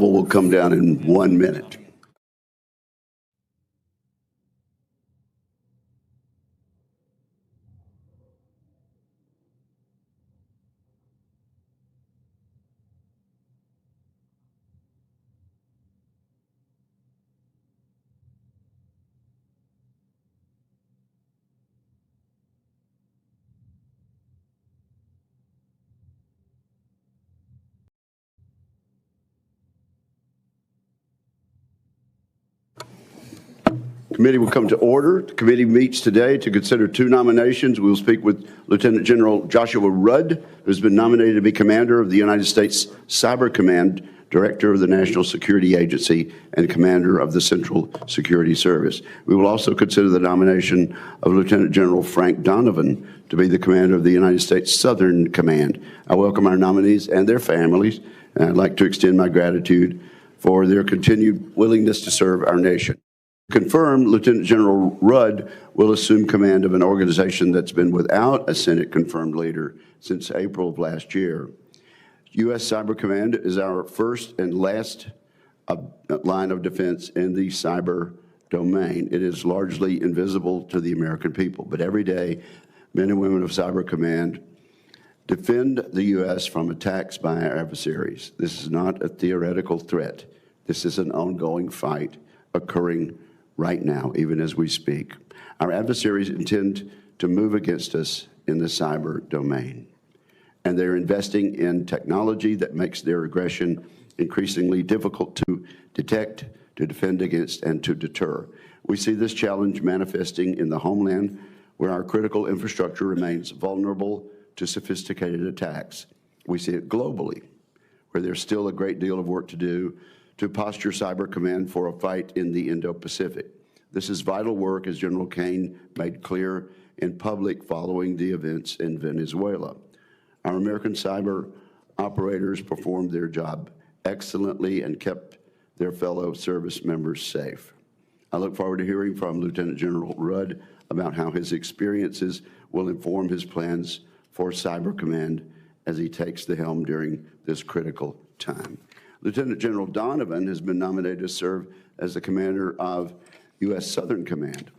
gavel will come down in 1 minute. Committee will come to order. The committee meets today to consider 2 nominations. We will speak with Lieutenant General Joshua Rudd, who has been nominated to be Commander of the United States Cyber Command, Director of the National Security Agency, and Commander of the Central Security Service. We will also consider the nomination of Lieutenant General Frank Donovan to be the Commander of the United States Southern Command. I welcome our nominees and their families, and I'd like to extend my gratitude for their continued willingness to serve our nation. Confirmed, Lieutenant General Rudd will assume command of an organization that's been without a Senate-confirmed leader since April of last year. U.S. Cyber Command is our first and last line of defense in the cyber domain. It is largely invisible to the American people, but every day, men and women of Cyber Command defend the U.S. from attacks by our adversaries. This is not a theoretical threat. This is an ongoing fight occurring right now, even as we speak. Our adversaries intend to move against us in the cyber domain, and they're investing in technology that makes their aggression increasingly difficult to detect, to defend against, and to deter. We see this challenge manifesting in the homeland, where our critical infrastructure remains vulnerable to sophisticated attacks. We see it globally, where there's still a great deal of work to do to posture Cyber Command for a fight in the Indo-Pacific. This is vital work, as General Kane made clear in public following the events in Venezuela. Our American cyber operators performed their job excellently and kept their fellow service members safe. I look forward to hearing from Lieutenant General Rudd about how his experiences will inform his plans for Cyber Command as he takes the helm during this critical time. Lieutenant General Donovan has been nominated to serve as the commander of U.S. Southern Command.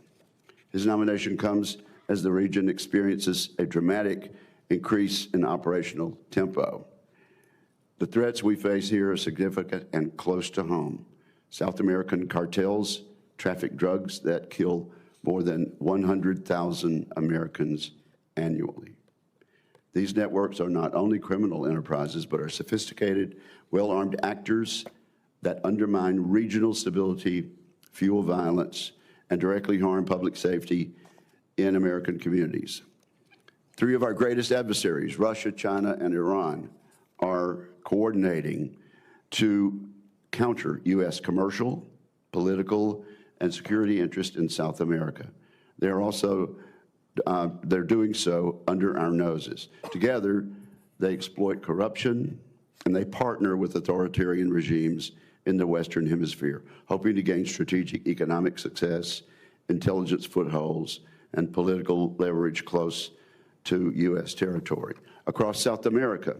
His nomination comes as the region experiences a dramatic increase in operational tempo. The threats we face here are significant and close to home. South American cartels traffic drugs that kill more than 100,000 Americans annually. These networks are not only criminal enterprises, but are sophisticated, well-armed actors that undermine regional stability, fuel violence, and directly harm public safety in American communities. 3 of our greatest adversaries, Russia, China, and Iran, are coordinating to counter U.S. commercial, political, and security interests in South America. They're doing so under our noses. Together, they exploit corruption, and they partner with authoritarian regimes in the Western Hemisphere, hoping to gain strategic economic success, intelligence footholds, and political leverage close to U.S. territory. Across South America,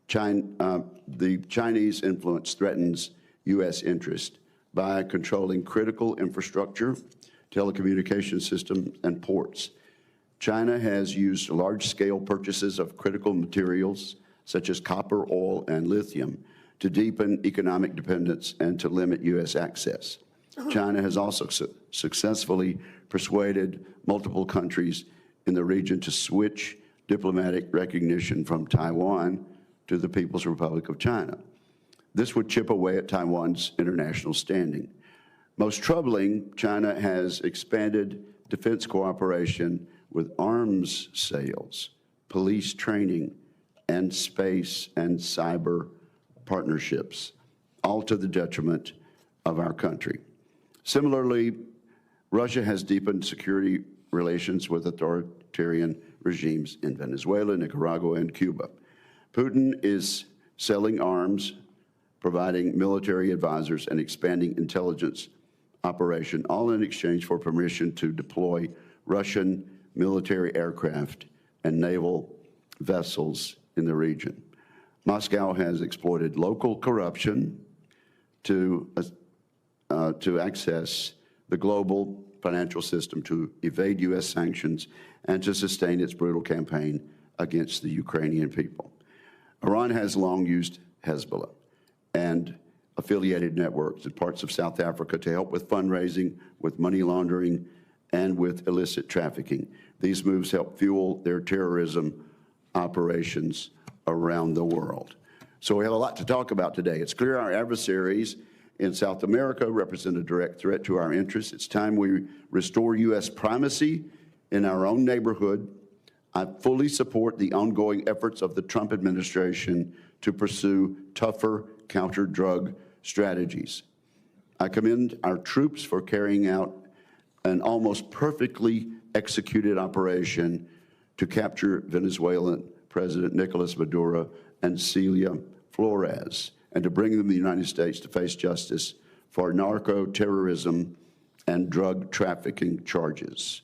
the Chinese influence threatens U.S. interest by controlling critical infrastructure, telecommunication systems, and ports. China has used large-scale purchases of critical materials, such as copper, oil, and lithium, to deepen economic dependence and to limit U.S. access. China has also successfully persuaded multiple countries in the region to switch diplomatic recognition from Taiwan to the People's Republic of China. This would chip away at Taiwan's international standing. Most troubling, China has expanded defense cooperation with arms sales, police training, and space and cyber partnerships, all to the detriment of our country. Similarly, Russia has deepened security relations with authoritarian regimes in Venezuela, Nicaragua, and Cuba. Putin is selling arms, providing military advisors, and expanding intelligence operation, all in exchange for permission to deploy Russian military aircraft and naval vessels in the region. Moscow has exploited local corruption to access the global financial system, to evade U.S. sanctions, and to sustain its brutal campaign against the Ukrainian people. Iran has long used Hezbollah and affiliated networks in parts of South Africa to help with fundraising, with money laundering, and with illicit trafficking. These moves help fuel their terrorism operations around the world. So we have a lot to talk about today. It's clear our adversaries in South America represent a direct threat to our interests. It's time we restore U.S. primacy in our own neighborhood. I fully support the ongoing efforts of the Trump administration to pursue tougher counter-drug strategies. I commend our troops for carrying out an almost perfectly executed operation to capture Venezuelan President Nicolas Maduro and Celia Flores, and to bring them to the United States to face justice for narco-terrorism and drug trafficking charges.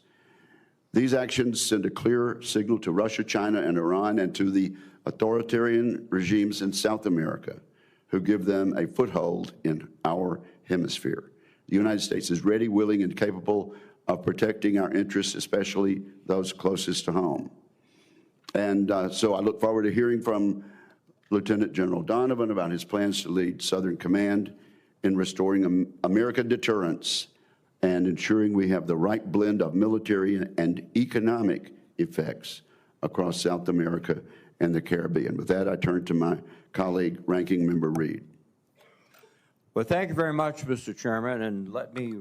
These actions send a clear signal to Russia, China, and Iran, and to the authoritarian regimes in South America who give them a foothold in our hemisphere. The United States is ready, willing, and capable of protecting our interests, especially those closest to home. And so I look forward to hearing from Lieutenant General Donovan about his plans to lead Southern Command in restoring American deterrence and ensuring we have the right blend of military and economic effects across South America and the Caribbean. With that, I turn to my colleague, Ranking Member Reed. Well, thank you very much, Mr. Chairman, and let me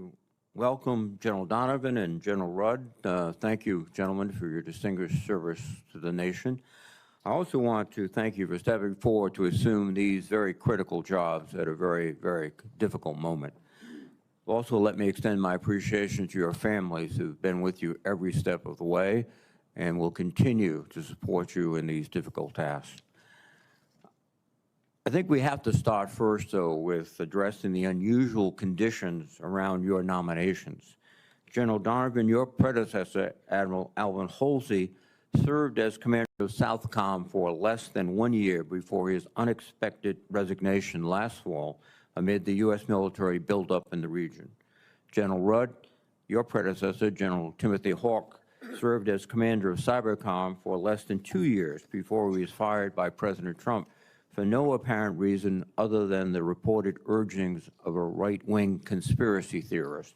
welcome General Donovan and General Rudd. Thank you, gentlemen, for your distinguished service to the nation. I also want to thank you for stepping forward to assume these very critical jobs at a very, very difficult moment. Also, let me extend my appreciation to your families who've been with you every step of the way and will continue to support you in these difficult tasks. I think we have to start first, though, with addressing the unusual conditions around your nominations. General Donovan, your predecessor, Admiral Alvin Halsey, served as commander of SOUTHCOM for less than 1 year before his unexpected resignation last fall amid the U.S. military buildup in the region. General Rudd, your predecessor, General Timothy Hawk, served as commander of CyberCom for less than 2 years before he was fired by President Trump for no apparent reason other than the reported urgings of a right-wing conspiracy theorist.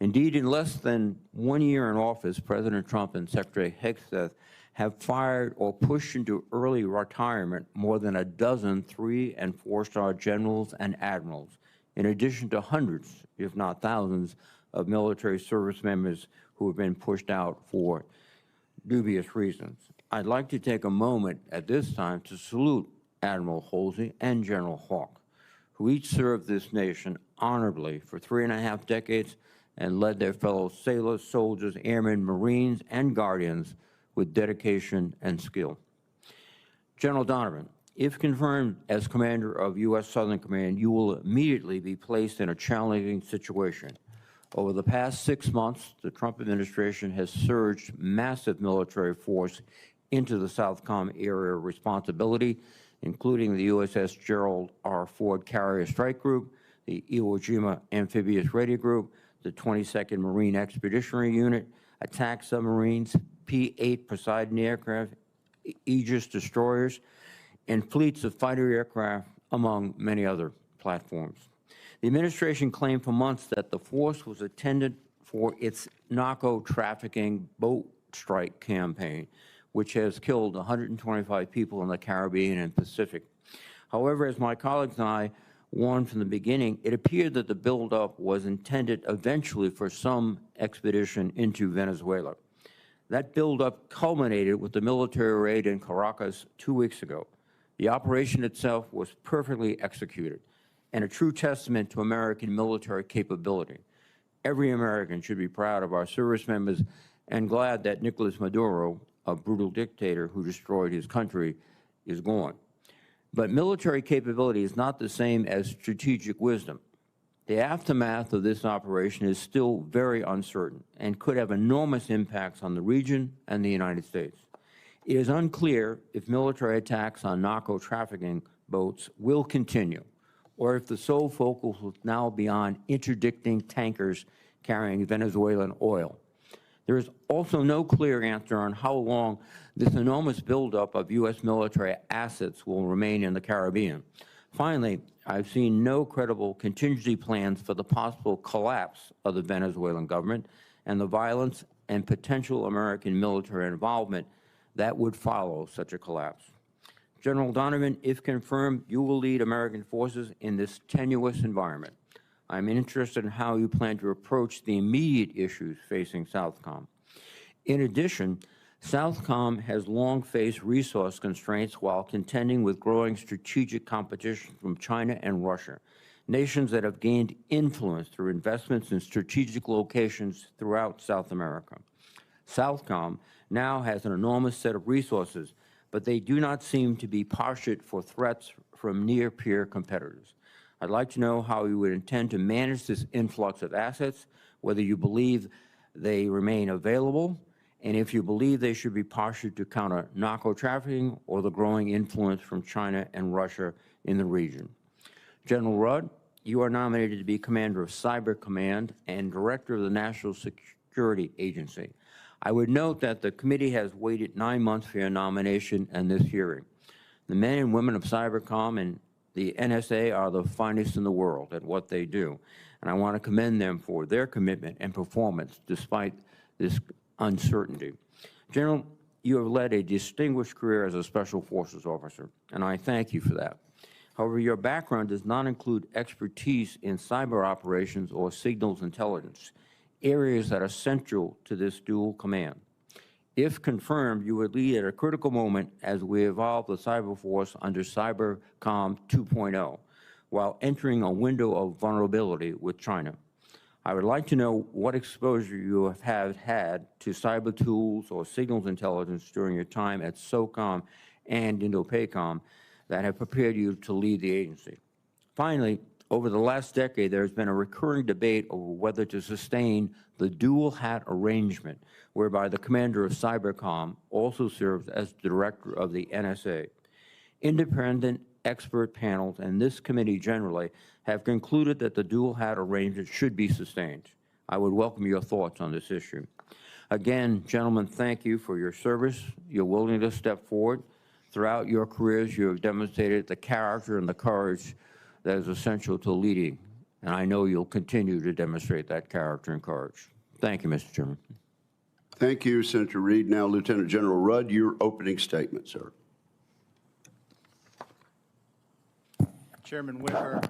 Indeed, in less than 1 year in office, President Trump and Secretary Hegseth have fired or pushed into early retirement more than a dozen 3- and 4-star generals and admirals, in addition to hundreds, if not thousands, of military service members who have been pushed out for dubious reasons. I'd like to take a moment at this time to salute Admiral Halsey and General Hawk, who each served this nation honorably for 3.5 decades and led their fellow sailors, soldiers, airmen, Marines, and Guardians with dedication and skill. General Donovan, if confirmed as commander of U.S. Southern Command, you will immediately be placed in a challenging situation. Over the past 6 months, the Trump administration has surged massive military force into the SOUTHCOM area of responsibility, including the USS Gerald R. Ford Carrier Strike Group, the Iwo Jima Amphibious Radio Group, the 22nd Marine Expeditionary Unit, attack submarines, P-8 Poseidon aircraft, Aegis destroyers, and fleets of fighter aircraft, among many other platforms. The administration claimed for months that the force was intended for its narco-trafficking boat strike campaign, which has killed 125 people in the Caribbean and Pacific. However, as my colleagues and I warned from the beginning, it appeared that the buildup was intended eventually for some expedition into Venezuela. That buildup culminated with the military raid in Caracas 2 weeks ago. The operation itself was perfectly executed and a true testament to American military capability. Every American should be proud of our service members and glad that Nicolas Maduro, a brutal dictator who destroyed his country, is gone. But military capability is not the same as strategic wisdom. The aftermath of this operation is still very uncertain and could have enormous impacts on the region and the United States. It is unclear if military attacks on narco-trafficking boats will continue or if the sole focus will now be on interdicting tankers carrying Venezuelan oil. There is also no clear answer on how long this enormous buildup of U.S. military assets will remain in the Caribbean. Finally, I've seen no credible contingency plans for the possible collapse of the Venezuelan government and the violence and potential American military involvement that would follow such a collapse. General Donovan, if confirmed, you will lead American forces in this tenuous environment. I'm interested in how you plan to approach the immediate issues facing SOUTHCOM. In addition, SOUTHCOM has long faced resource constraints while contending with growing strategic competition from China and Russia, nations that have gained influence through investments in strategic locations throughout South America. SOUTHCOM now has an enormous set of resources, but they do not seem to be postured for threats from near-peer competitors. I'd like to know how you would intend to manage this influx of assets, whether you believe they remain available, and if you believe they should be postured to counter narco-trafficking or the growing influence from China and Russia in the region. General Rudd, you are nominated to be Commander of Cyber Command and Director of the National Security Agency. I would note that the committee has waited 9 months for your nomination and this hearing. The men and women of Cybercom and the NSA are the finest in the world at what they do, and I want to commend them for their commitment and performance despite this uncertainty. General, you have led a distinguished career as a Special Forces officer, and I thank you for that. However, your background does not include expertise in cyber operations or signals intelligence, areas that are central to this dual command. If confirmed, you would lead at a critical moment as we evolve the cyber force under Cybercom 2.0, while entering a window of vulnerability with China. I would like to know what exposure you have had to cyber tools or signals intelligence during your time at SOCOM and INDOPACOM that have prepared you to lead the agency. Finally, over the last decade, there has been a recurring debate over whether to sustain the dual-hat arrangement, whereby the commander of Cybercom also serves as director of the NSA. Independent expert panels and this committee generally have concluded that the dual-hat arrangement should be sustained. I would welcome your thoughts on this issue. Again, gentlemen, thank you for your service, your willingness to step forward. Throughout your careers, you have demonstrated the character and the courage that is essential to leading, and I know you'll continue to demonstrate that character and courage. Thank you, Mr. Chairman. Thank you, Senator Reed. Now, Lieutenant General Rudd, your opening statement, sir. Chairman Wicker,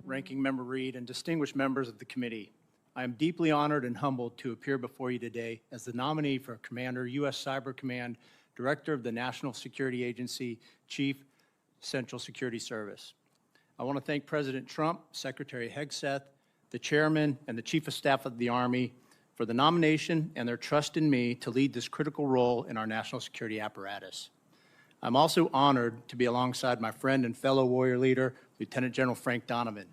Ranking Member Reed, and distinguished members of the committee, I am deeply honored and humbled to appear before you today as the nominee for Commander, U.S. Cyber Command, Director of the National Security Agency, Chief Central Security Service. I want to thank President Trump, Secretary Hegseth, the Chairman, and the Chief of Staff of the Army for the nomination and their trust in me to lead this critical role in our national security apparatus. I'm also honored to be alongside my friend and fellow warrior leader, Lieutenant General Frank Donovan.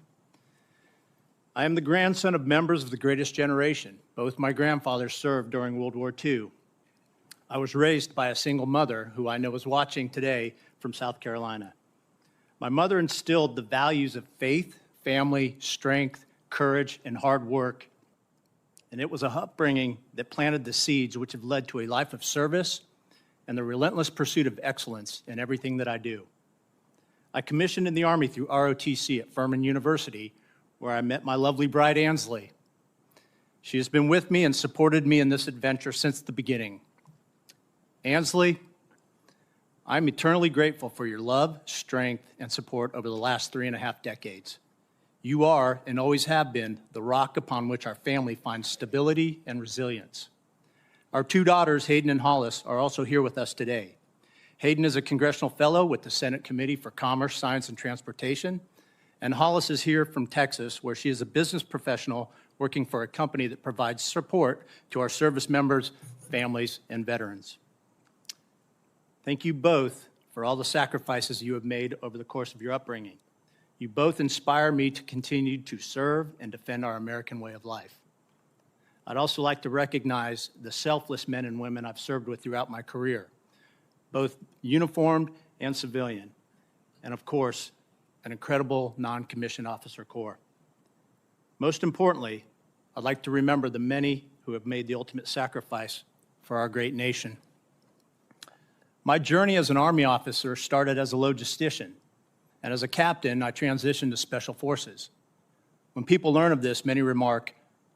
I am the grandson of members of the greatest generation. Both my grandfathers served during World War II. I was raised by a single mother who I know is watching today from South Carolina. My mother instilled the values of faith, family, strength, courage, and hard work. And it was a upbringing that planted the seeds which have led to a life of service and the relentless pursuit of excellence in everything that I do. I commissioned in the Army through ROTC at Furman University, where I met my lovely bride, Ansley. She has been with me and supported me in this adventure since the beginning. Ansley, I'm eternally grateful for your love, strength, and support over the last 3.5 decades. You are, and always have been, the rock upon which our family finds stability and resilience. Our 2 daughters, Hayden and Hollis, are also here with us today. Hayden is a congressional fellow with the Senate Committee for Commerce, Science, and Transportation, and Hollis is here from Texas, where she is a business professional working for a company that provides support to our service members, families, and veterans. Thank you both for all the sacrifices you have made over the course of your upbringing. You both inspire me to continue to serve and defend our American way of life. I'd also like to recognize the selfless men and women I've served with throughout my career, both uniformed and civilian. And of course, an incredible non-commissioned officer corps. Most importantly, I'd like to remember the many who have made the ultimate sacrifice for our great nation. My journey as an Army officer started as a logistician, and as a captain, I transitioned to Special Forces. When people learn of this, many remark,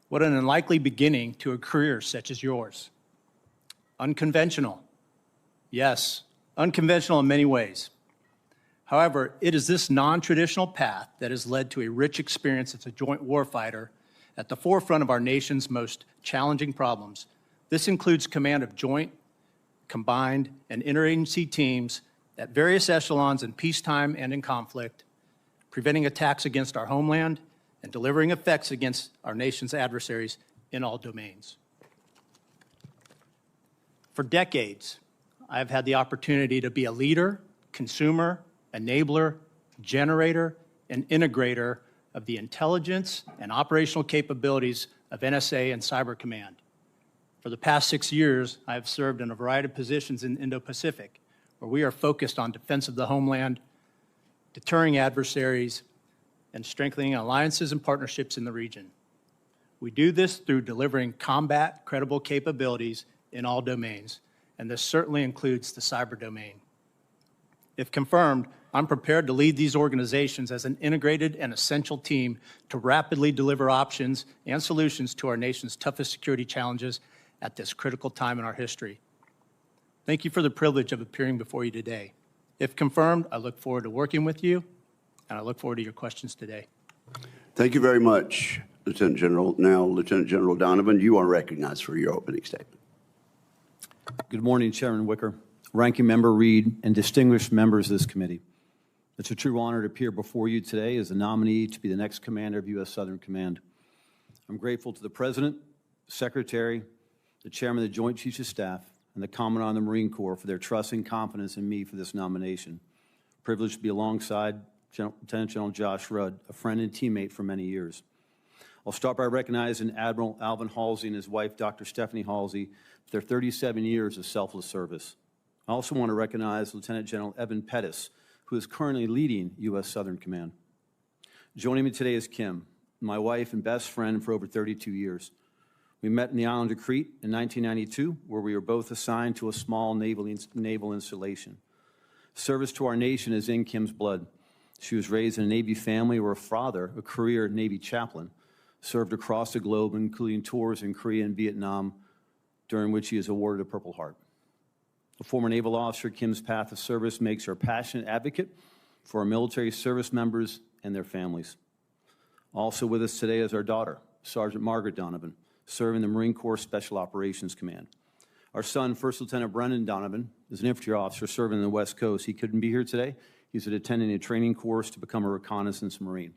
"What an unlikely beginning to a career such as yours." Unconventional. Yes, unconventional in many ways. However, it is this non-traditional path that has led to a rich experience as a joint warfighter at the forefront of our nation's most challenging problems. This includes command of joint, combined, and interagency teams at various echelons in peacetime and in conflict, preventing attacks against our homeland and delivering effects against our nation's adversaries in all domains. For decades, I have had the opportunity to be a leader, consumer, enabler, generator, and integrator of the intelligence and operational capabilities of NSA and Cyber Command. For the past 6 years, I have served in a variety of positions in Indo-Pacific, where we are focused on defense of the homeland, deterring adversaries, and strengthening alliances and partnerships in the region. We do this through delivering combat-credible capabilities in all domains, and this certainly includes the cyber domain. If confirmed, I'm prepared to lead these organizations as an integrated and essential team to rapidly deliver options and solutions to our nation's toughest security challenges at this critical time in our history. Thank you for the privilege of appearing before you today. If confirmed, I look forward to working with you, and I look forward to your questions today. Thank you very much, Lieutenant General. Now, Lieutenant General Donovan, you are recognized for your opening statement. Good morning, Chairman Wicker, Ranking Member Reed, and distinguished members of this committee. It's a true honor to appear before you today as a nominee to be the next commander of U.S. Southern Command. I'm grateful to the President, Secretary, the Chairman of the Joint Chiefs of Staff, and the Commandant of the Marine Corps for their trust and confidence in me for this nomination. Privileged to be alongside Lieutenant General Josh Rudd, a friend and teammate for many years. I'll start by recognizing Admiral Alvin Halsey and his wife, Dr. Stephanie Halsey, for their 37 years of selfless service. I also want to recognize Lieutenant General Evan Pettis, who is currently leading U.S. Southern Command. Joining me today is Kim, my wife and best friend for over 32 years. We met in the island of Crete in 1992, where we were both assigned to a small naval installation. Service to our nation is in Kim's blood. She was raised in a Navy family where her father, a career Navy chaplain, served across the globe, including tours in Korea and Vietnam, during which he is awarded a Purple Heart. A former naval officer, Kim's path of service makes her a passionate advocate for our military service members and their families. Also with us today is our daughter, Sergeant Margaret Donovan, serving the Marine Corps Special Operations Command. Our son, First Lieutenant Brendan Donovan, is an infantry officer serving on the West Coast. He couldn't be here today. He's attending a training course to become a reconnaissance Marine.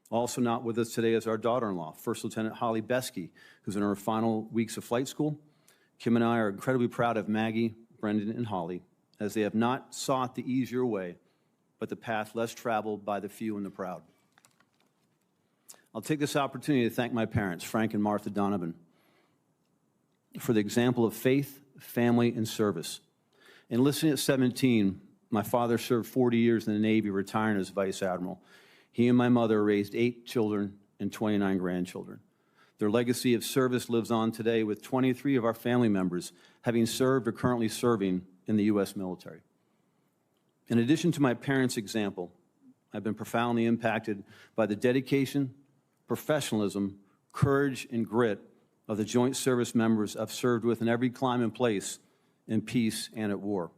Also not with us today is our daughter-in-law, First Lieutenant Holly Beskey, who's in her final weeks of flight school. Kim and I are incredibly proud of Maggie, Brendan, and Holly, as they have not sought the easier way, but the path less traveled by the few and the proud. I'll take this opportunity to thank my parents, Frank and Martha Donovan, for the example of faith, family, and service. Enlisting at 17, my father served 40 years in the Navy, retiring as Vice Admiral. He and my mother raised 8 children and 29 grandchildren. Their legacy of service lives on today, with 23 of our family members having served or currently serving in the U.S. military. In addition to my parents' example, I've been profoundly impacted by the dedication, professionalism, courage, and grit of the joint service members I've served with in every climb and place, in peace and at war.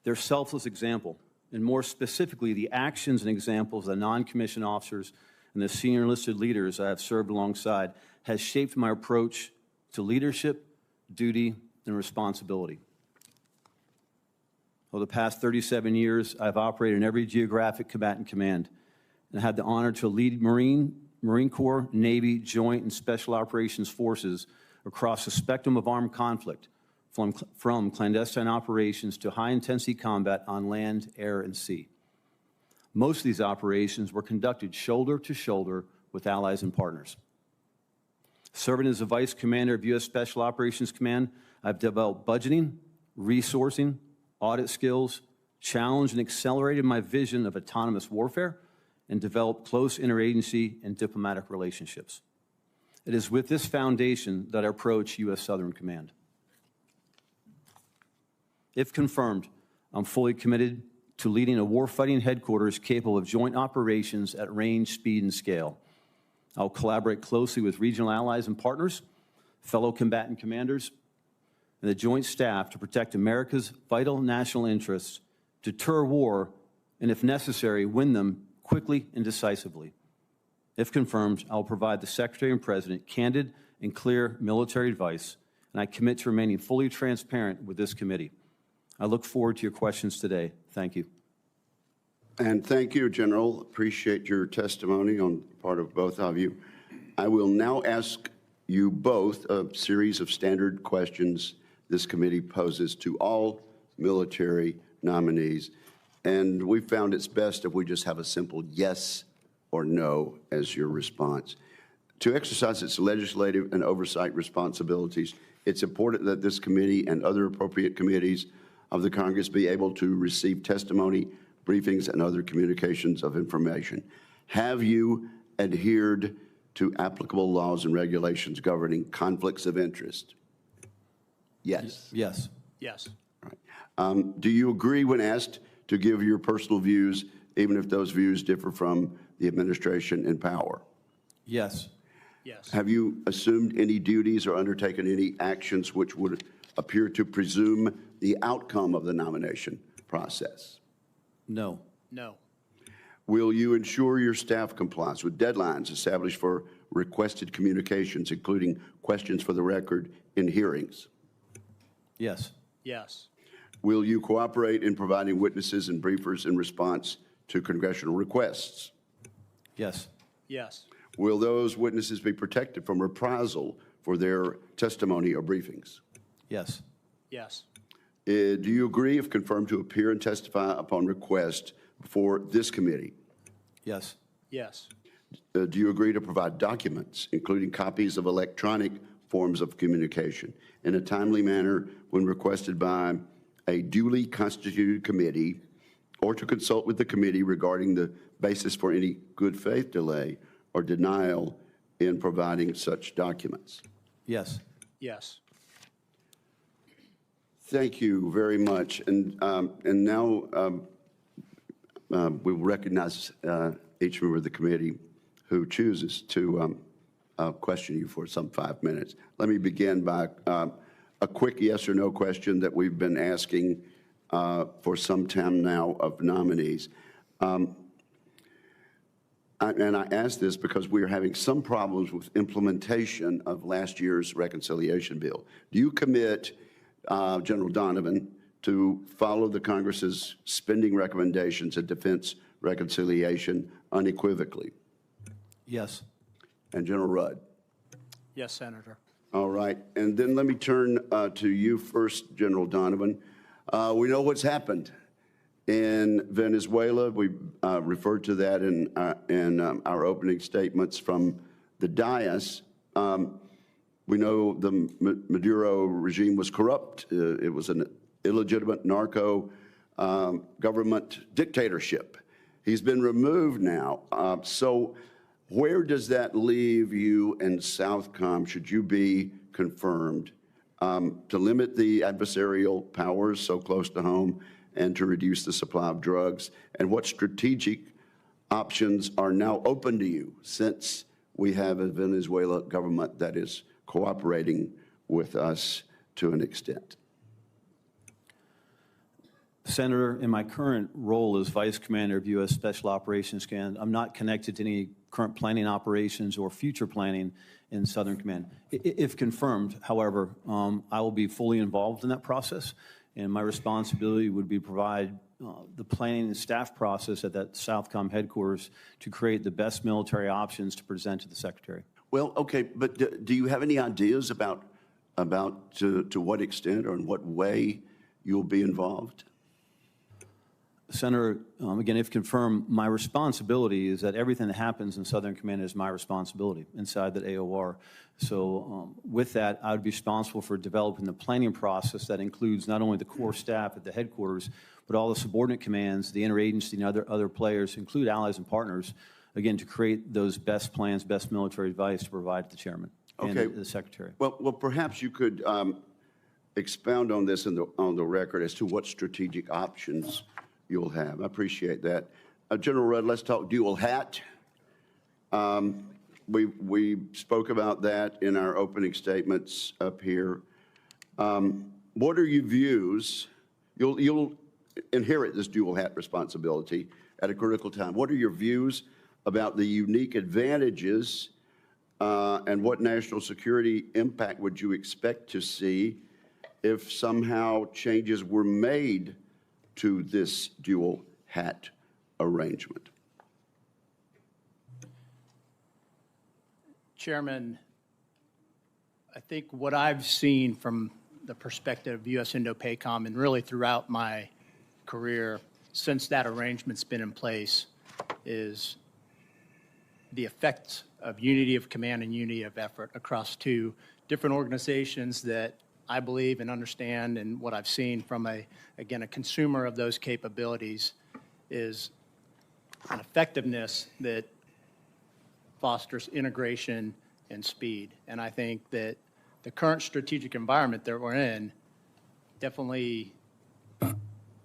Their selfless example, and more specifically, the actions and examples of the non-commissioned officers and the senior enlisted leaders I have served alongside, has shaped my approach to leadership, duty, and responsibility. Over the past 37 years, I've operated in every geographic combatant command and had the honor to lead Marine Corps, Navy, Joint, and Special Operations Forces across the spectrum of armed conflict, from clandestine operations to high-intensity combat on land, air, and sea. Most of these operations were conducted shoulder to shoulder with allies and partners. Serving as the Vice Commander of U.S. Special Operations Command, I've developed budgeting, resourcing, audit skills, challenged and accelerated my vision of autonomous warfare, and developed close interagency and diplomatic relationships. It is with this foundation that I approach U.S. Southern Command. If confirmed, I'm fully committed to leading a warfighting headquarters capable of joint operations at range, speed, and scale. I'll collaborate closely with regional allies and partners, fellow combatant commanders, and the Joint Staff to protect America's vital national interests, deter war, and if necessary, win them quickly and decisively. If confirmed, I will provide the Secretary and President candid and clear military advice, and I commit to remaining fully transparent with this committee. I look forward to your questions today. Thank you. And thank you, General. Appreciate your testimony on the part of both of you. I will now ask you both a series of standard questions this committee poses to all military nominees. And we found it's best if we just have a simple yes or no as your response. To exercise its legislative and oversight responsibilities, it's important that this committee and other appropriate committees of the Congress be able to receive testimony, briefings, and other communications of information. Have you adhered to applicable laws and regulations governing conflicts of interest? Yes. Yes. Yes. All right. Do you agree when asked to give your personal views, even if those views differ from the administration in power? Yes. Yes. Have you assumed any duties or undertaken any actions which would appear to presume the outcome of the nomination process? No. No. Will you ensure your staff complies with deadlines established for requested communications, including questions for the record in hearings? Yes. Yes. Will you cooperate in providing witnesses and briefers in response to congressional requests? Yes. Yes. Will those witnesses be protected from reprisal for their testimony or briefings? Yes. Yes. Do you agree, if confirmed, to appear and testify upon request before this committee? Yes. Yes. Do you agree to provide documents, including copies of electronic forms of communication, in a timely manner when requested by a duly constituted committee, or to consult with the committee regarding the basis for any good faith delay or denial in providing such documents? Yes. Yes. Thank you very much. And now we will recognize each member of the committee who chooses to question you for some 5 minutes. Let me begin by a quick yes or no question that we've been asking for some time now of nominees. And I ask this because we are having some problems with implementation of last year's reconciliation bill. Do you commit, General Donovan, to follow the Congress's spending recommendations and defense reconciliation unequivocally? Yes. And General Rudd? Yes, Senator. All right. And then let me turn to you first, General Donovan. We know what's happened in Venezuela. We referred to that in our opening statements from the dais. We know the Maduro regime was corrupt. It was an illegitimate narco government dictatorship. He's been removed now. So where does that leave you and Southcom, should you be confirmed, to limit the adversarial powers so close to home and to reduce the supply of drugs? And what strategic options are now open to you since we have a Venezuela government that is cooperating with us to an extent? Senator, in my current role as Vice Commander of U.S. Special Operations Command, I'm not connected to any current planning operations or future planning in Southern Command. If confirmed, however, I will be fully involved in that process, and my responsibility would be to provide the planning and staff process at that Southcom headquarters to create the best military options to present to the Secretary. Well, okay, but do you have any ideas about to what extent or in what way you'll be involved? Senator, again, if confirmed, my responsibility is that everything that happens in Southern Command is my responsibility inside the AOR. So with that, I would be responsible for developing the planning process that includes not only the core staff at the headquarters, but all the subordinate commands, the interagency and other players, include allies and partners, again, to create those best plans, best military advice to provide to the chairman and the secretary. Well, perhaps you could expound on this on the record as to what strategic options you'll have. I appreciate that. General Rudd, let's talk dual hat. We spoke about that in our opening statements up here. What are your views? You'll inherit this dual hat responsibility at a critical time. What are your views about the unique advantages and what national security impact would you expect to see if somehow changes were made to this dual hat arrangement? Chairman, I think what I've seen from the perspective of U.S. Indo-PACOM and really throughout my career since that arrangement's been in place is the effects of unity of command and unity of effort across two different organizations that I believe and understand, and what I've seen from a consumer of those capabilities is an effectiveness that fosters integration and speed. And I think that the current strategic environment that we're in definitely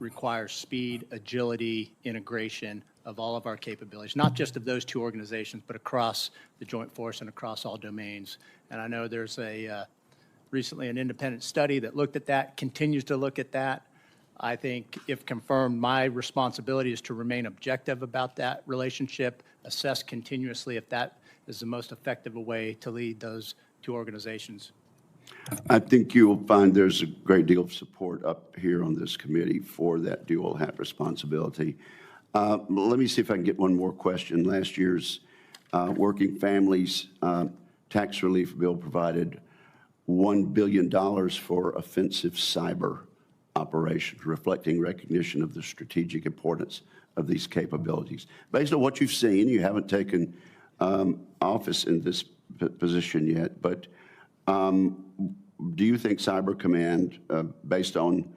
requires speed, agility, integration of all of our capabilities, not just of those two organizations, but across the joint force and across all domains. And I know there's recently an independent study that looked at that, continues to look at that. I think, if confirmed, my responsibility is to remain objective about that relationship, assess continuously if that is the most effective way to lead those two organizations. I think you will find there's a great deal of support up here on this committee for that dual hat responsibility. Let me see if I can get one more question. Last year's Working Families Tax Relief Bill provided $1 billion for offensive cyber operations, reflecting recognition of the strategic importance of these capabilities. Based on what you've seen, you haven't taken office in this position yet, but do you think Cyber Command, based on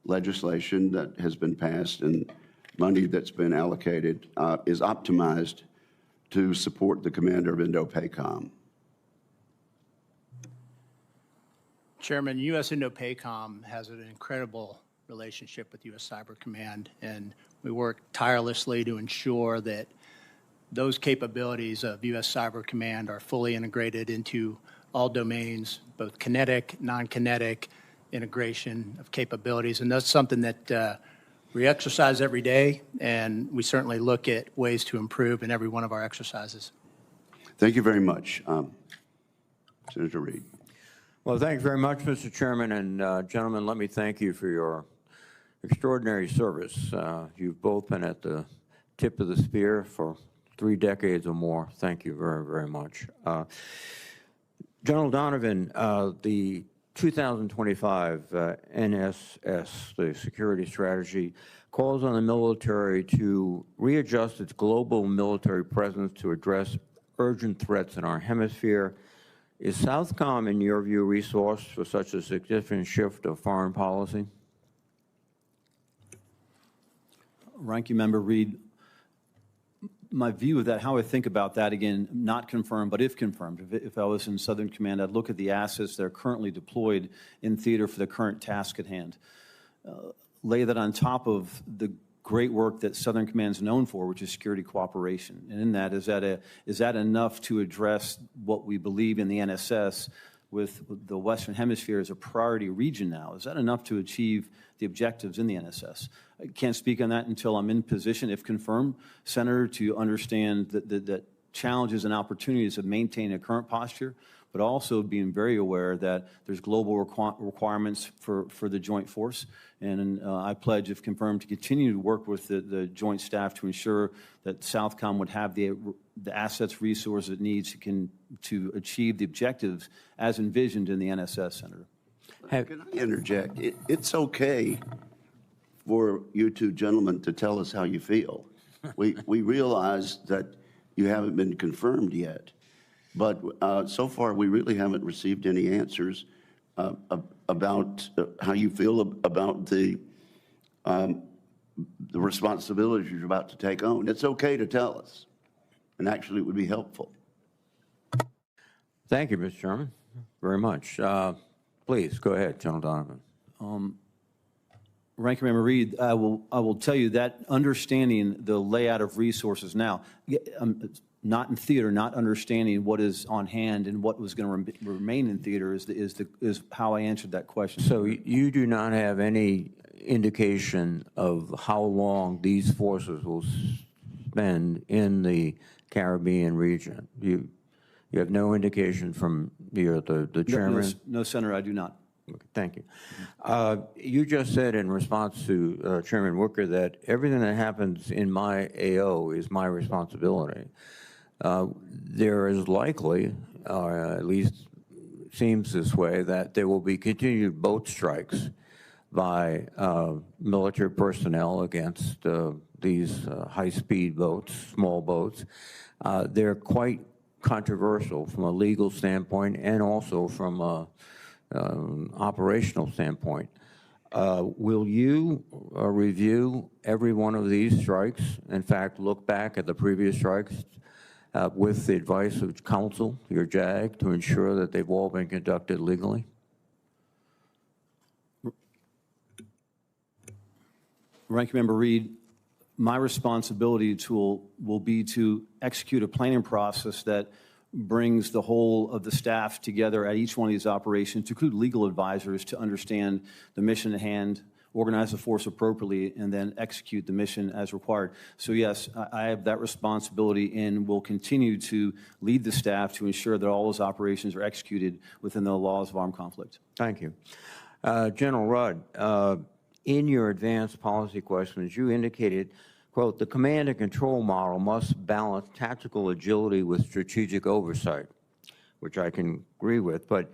legislation that has been passed and money that's been allocated, is optimized to support the commander of Indo-PACOM? Chairman, U.S. Indo-PACOM has an incredible relationship with U.S. Cyber Command, and we work tirelessly to ensure that those capabilities of U.S. Cyber Command are fully integrated into all domains, both kinetic, non-kinetic, integration of capabilities. And that's something that we exercise every day, and we certainly look at ways to improve in every one of our exercises. Thank you very much. Senator Reid. Well, thank you very much, Mr. Chairman. And gentlemen, let me thank you for your extraordinary service. You've both been at the tip of the spear for 3 decades or more. Thank you very, very much. General Donovan, the 2025 NSS, the security strategy, calls on the military to readjust its global military presence to address urgent threats in our hemisphere. Is Southcom, in your view, resourced for such a significant shift of foreign policy? Ranking Member Reid, my view of that, how I think about that, again, not confirmed, but if confirmed, if I was in Southern Command, I'd look at the assets that are currently deployed in theater for the current task at hand. Lay that on top of the great work that Southern Command is known for, which is security cooperation. And in that, is that enough to address what we believe in the NSS with the Western Hemisphere as a priority region now? Is that enough to achieve the objectives in the NSS? I can't speak on that until I'm in position, if confirmed, Senator, to understand that challenges and opportunities of maintaining a current posture, but also being very aware that there's global requirements for the joint force. And I pledge, if confirmed, to continue to work with the joint staff to ensure that Southcom would have the assets, resources it needs to achieve the objectives as envisioned in the NSS, Senator. Can I interject? It's okay for you two gentlemen to tell us how you feel. We realize that you haven't been confirmed yet, but so far we really haven't received any answers about how you feel about the responsibilities you're about to take on. It's okay to tell us, and actually it would be helpful. Thank you, Mr. Chairman, very much. Please, go ahead, General Donovan. Ranking Member Reed, I will tell you that understanding the layout of resources now, not in theater, not understanding what is on hand and what was going to remain in theater is how I answered that question. So you do not have any indication of how long these forces will spend in the Caribbean region? You have no indication from the chairman? No, Senator, I do not. Okay, thank you. You just said in response to Chairman Wicker that everything that happens in my AO is my responsibility. There is likely, or at least seems this way, that there will be continued boat strikes by military personnel against these high-speed boats, small boats. They're quite controversial from a legal standpoint and also from a operational standpoint. Will you review every one of these strikes? In fact, look back at the previous strikes with the advice of counsel, your JAG, to ensure that they've all been conducted legally? Ranking Member Reed, my responsibility will be to execute a planning process that brings the whole of the staff together at each one of these operations, to include legal advisors, to understand the mission at hand, organize the force appropriately, and then execute the mission as required. So yes, I have that responsibility and will continue to lead the staff to ensure that all those operations are executed within the laws of armed conflict. Thank you. General Rudd, in your advanced policy questions, you indicated, quote, the command and control model must balance tactical agility with strategic oversight, which I can agree with, but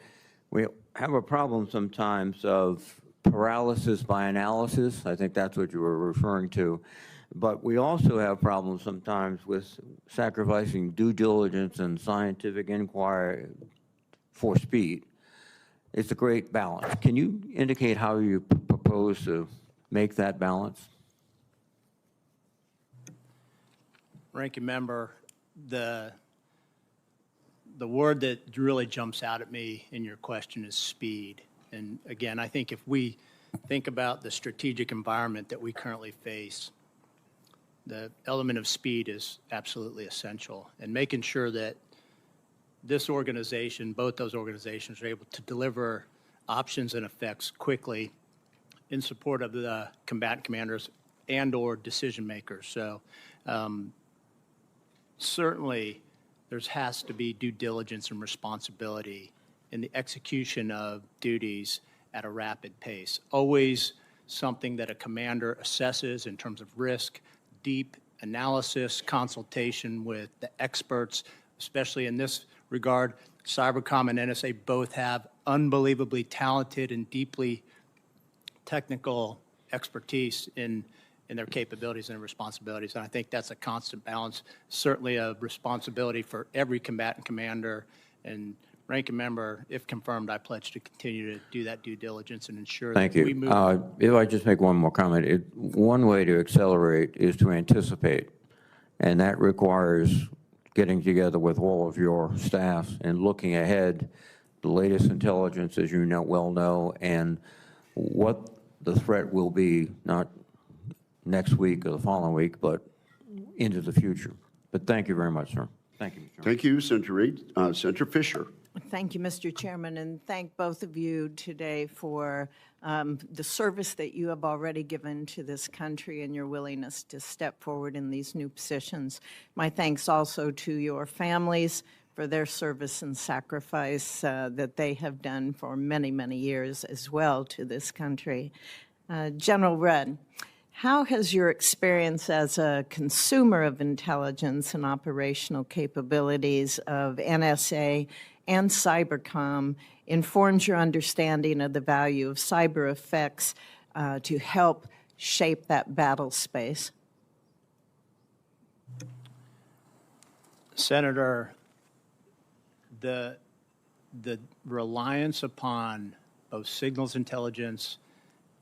we have a problem sometimes of paralysis by analysis. I think that's what you were referring to. But we also have problems sometimes with sacrificing due diligence and scientific inquiry for speed. It's a great balance. Can you indicate how you propose to make that balance? Ranking Member, the word that really jumps out at me in your question is speed. And again, I think if we think about the strategic environment that we currently face, the element of speed is absolutely essential. And making sure that this organization, both those organizations, are able to deliver options and effects quickly in support of the combatant commanders and or decision makers. So certainly there has to be due diligence and responsibility in the execution of duties at a rapid pace. Always something that a commander assesses in terms of risk, deep analysis, consultation with the experts, especially in this regard. Cybercom and NSA both have unbelievably talented and deeply technical expertise in their capabilities and responsibilities. And I think that's a constant balance, certainly a responsibility for every combatant commander. And Ranking Member, if confirmed, I pledge to continue to do that due diligence and ensure that we move. Thank you. If I just make one more comment, one way to accelerate is to anticipate, and that requires getting together with all of your staff and looking ahead, the latest intelligence, as you well know, and what the threat will be, not next week or the following week, but into the future. But thank you very much, sir. Thank you, Mr. Chairman. Thank you, Senator Reed. Senator Fisher. Thank you, Mr. Chairman, and thank both of you today for the service that you have already given to this country and your willingness to step forward in these new positions. My thanks also to your families for their service and sacrifice that they have done for many, many years as well to this country. General Rudd, how has your experience as a consumer of intelligence and operational capabilities of NSA and Cybercom informed your understanding of the value of cyber effects to help shape that battle space? Senator, the reliance upon both signals intelligence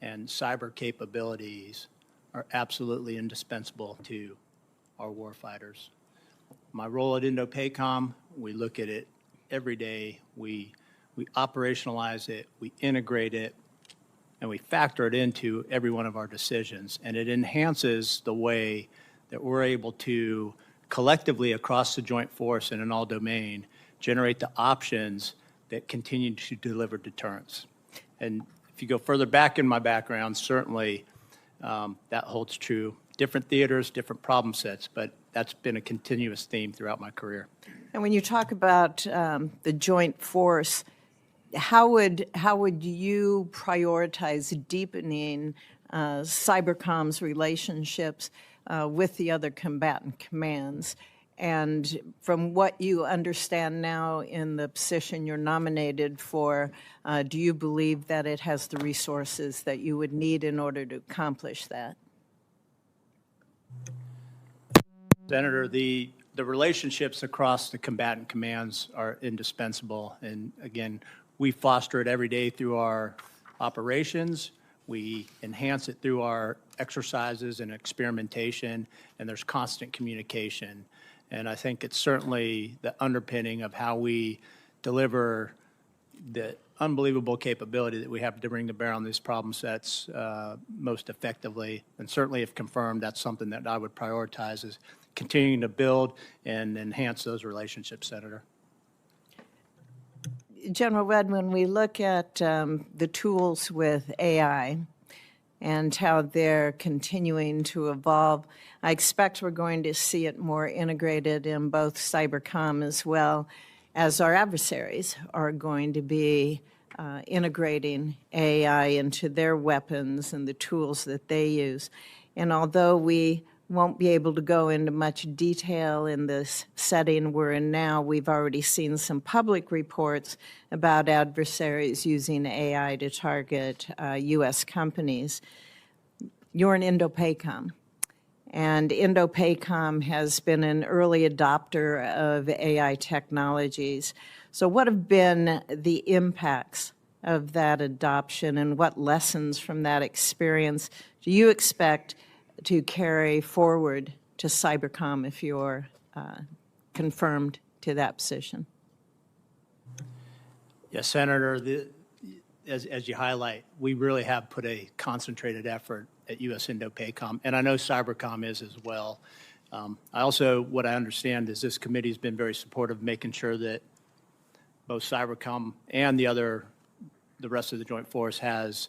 and cyber capabilities are absolutely indispensable to our warfighters. My role at INDOPACOM, we look at it every day. We operationalize it, we integrate it, and we factor it into every one of our decisions. And it enhances the way that we're able to collectively across the joint force and in all domain generate the options that continue to deliver deterrence. And if you go further back in my background, certainly that holds true. Different theaters, different problem sets, but that's been a continuous theme throughout my career. And when you talk about the joint force, how would you prioritize deepening cybercom's relationships with the other combatant commands? And from what you understand now in the position you're nominated for, do you believe that it has the resources that you would need in order to accomplish that? Senator, the relationships across the combatant commands are indispensable. And again, we foster it every day through our operations. We enhance it through our exercises and experimentation, and there's constant communication. And I think it's certainly the underpinning of how we deliver the unbelievable capability that we have to bring to bear on these problem sets most effectively. And certainly, if confirmed, that's something that I would prioritize, is continuing to build and enhance those relationships, Senator. General Rudd, when we look at the tools with AI and how they're continuing to evolve, I expect we're going to see it more integrated in both cybercom as well as our adversaries are going to be integrating AI into their weapons and the tools that they use. And although we won't be able to go into much detail in this setting we're in now, we've already seen some public reports about adversaries using AI to target U.S. companies. You're an INDOPACOM, and INDOPACOM has been an early adopter of AI technologies. So what have been the impacts of that adoption, and what lessons from that experience do you expect to carry forward to cybercom if you're confirmed to that position? Yes, Senator, as you highlight, we really have put a concentrated effort at U.S. INDOPACOM, and I know cybercom is as well. What I understand is this committee has been very supportive of making sure that both cybercom and the rest of the joint force has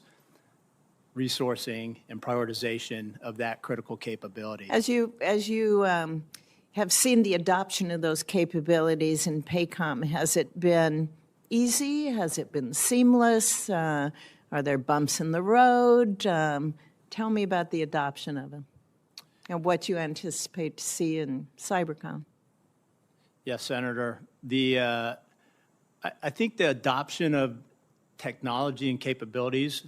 resourcing and prioritization of that critical capability. As you have seen the adoption of those capabilities in PACOM, has it been easy? Has it been seamless? Are there bumps in the road? Tell me about the adoption of them and what you anticipate to see in cybercom. Yes, Senator. I think the adoption of technology and capabilities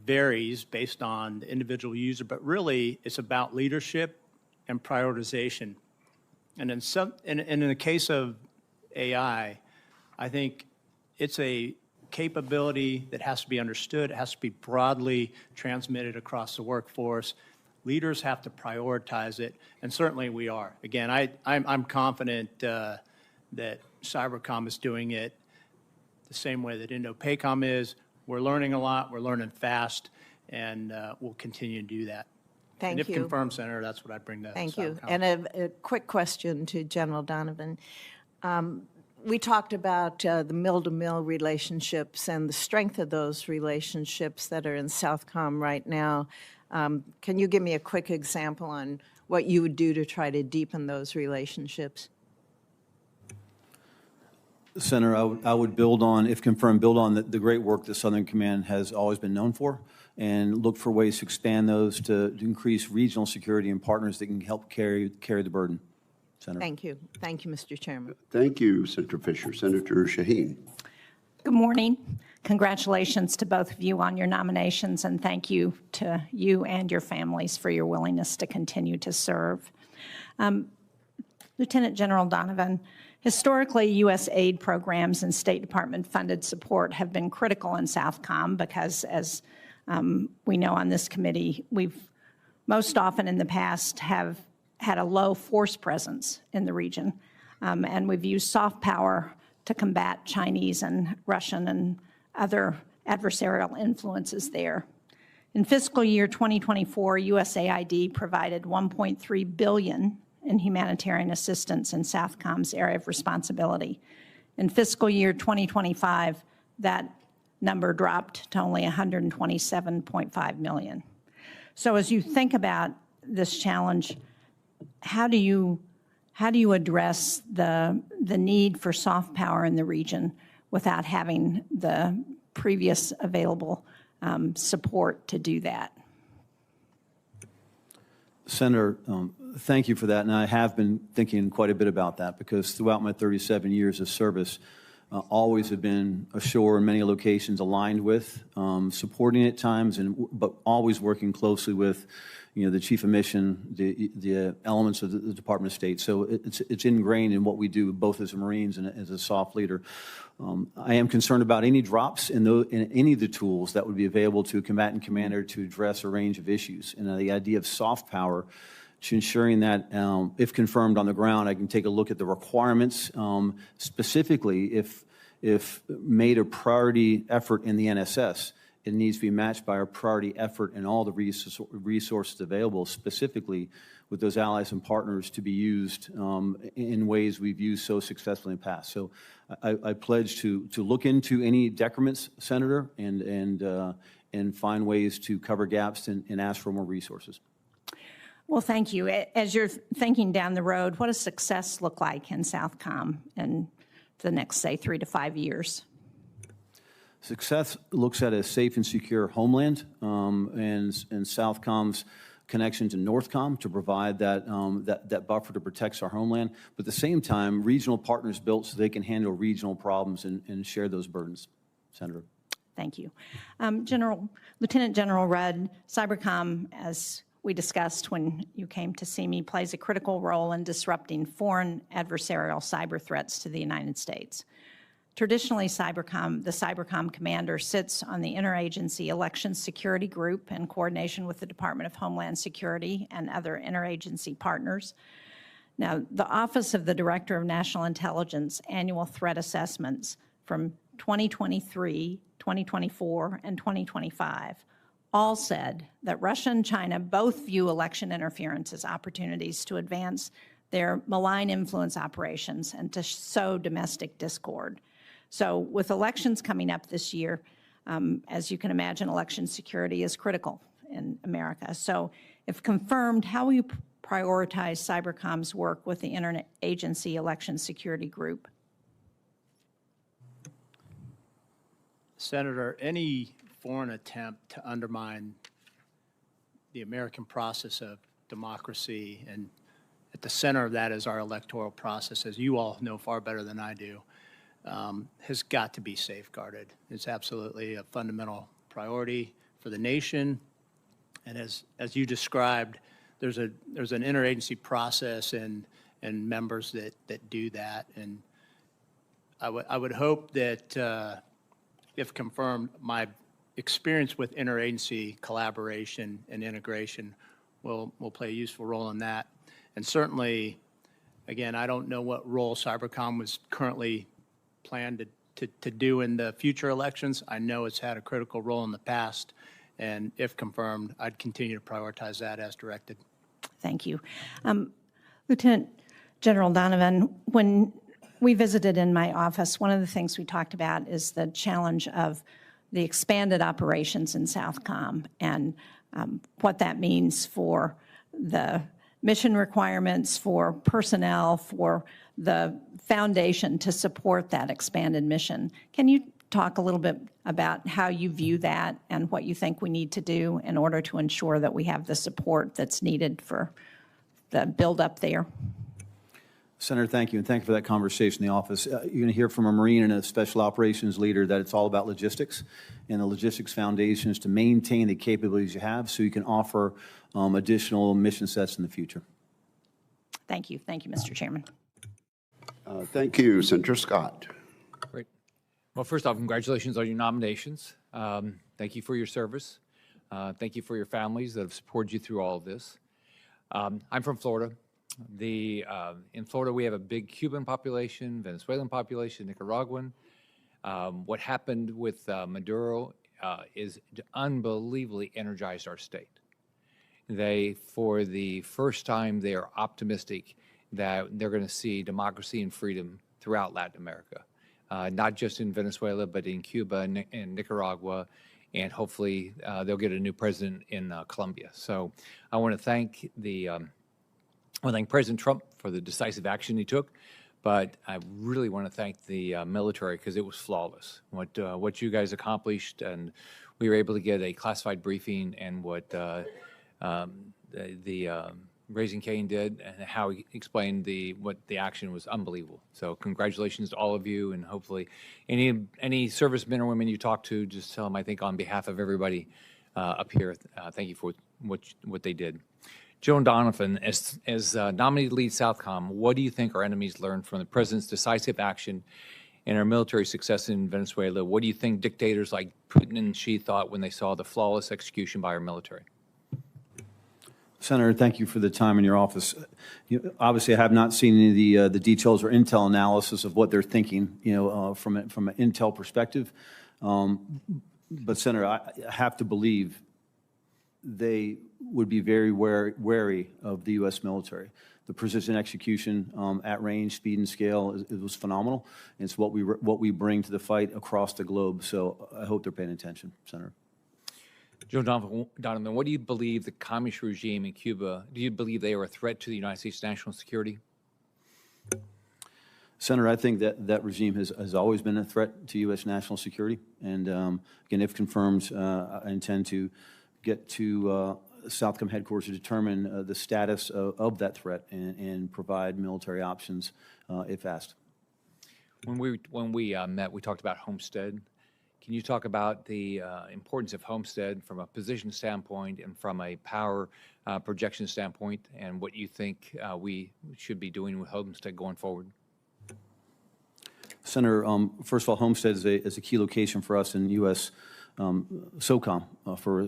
varies based on the individual user, but really it's about leadership and prioritization. And in the case of AI, I think it's a capability that has to be understood. It has to be broadly transmitted across the workforce. Leaders have to prioritize it, and certainly we are. Again, I'm confident that cybercom is doing it the same way that INDOPACOM is. We're learning a lot, we're learning fast, and we'll continue to do that. Thank you. And if confirmed, Senator, that's what I'd bring to Thank you. cybercom. And a quick question to General Donovan. We talked about the mill-to-mill relationships and the strength of those relationships that are in Southcom right now. Can you give me a quick example on what you would do to try to deepen those relationships? Senator, I would build on, if confirmed, build on the great work the Southern Command has always been known for, and look for ways to expand those to increase regional security and partners that can help carry the burden. Senator. Thank you. Thank you, Mr. Chairman. Thank you, Senator Fisher. Senator Shaheen. Good morning. Congratulations to both of you on your nominations, and thank you to you and your families for your willingness to continue to serve. Lieutenant General Donovan, historically, U.S. aid programs and State Department-funded support have been critical in Southcom because, as we know on this committee, we've most often in the past have had a low force presence in the region, and we've used soft power to combat Chinese and Russian and other adversarial influences there. In fiscal year 2024, USAID provided $1.3 billion in humanitarian assistance in Southcom's area of responsibility. In fiscal year 2025, that number dropped to only $127.5 million. So as you think about this challenge, how do you address the need for soft power in the region without having the previous available support to do that? Senator, thank you for that, and I have been thinking quite a bit about that because throughout my 37 years of service, always have been ashore in many locations aligned with, supporting at times, but always working closely with, the chief of mission, the elements of the Department of State. So it's ingrained in what we do, both as Marines and as a soft leader. I am concerned about any drops in any of the tools that would be available to a combatant commander to address a range of issues. And the idea of soft power, to ensuring that if confirmed on the ground, I can take a look at the requirements, specifically if made a priority effort in the NSS, it needs to be matched by a priority effort in all the resources available, specifically with those allies and partners to be used in ways we've used so successfully in the past. So I pledge to look into any decrements, Senator, and find ways to cover gaps and ask for more resources. Well, thank you. As you're thinking down the road, what does success look like in Southcom in the next, say, 3 to 5 years? Success looks at a safe and secure homeland and Southcom's connection to Northcom to provide that buffer to protect our homeland, but at the same time, regional partners built so they can handle regional problems and share those burdens. Senator. Thank you. Lieutenant General Rudd, Cybercom, as we discussed when you came to see me, plays a critical role in disrupting foreign adversarial cyber threats to the United States. Traditionally, the Cybercom commander sits on the Interagency Elections Security Group in coordination with the Department of Homeland Security and other interagency partners. Now, the Office of the Director of National Intelligence annual threat assessments from 2023, 2024, and 2025 all said that Russia and China both view election interference as opportunities to advance their malign influence operations and to sow domestic discord. So with elections coming up this year, as you can imagine, election security is critical in America. So if confirmed, how will you prioritize Cybercom's work with the Interagency Election Security Group? Senator, any foreign attempt to undermine the American process of democracy, and at the center of that is our electoral process, as you all know far better than I do, has got to be safeguarded. It's absolutely a fundamental priority for the nation. And as you described, there's an interagency process and members that do that. And I would hope that if confirmed, my experience with interagency collaboration and integration will play a useful role in that. And certainly, again, I don't know what role Cybercom was currently planned to do in the future elections. I know it's had a critical role in the past, and if confirmed, I'd continue to prioritize that as directed. Thank you. Lieutenant General Donovan, when we visited in my office, one of the things we talked about is the challenge of the expanded operations in Southcom and what that means for the mission requirements, for personnel, for the foundation to support that expanded mission. Can you talk a little bit about how you view that and what you think we need to do in order to ensure that we have the support that's needed for the build-up there? Senator, thank you, and thank you for that conversation in the office. You're going to hear from a Marine and a Special Operations leader that it's all about logistics, and the logistics foundation is to maintain the capabilities you have so you can offer additional mission sets in the future. Thank you, Mr. Chairman. Thank you, Senator Scott. Great. Well, first off, congratulations on your nominations. Thank you for your service. Thank you for your families that have supported you through all of this. I'm from Florida. In Florida, we have a big Cuban population, Venezuelan population, Nicaraguan. What happened with Maduro is unbelievably energized our state. For the first time, they are optimistic that they're going to see democracy and freedom throughout Latin America, not just in Venezuela, but in Cuba and Nicaragua, and hopefully they'll get a new president in Colombia. So I want to thank President Trump for the decisive action he took, but I really want to thank the military because it was flawless. What you guys accomplished, and we were able to get a classified briefing, and what Raising Cane did and how he explained what the action was unbelievable. So congratulations to all of you, and hopefully any servicemen or women you talk to, just tell them I think on behalf of everybody up here, thank you for what they did. General Donovan, as nominee to lead Southcom, what do you think our enemies learned from the president's decisive action and our military success in Venezuela? What do you think dictators like Putin and Xi thought when they saw the flawless execution by our military? Senator, thank you for the time in your office. Obviously, I have not seen any of the details or intel analysis of what they're thinking, from an intel perspective. But Senator, I have to believe they would be very wary of the U.S. military. The precision execution at range, speed, and scale it was phenomenal. It's what we bring to the fight across the globe. So I hope they're paying attention, Senator. General Donovan, what do you believe the communist regime in Cuba, do you believe they are a threat to the United States national security? Senator, I think that regime has always been a threat to U.S. national security. And again, if confirmed, I intend to get to Southcom headquarters to determine the status of that threat and provide military options if asked. When we met, we talked about Homestead. Can you talk about the importance of Homestead from a position standpoint and from a power projection standpoint, and what you think we should be doing with Homestead going forward? Senator, first of all, Homestead is a key location for us in U.S. SOCOM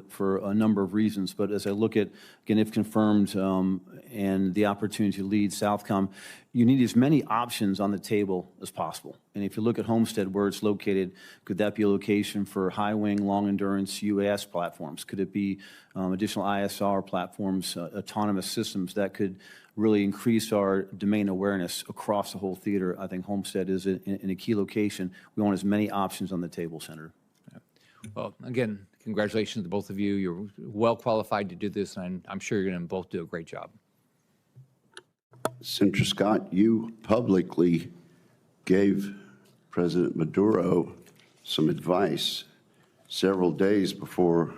for a number of reasons. But as I look at, again, if confirmed, and the opportunity to lead Southcom, you need as many options on the table as possible. And if you look at Homestead, where it's located, could that be a location for high-wing, long-endurance UAS platforms? Could it be additional ISR platforms, autonomous systems that could really increase our domain awareness across the whole theater? I think Homestead is in a key location. We want as many options on the table, Senator. Well, again, congratulations to both of you. You're well qualified to do this, and I'm sure you're going to both do a great job. Senator Scott, you publicly gave President Maduro some advice several days before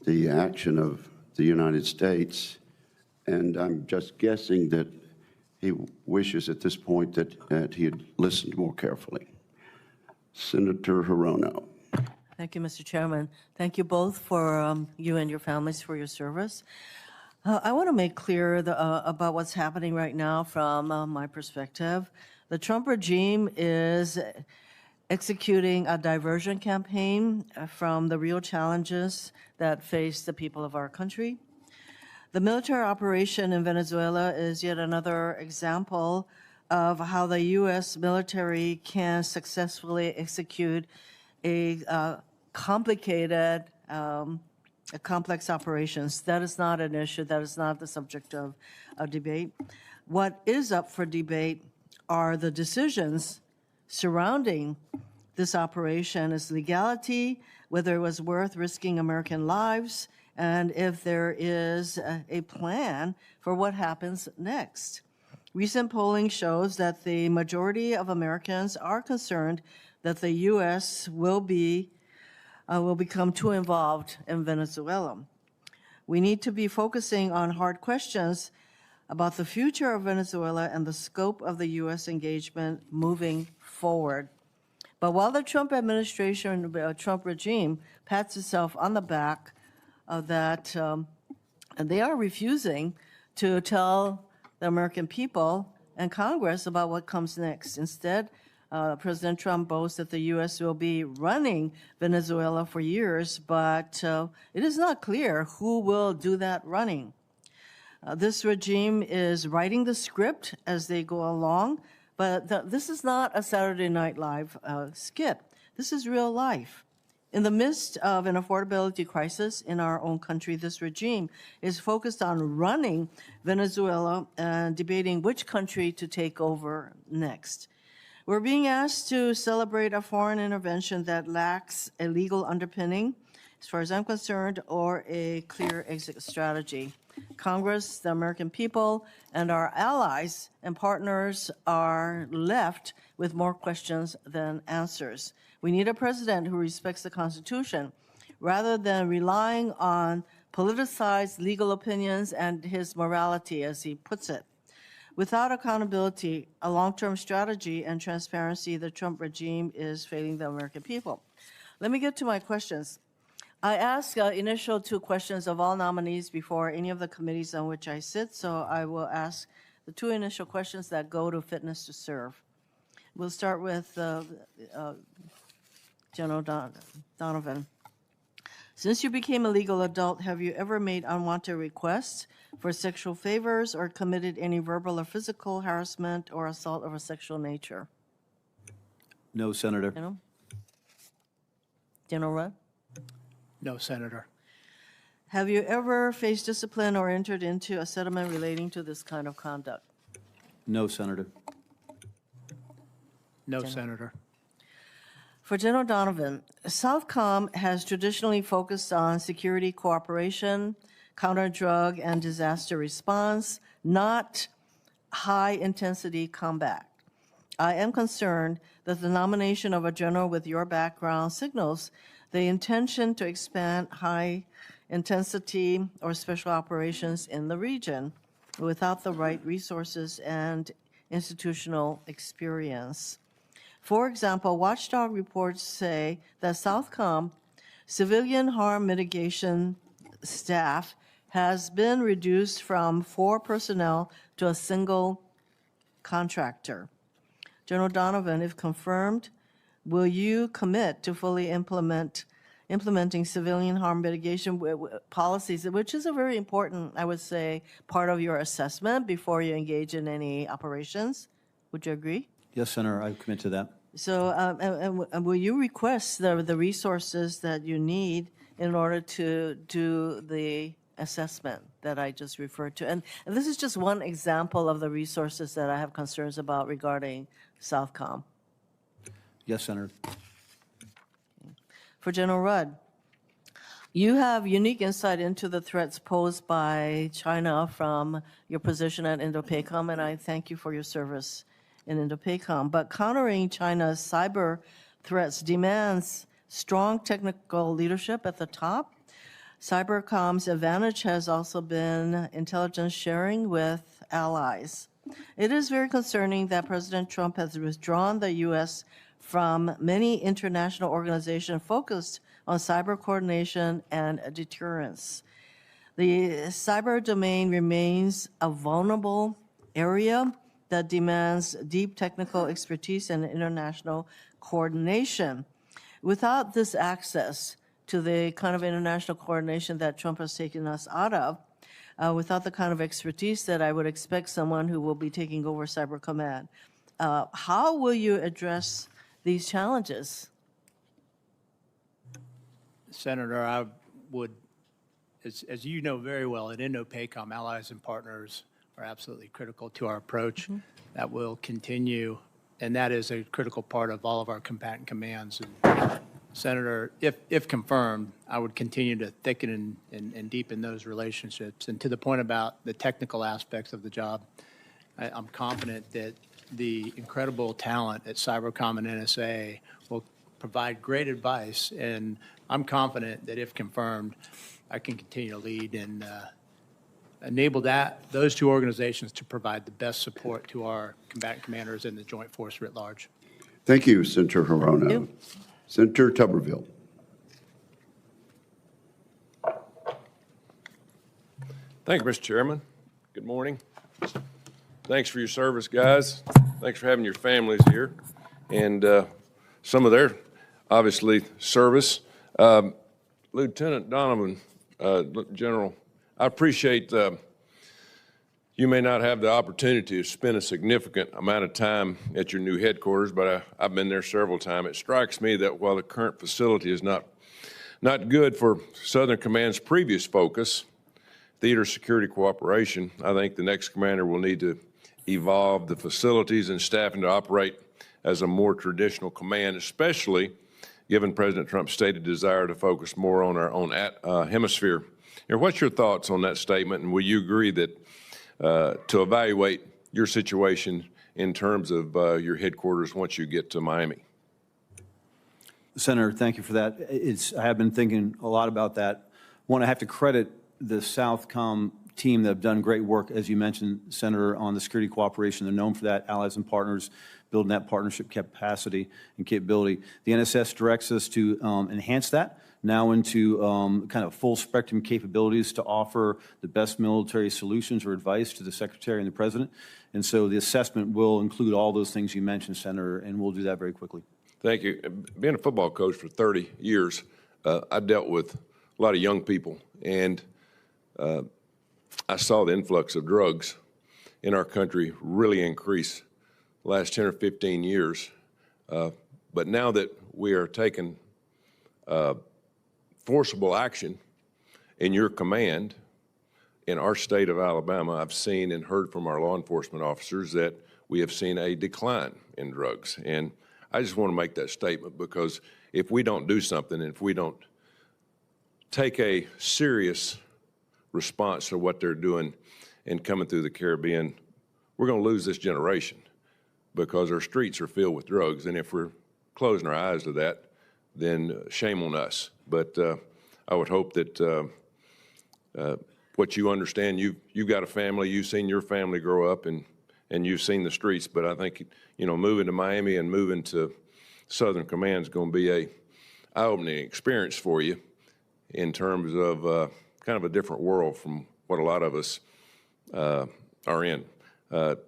the action of the United States, and I'm just guessing that he wishes at this point that he had listened more carefully. Senator Hirono. Thank you, Mr. Chairman. Thank you both for you and your families for your service. I want to make clear about what's happening right now from my perspective. The Trump regime is executing a diversion campaign from the real challenges that face the people of our country. The military operation in Venezuela is yet another example of how the U.S. military can successfully execute a complicated, complex operations. That is not an issue. That is not the subject of debate. What is up for debate are the decisions surrounding this operation, its legality, whether it was worth risking American lives, and if there is a plan for what happens next. Recent polling shows that the majority of Americans are concerned that the U.S. will become too involved in Venezuela. We need to be focusing on hard questions about the future of Venezuela and the scope of the U.S. engagement moving forward. But while the Trump administration, Trump regime, pats itself on the back that they are refusing to tell the American people and Congress about what comes next. Instead, President Trump boasts that the U.S. will be running Venezuela for years, but it is not clear who will do that running. This regime is writing the script as they go along, but this is not a Saturday Night Live skit. This is real life. In the midst of an affordability crisis in our own country, this regime is focused on running Venezuela and debating which country to take over next. We're being asked to celebrate a foreign intervention that lacks a legal underpinning, as far as I'm concerned, or a clear exit strategy. Congress, the American people, and our allies and partners are left with more questions than answers. We need a president who respects the Constitution rather than relying on politicized legal opinions and his morality, as he puts it. Without accountability, a long-term strategy, and transparency, the Trump regime is failing the American people. Let me get to my questions. I ask initial 2 questions of all nominees before any of the committees on which I sit, so I will ask the 2 initial questions that go to fitness to serve. We'll start with General Donovan. Since you became a legal adult, have you ever made unwanted requests for sexual favors or committed any verbal or physical harassment or assault of a sexual nature? No, Senator. General Rudd? No, Senator. Have you ever faced discipline or entered into a settlement relating to this kind of conduct? No, Senator. No, Senator. For General Donovan, Southcom has traditionally focused on security cooperation, counter-drug and disaster response, not high-intensity combat. I am concerned that the nomination of a general with your background signals the intention to expand high-intensity or special operations in the region without the right resources and institutional experience. For example, watchdog reports say that Southcom civilian harm mitigation staff has been reduced from 4 personnel to a single contractor. General Donovan, if confirmed, will you commit to fully implementing civilian harm mitigation policies, which is a very important, I would say, part of your assessment before you engage in any operations? Would you agree? Yes, Senator, I commit to that. So and will you request the resources that you need in order to do the assessment that I just referred to? And this is just one example of the resources that I have concerns about regarding Southcom. Yes, Senator. For General Rudd, you have unique insight into the threats posed by China from your position at INDOPACOM, and I thank you for your service in INDOPACOM. But countering China's cyber threats demands strong technical leadership at the top. Cybercom's advantage has also been intelligence sharing with allies. It is very concerning that President Trump has withdrawn the U.S. from many international organizations focused on cyber coordination and deterrence. The cyber domain remains a vulnerable area that demands deep technical expertise and international coordination. Without this access to the kind of international coordination that Trump has taken us out of, without the kind of expertise that I would expect someone who will be taking over Cyber Command, how will you address these challenges? Senator, I would, as you know very well, at INDOPACOM, allies and partners are absolutely critical to our approach. Mm-hmm. That will continue, and that is a critical part of all of our combatant commands. And Senator, if confirmed, I would continue to thicken and deepen those relationships. And to the point about the technical aspects of the job, I'm confident that the incredible talent at Cybercom and NSA will provide great advice, and I'm confident that if confirmed, I can continue to lead in enable those two organizations to provide the best support to our combatant commanders and the Joint Force writ large. Thank you, Senator Hirono. you. Senator Tuberville. Thank you, Mr. Chairman. Good morning. Thanks for your service, guys. Thanks for having your families here and some of their, obviously, service. Lieutenant Donovan, General, I appreciate you may not have the opportunity to spend a significant amount of time at your new headquarters, but I've been there several times. It strikes me that while the current facility is not good for Southern Command's previous focus, theater security cooperation, I think the next commander will need to evolve the facilities and staffing to operate as a more traditional command, especially given President Trump's stated desire to focus more on our own hemisphere. What's your thoughts on that statement, and will you agree that to evaluate your situation in terms of your headquarters once you get to Miami? Senator, thank you for that. I have been thinking a lot about that. One, I have to credit the Southcom team that have done great work, as you mentioned, Senator, on the security cooperation. They're known for that, allies and partners, building that partnership capacity and capability. The NSS directs us to enhance that now into kind of full spectrum capabilities to offer the best military solutions or advice to the Secretary and the President. And so the assessment will include all those things you mentioned, Senator, and we'll do that very quickly. Thank you. Being a football coach for 30 years, I dealt with a lot of young people, and I saw the influx of drugs in our country really increase the last 10 or 15 years. But now that we are taking forcible action in your command, in our state of Alabama, I've seen and heard from our law enforcement officers that we have seen a decline in drugs. And I just want to make that statement because if we don't do something, and if we don't take a serious response to what they're doing and coming through the Caribbean, we're going to lose this generation because our streets are filled with drugs. And if we're closing our eyes to that, then shame on us. But I would hope that what you understand, you've got a family, you've seen your family grow up, and you've seen the streets. But I think, moving to Miami and moving to Southern Command is going to be a eye-opening experience for you in terms of kind of a different world from what a lot of us are in.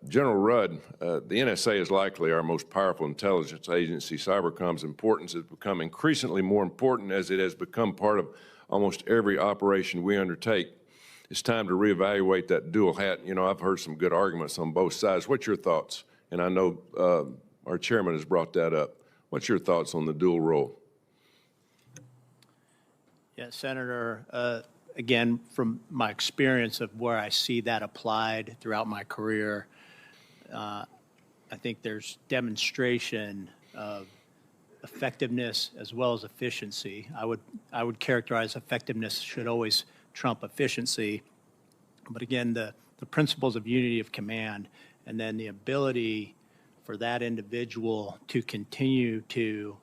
General Rudd, the NSA is likely our most powerful intelligence agency. Cybercom's importance has become increasingly more important as it has become part of almost every operation we undertake. It's time to reevaluate that dual hat. I've heard some good arguments on both sides. What's your thoughts? And I know our chairman has brought that up. What's your thoughts on the dual role? Yeah, Senator, again, from my experience of where I see that applied throughout my career, I think there's demonstration of effectiveness as well as efficiency. I would characterize effectiveness should always trump efficiency. But again, the principles of unity of command and then the ability for that individual to continue to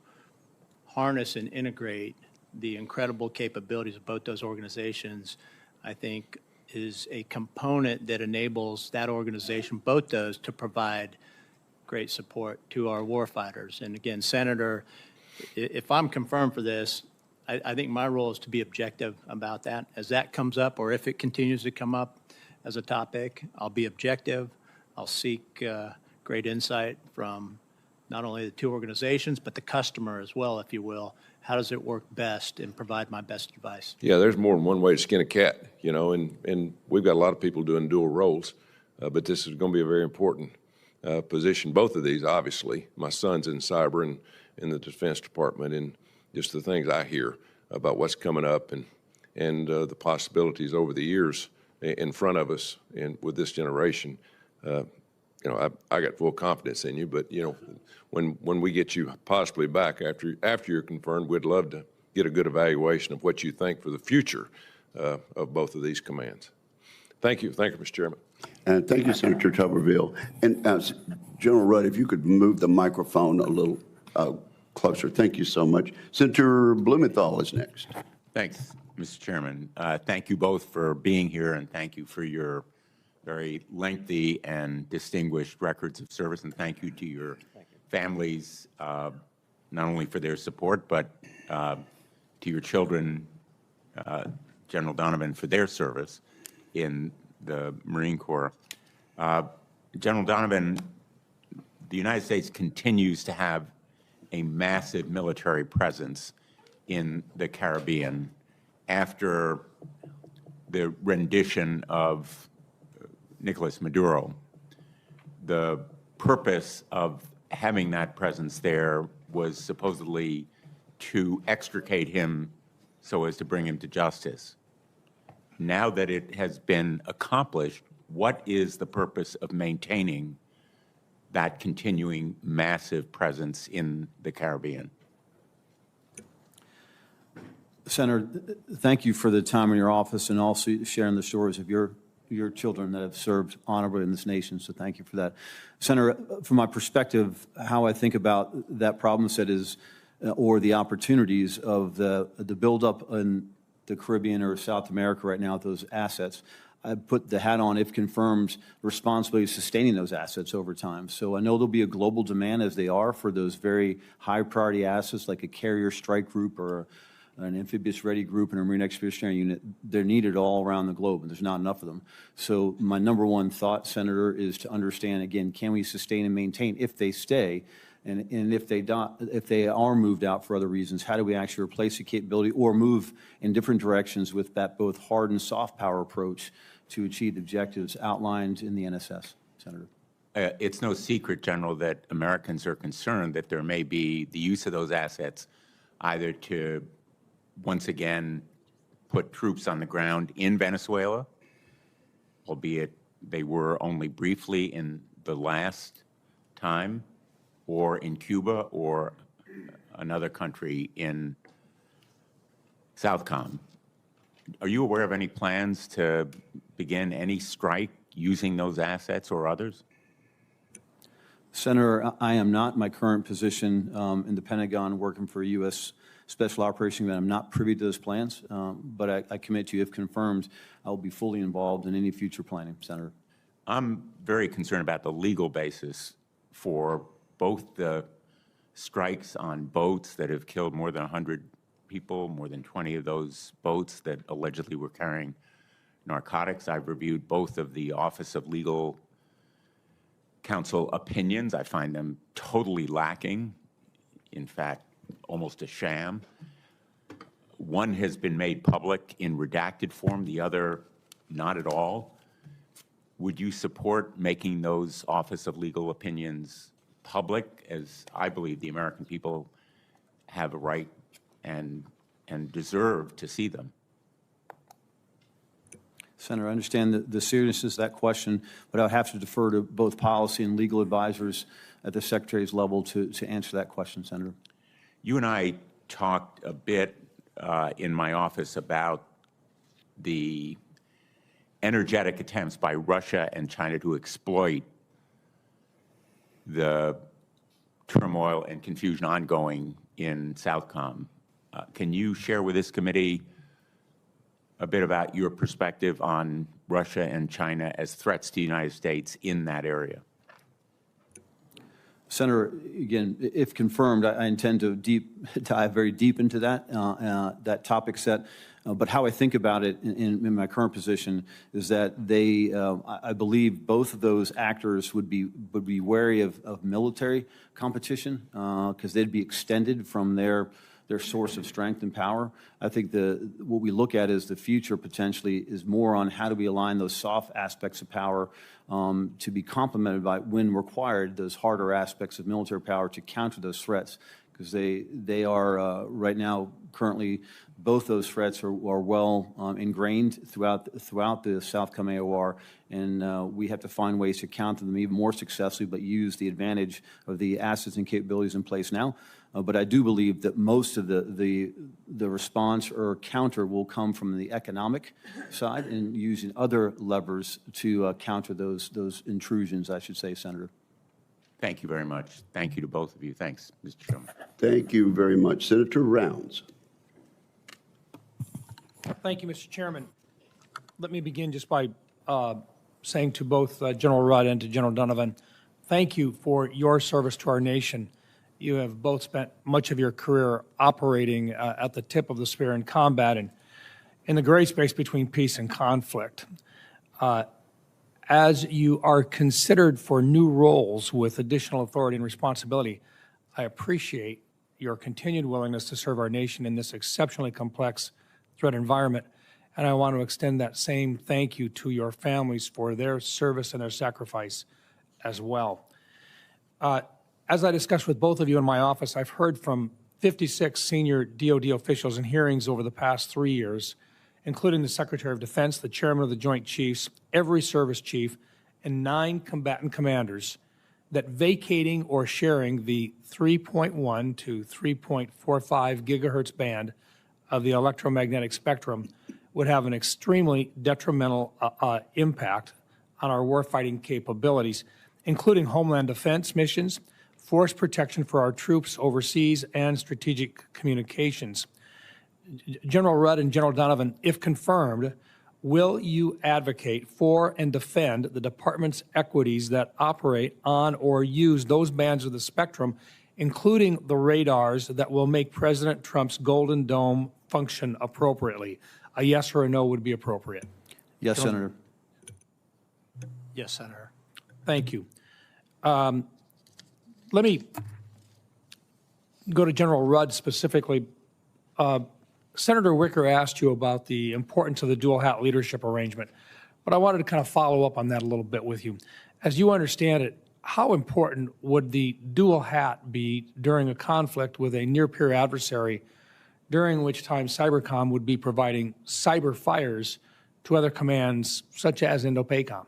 harness and integrate the incredible capabilities of both those organizations, I think, is a component that enables that organization, both those, to provide great support to our warfighters. And again, Senator, if I'm confirmed for this, I think my role is to be objective about that. As that comes up, or if it continues to come up as a topic, I'll be objective. I'll seek great insight from not only the two organizations, but the customer as well, if you will. How does it work best and provide my best advice? Yeah, there's more than one way to skin a cat, and we've got a lot of people doing dual roles, but this is going to be a very important position. Both of these, obviously. My son's in cyber and in the Defense Department, and just the things I hear about what's coming up and the possibilities over the years in front of us and with this generation. I got full confidence in you, but when we get you possibly back after you're confirmed, we'd love to get a good evaluation of what you think for the future of both of these commands. Thank you, Mr. Chairman. And thank you, Senator Tuberville. And General Rudd, if you could move the microphone a little closer. Thank you so much. Senator Blumenthal is next. Thanks. Mr. Chairman. Thank you both for being here, and thank you for your very lengthy and distinguished records of service, and thank you to your families, not only for their support, but to your children, General Donovan, for their service in the Marine Corps. General Donovan, the United States continues to have a massive military presence in the Caribbean after the rendition of Nicolas Maduro. The purpose of having that presence there was supposedly to extricate him so as to bring him to justice. Now that it has been accomplished, what is the purpose of maintaining that continuing massive presence in the Caribbean? Senator, thank you for the time in your office and also sharing the stories of your children that have served honorably in this nation, so thank you for that. Senator, from my perspective, how I think about that problem set is, or the opportunities of the buildup in the Caribbean or South America right now with those assets. I put the hat on, if confirmed, responsibility of sustaining those assets over time. So I know there'll be a global demand, as they are, for those very high priority assets like a carrier strike group or an amphibious ready group and a marine expeditionary unit. They're needed all around the globe, and there's not enough of them. So my number one thought, Senator, is to understand, again, can we sustain and maintain if they stay? And if they are moved out for other reasons, how do we actually replace the capability or move in different directions with that both hard and soft power approach to achieve the objectives outlined in the NSS, Senator? It's no secret, General, that Americans are concerned that there may be the use of those assets either to once again put troops on the ground in Venezuela, albeit they were only briefly in the last time, or in Cuba or another country in Southcom. Are you aware of any plans to begin any strike using those assets or others? Senator, I am not in my current position in the Pentagon working for a U.S. Special Operations Command. I'm not privy to those plans, but I commit to you, if confirmed, I will be fully involved in any future planning, Senator. I'm very concerned about the legal basis for both the strikes on boats that have killed more than 100 people, more than 20 of those boats that allegedly were carrying narcotics. I've reviewed both of the Office of Legal Counsel opinions. I find them totally lacking, in fact, almost a sham. One has been made public in redacted form, the other not at all. Would you support making those Office of Legal opinions public, as I believe the American people have a right and deserve to see them? Senator, I understand the seriousness of that question, but I'll have to defer to both policy and legal advisors at the Secretary's level to answer that question, Senator. You and I talked a bit in my office about the energetic attempts by Russia and China to exploit the turmoil and confusion ongoing in Southcom. Can you share with this committee a bit about your perspective on Russia and China as threats to the United States in that area? Senator, again, if confirmed, I intend to dive very deep into that topic set. But how I think about it in my current position is that I believe both of those actors would be wary of military competition because they'd be extended from their source of strength and power. I think what we look at as the future potentially is more on how do we align those soft aspects of power to be complemented by, when required, those harder aspects of military power to counter those threats, because they are right now currently both those threats are well ingrained throughout the Southcom AOR, and we have to find ways to counter them even more successfully, but use the advantage of the assets and capabilities in place now. But I do believe that most of the response or counter will come from the economic side and using other levers to counter those intrusions, I should say, Senator. Thank you very much. Thank you to both of you. Thanks, Mr. Chairman. Thank you very much. Senator Rounds. Thank you, Mr. Chairman. Let me begin just by saying to both General Rudd and to General Donovan, thank you for your service to our nation. You have both spent much of your career operating at the tip of the spear in combat and in the gray space between peace and conflict. As you are considered for new roles with additional authority and responsibility, I appreciate your continued willingness to serve our nation in this exceptionally complex threat environment, and I want to extend that same thank you to your families for their service and their sacrifice as well. As I discussed with both of you in my office, I've heard from 56 senior DoD officials in hearings over the past 3 years, including the Secretary of Defense, the Chairman of the Joint Chiefs, every service chief, and 9 combatant commanders, that vacating or sharing the 3.1 to 3.45 gigahertz band of the electromagnetic spectrum would have an extremely detrimental impact on our warfighting capabilities, including homeland defense missions, force protection for our troops overseas, and strategic communications. General Rudd and General Donovan, if confirmed, will you advocate for and defend the department's equities that operate on or use those bands of the spectrum, including the radars that will make President Trump's Golden Dome function appropriately? A yes or a no would be appropriate. Yes, Senator. Yes, Senator. Thank you. Let me go to General Rudd specifically. Senator Wicker asked you about the importance of the dual hat leadership arrangement, but I wanted to kind of follow up on that a little bit with you. As you understand it, how important would the dual hat be during a conflict with a near-peer adversary, during which time Cybercom would be providing cyber fires to other commands such as INDOPACOM?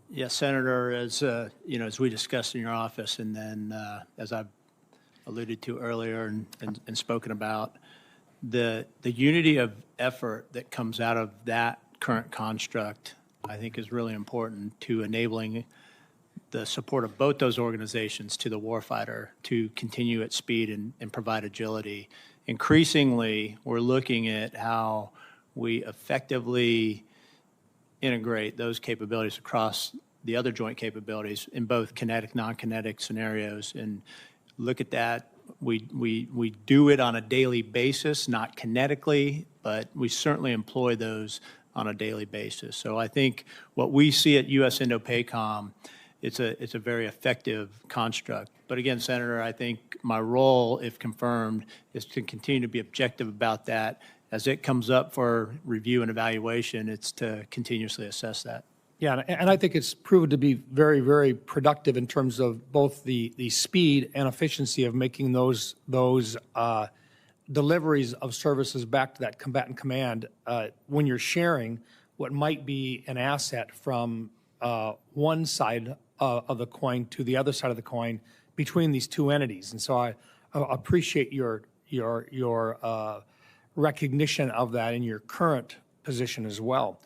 Yes, Senator, as as we discussed in your office, and then as I've alluded to earlier and spoken about, the unity of effort that comes out of that current construct, I think, is really important to enabling the support of both those organizations to the warfighter to continue at speed and provide agility. Increasingly, we're looking at how we effectively integrate those capabilities across the other joint capabilities in both kinetic, non-kinetic scenarios, and look at that. We do it on a daily basis, not kinetically, but we certainly employ those on a daily basis. So I think what we see at U.S. INDOPACOM, it's a very effective construct. But again, Senator, I think my role, if confirmed, is to continue to be objective about that. As it comes up for review and evaluation, it's to continuously assess that. Yeah, and I think it's proven to be very, very productive in terms of both the speed and efficiency of making those deliveries of services back to that combatant command when you're sharing what might be an asset from one side of the coin to the other side of the coin between these two entities. And so I appreciate your recognition of that in your current position as well.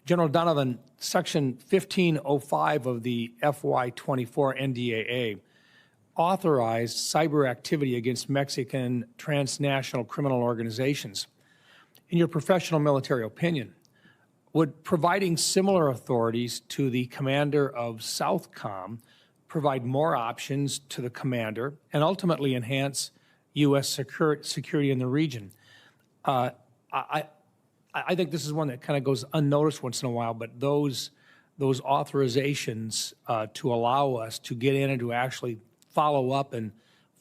General Donovan, Section 1505 of the FY24 NDAA authorized cyber activity against Mexican transnational criminal organizations. In your professional military opinion, would providing similar authorities to the commander of Southcom provide more options to the commander and ultimately enhance U.S. security in the region? I think this is one that kind of goes unnoticed once in a while, but those authorizations to allow us to get in and to actually follow up and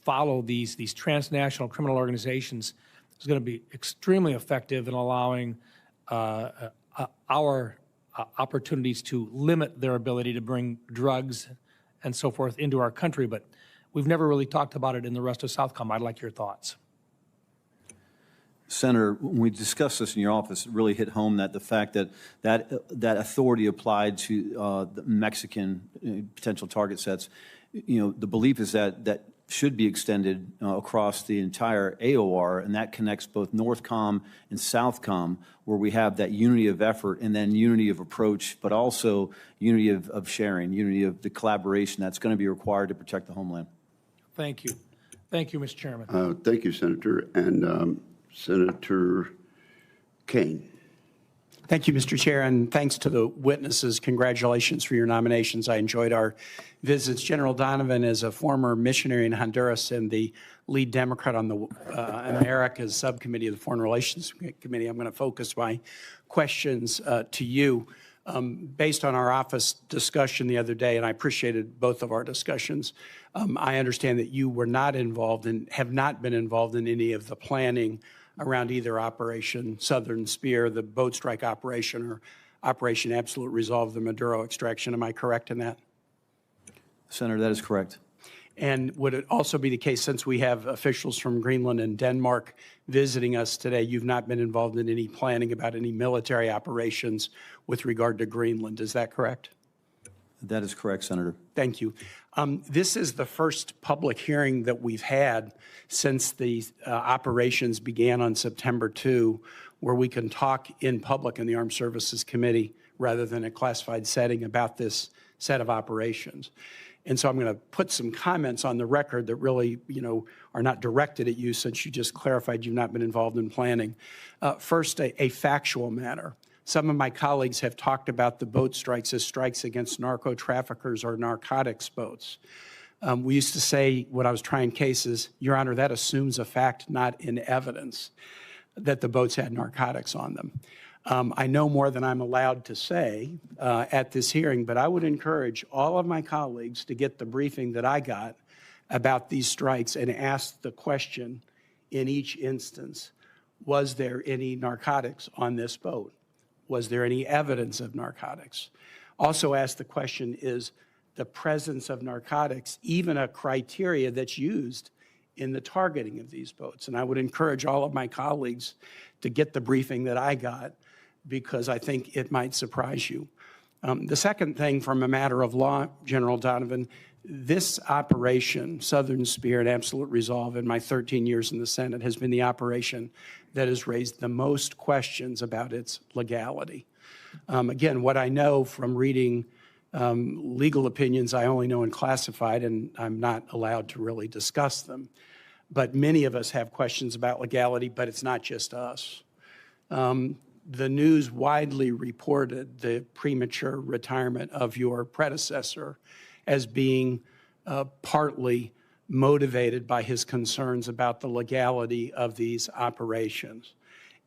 follow these transnational criminal organizations is going to be extremely effective in allowing our opportunities to limit their ability to bring drugs and so forth into our country. But we've never really talked about it in the rest of Southcom. I'd like your thoughts. Senator, when we discussed this in your office, it really hit home that the fact that authority applied to the Mexican potential target sets, the belief is that should be extended across the entire AOR, and that connects both NORTHCOM and SOUTHCOM, where we have that unity of effort and then unity of approach, but also unity of sharing, unity of the collaboration that's going to be required to protect the homeland. Thank you. Thank you, Mr. Chairman. Thank you, Senator. And Senator Kane. Thank you, Mr. Chair, and thanks to the witnesses. Congratulations for your nominations. I enjoyed our visits. General Donovan is a former missionary in Honduras and the lead Democrat on the Americas Subcommittee of the Foreign Relations Committee. I'm going to focus my questions to you. Based on our office discussion the other day, and I appreciated both of our discussions, I understand that you were not involved and have not been involved in any of the planning around either Operation Southern Spear, the boat strike operation, or Operation Absolute Resolve, the Maduro extraction. Am I correct in that? Senator, that is correct. And would it also be the case, since we have officials from Greenland and Denmark visiting us today, you've not been involved in any planning about any military operations with regard to Greenland? Is that correct? That is correct, Senator. Thank you. This is the first public hearing that we've had since the operations began on September 2, where we can talk in public in the Armed Services Committee rather than a classified setting about this set of operations. And so I'm going to put some comments on the record that really, are not directed at you, since you just clarified you've not been involved in planning. First, a factual matter. Some of my colleagues have talked about the boat strikes as strikes against narco-traffickers or narcotics boats. We used to say, when I was trying cases, Your Honor, that assumes a fact, not in evidence, that the boats had narcotics on them. I know more than I'm allowed to say at this hearing, but I would encourage all of my colleagues to get the briefing that I got about these strikes and ask the question in each instance, was there any narcotics on this boat? Was there any evidence of narcotics? Also ask the question, is the presence of narcotics even a criteria that's used in the targeting of these boats? And I would encourage all of my colleagues to get the briefing that I got, because I think it might surprise you. The second thing, from a matter of law, General Donovan, this operation, Southern Spear and Absolute Resolve, in my 13 years in the Senate, has been the operation that has raised the most questions about its legality. Again, what I know from reading legal opinions, I only know in classified, and I'm not allowed to really discuss them. But many of us have questions about legality, but it's not just us. The news widely reported the premature retirement of your predecessor as being partly motivated by his concerns about the legality of these operations.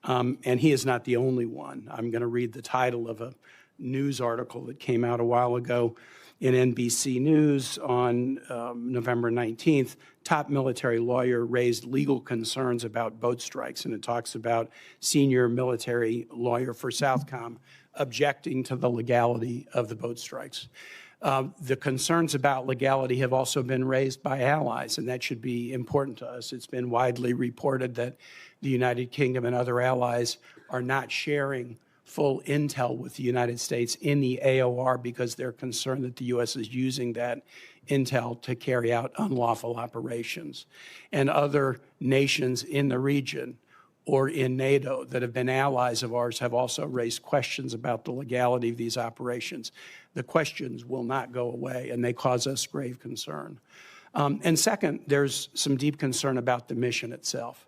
And he is not the only one. I'm going to read the title of a news article that came out a while ago in NBC News on November 19th. Top military lawyer raised legal concerns about boat strikes, and it talks about senior military lawyer for Southcom objecting to the legality of the boat strikes. The concerns about legality have also been raised by allies, and that should be important to us. It's been widely reported that the United Kingdom and other allies are not sharing full intel with the United States in the AOR because they're concerned that the U.S. is using that intel to carry out unlawful operations. And other nations in the region or in NATO that have been allies of ours have also raised questions about the legality of these operations. The questions will not go away, and they cause us grave concern. And second, there's some deep concern about the mission itself.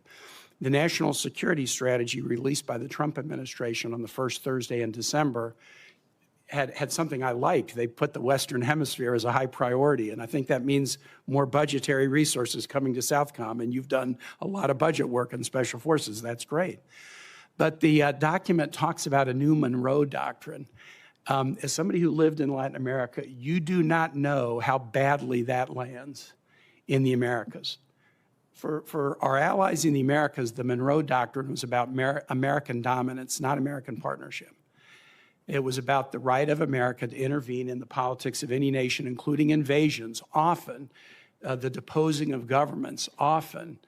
The national security strategy released by the Trump administration on the first Thursday in December had something I liked. They put the Western Hemisphere as a high priority, and I think that means more budgetary resources coming to Southcom, and you've done a lot of budget work in Special Forces. That's great. But the document talks about a new Monroe Doctrine. As somebody who lived in Latin America, you do not know how badly that lands in the Americas. For our allies in the Americas, the Monroe Doctrine was about American dominance, not American partnership. It was about the right of America to intervene in the politics of any nation, including invasions, often the deposing of governments, often.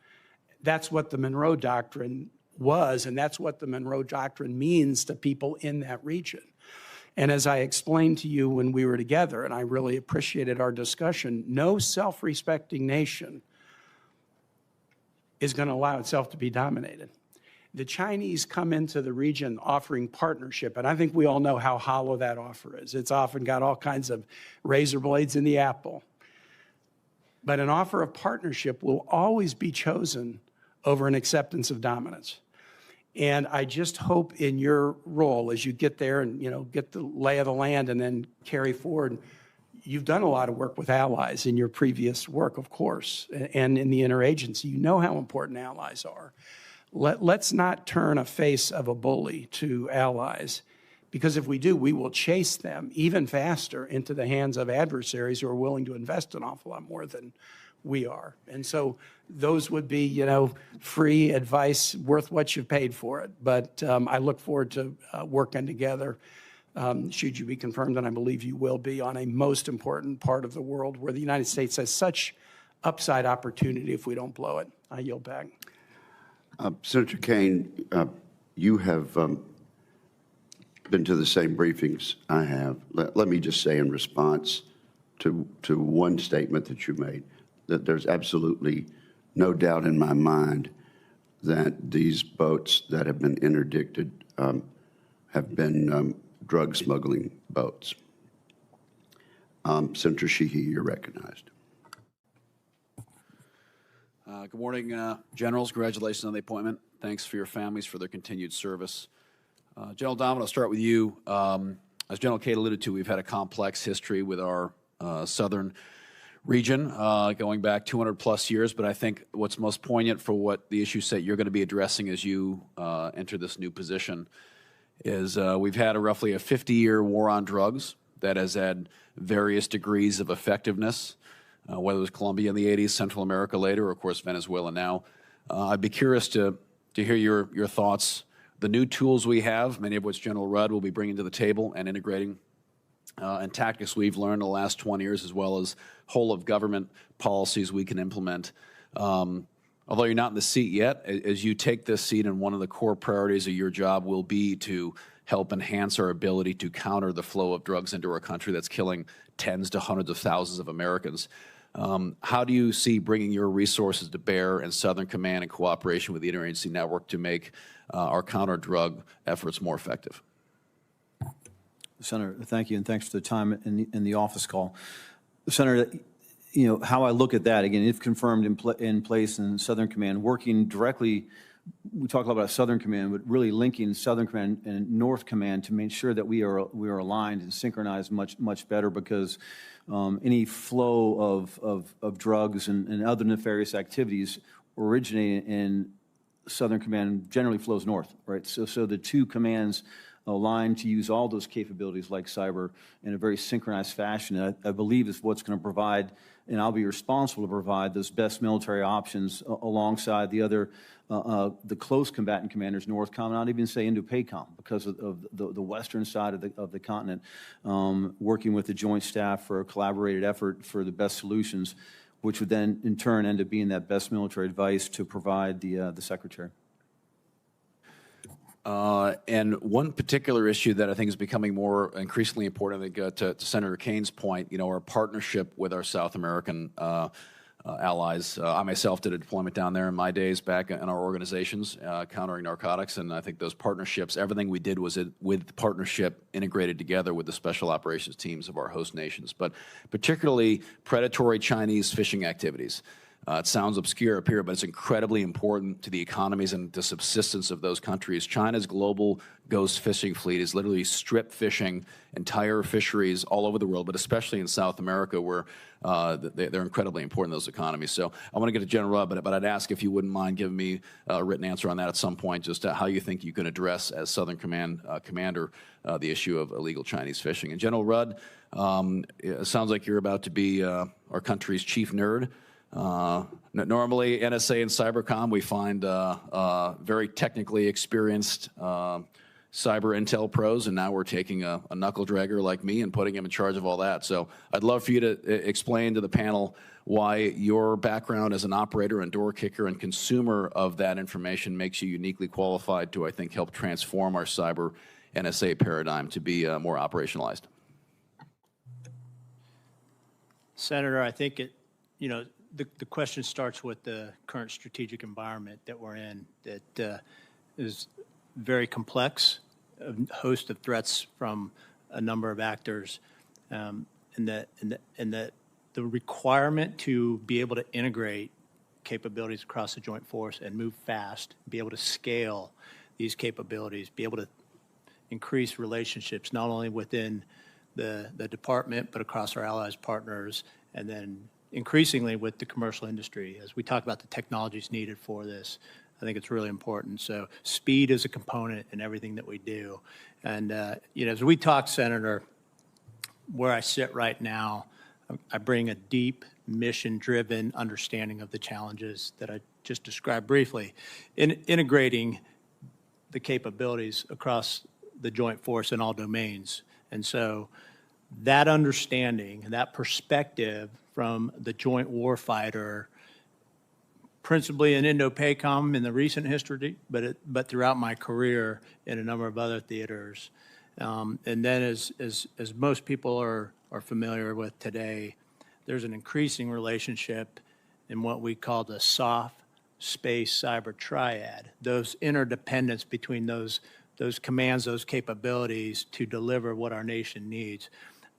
That's what the Monroe Doctrine was, and that's what the Monroe Doctrine means to people in that region. And as I explained to you when we were together, and I really appreciated our discussion, no self-respecting nation is going to allow itself to be dominated. The Chinese come into the region offering partnership, and I think we all know how hollow that offer is. It's often got all kinds of razor blades in the apple. but an offer of partnership will always be chosen over an acceptance of dominance. And I just hope in your role, as you get there and, get the lay of the land and then carry forward, you've done a lot of work with allies in your previous work, of course, and in the interagency. You know how important allies are. Let's not turn a face of a bully to allies, because if we do, we will chase them even faster into the hands of adversaries who are willing to invest an awful lot more than we are. And so those would be, free advice worth what you've paid for it. But I look forward to working together, should you be confirmed, and I believe you will be, on a most important part of the world where the United States has such upside opportunity if we don't blow it. I yield back. Senator Kaine, you have been to the same briefings I have. Let me just say in response to one statement that you made, that there's absolutely no doubt in my mind that these boats that have been interdicted have been drug smuggling boats. Senator Sheehy, you're recognized. Good morning, Generals. Congratulations on the appointment. Thanks for your families for their continued service. General Donovan, I'll start with you. As General Kate alluded to, we've had a complex history with our southern region going back 200-plus years, but I think what's most poignant for what the issue set you're going to be addressing as you enter this new position is we've had roughly a 50-year war on drugs that has had various degrees of effectiveness, whether it was Colombia in the 80s, Central America later, or of course Venezuela now. I'd be curious to hear your thoughts. The new tools we have, many of which General Rudd will be bringing to the table and integrating, and tactics we've learned in the last 20 years, as well as whole of government policies we can implement. Although you're not in the seat yet, as you take this seat, and one of the core priorities of your job will be to help enhance our ability to counter the flow of drugs into our country that's killing tens to hundreds of thousands of Americans. How do you see bringing your resources to bear in Southern Command in cooperation with the Interagency Network to make our counter-drug efforts more effective? Senator, thank you, and thanks for the time in the office call. Senator, how I look at that, again, if confirmed in place in Southern Command, working directly, we talk a lot about Southern Command, but really linking Southern Command and North Command to make sure that we are aligned and synchronized much better, because any flow of drugs and other nefarious activities originating in Southern Command generally flows north, right? So the two commands aligned to use all those capabilities like cyber in a very synchronized fashion, I believe is what's going to provide, and I'll be responsible to provide those best military options alongside the other, the close combatant commanders, NORTHCOM, and I'd even say Indo-PACOM, because of the western side of the continent, working with the Joint Staff for a collaborated effort for the best solutions, which would then in turn end up being that best military advice to provide the Secretary. And one particular issue that I think is becoming more increasingly important, I think, to Senator Kaine's point, our partnership with our South American allies. I myself did a deployment down there in my days back in our organizations, countering narcotics, and I think those partnerships, everything we did was with partnership integrated together with the special operations teams of our host nations, but particularly predatory Chinese fishing activities. It sounds obscure up here, but it's incredibly important to the economies and the subsistence of those countries. China's global ghost fishing fleet is literally strip fishing entire fisheries all over the world, but especially in South America, where they're incredibly important to those economies. So I want to get to General Rudd, but I'd ask if you wouldn't mind giving me a written answer on that at some point, just how you think you can address, as Southern Command commander, the issue of illegal Chinese fishing. And General Rudd, it sounds like you're about to be our country's chief nerd. Normally, NSA and Cybercom, we find very technically experienced cyber intel pros, and now we're taking a knuckle dragger like me and putting him in charge of all that. So I'd love for you to explain to the panel why your background as an operator and door kicker and consumer of that information makes you uniquely qualified to, I think, help transform our cyber NSA paradigm to be more operationalized. Senator, I think the question starts with the current strategic environment that we're in, that is very complex, a host of threats from a number of actors, and that the requirement to be able to integrate capabilities across the joint force and move fast, be able to scale these capabilities, be able to increase relationships not only within the department but across our allies, partners, and then increasingly with the commercial industry. As we talk about the technologies needed for this, I think it's really important. So speed is a component in everything that we do. And, as we talk, Senator, where I sit right now, I bring a deep mission-driven understanding of the challenges that I just described briefly, in integrating the capabilities across the joint force in all domains. And so that understanding, that perspective from the joint warfighter, principally in Indo-PACOM in the recent history, but throughout my career in a number of other theaters. And then as most people are familiar with today, there's an increasing relationship in what we call the soft space cyber triad, those interdependence between those commands, those capabilities to deliver what our nation needs.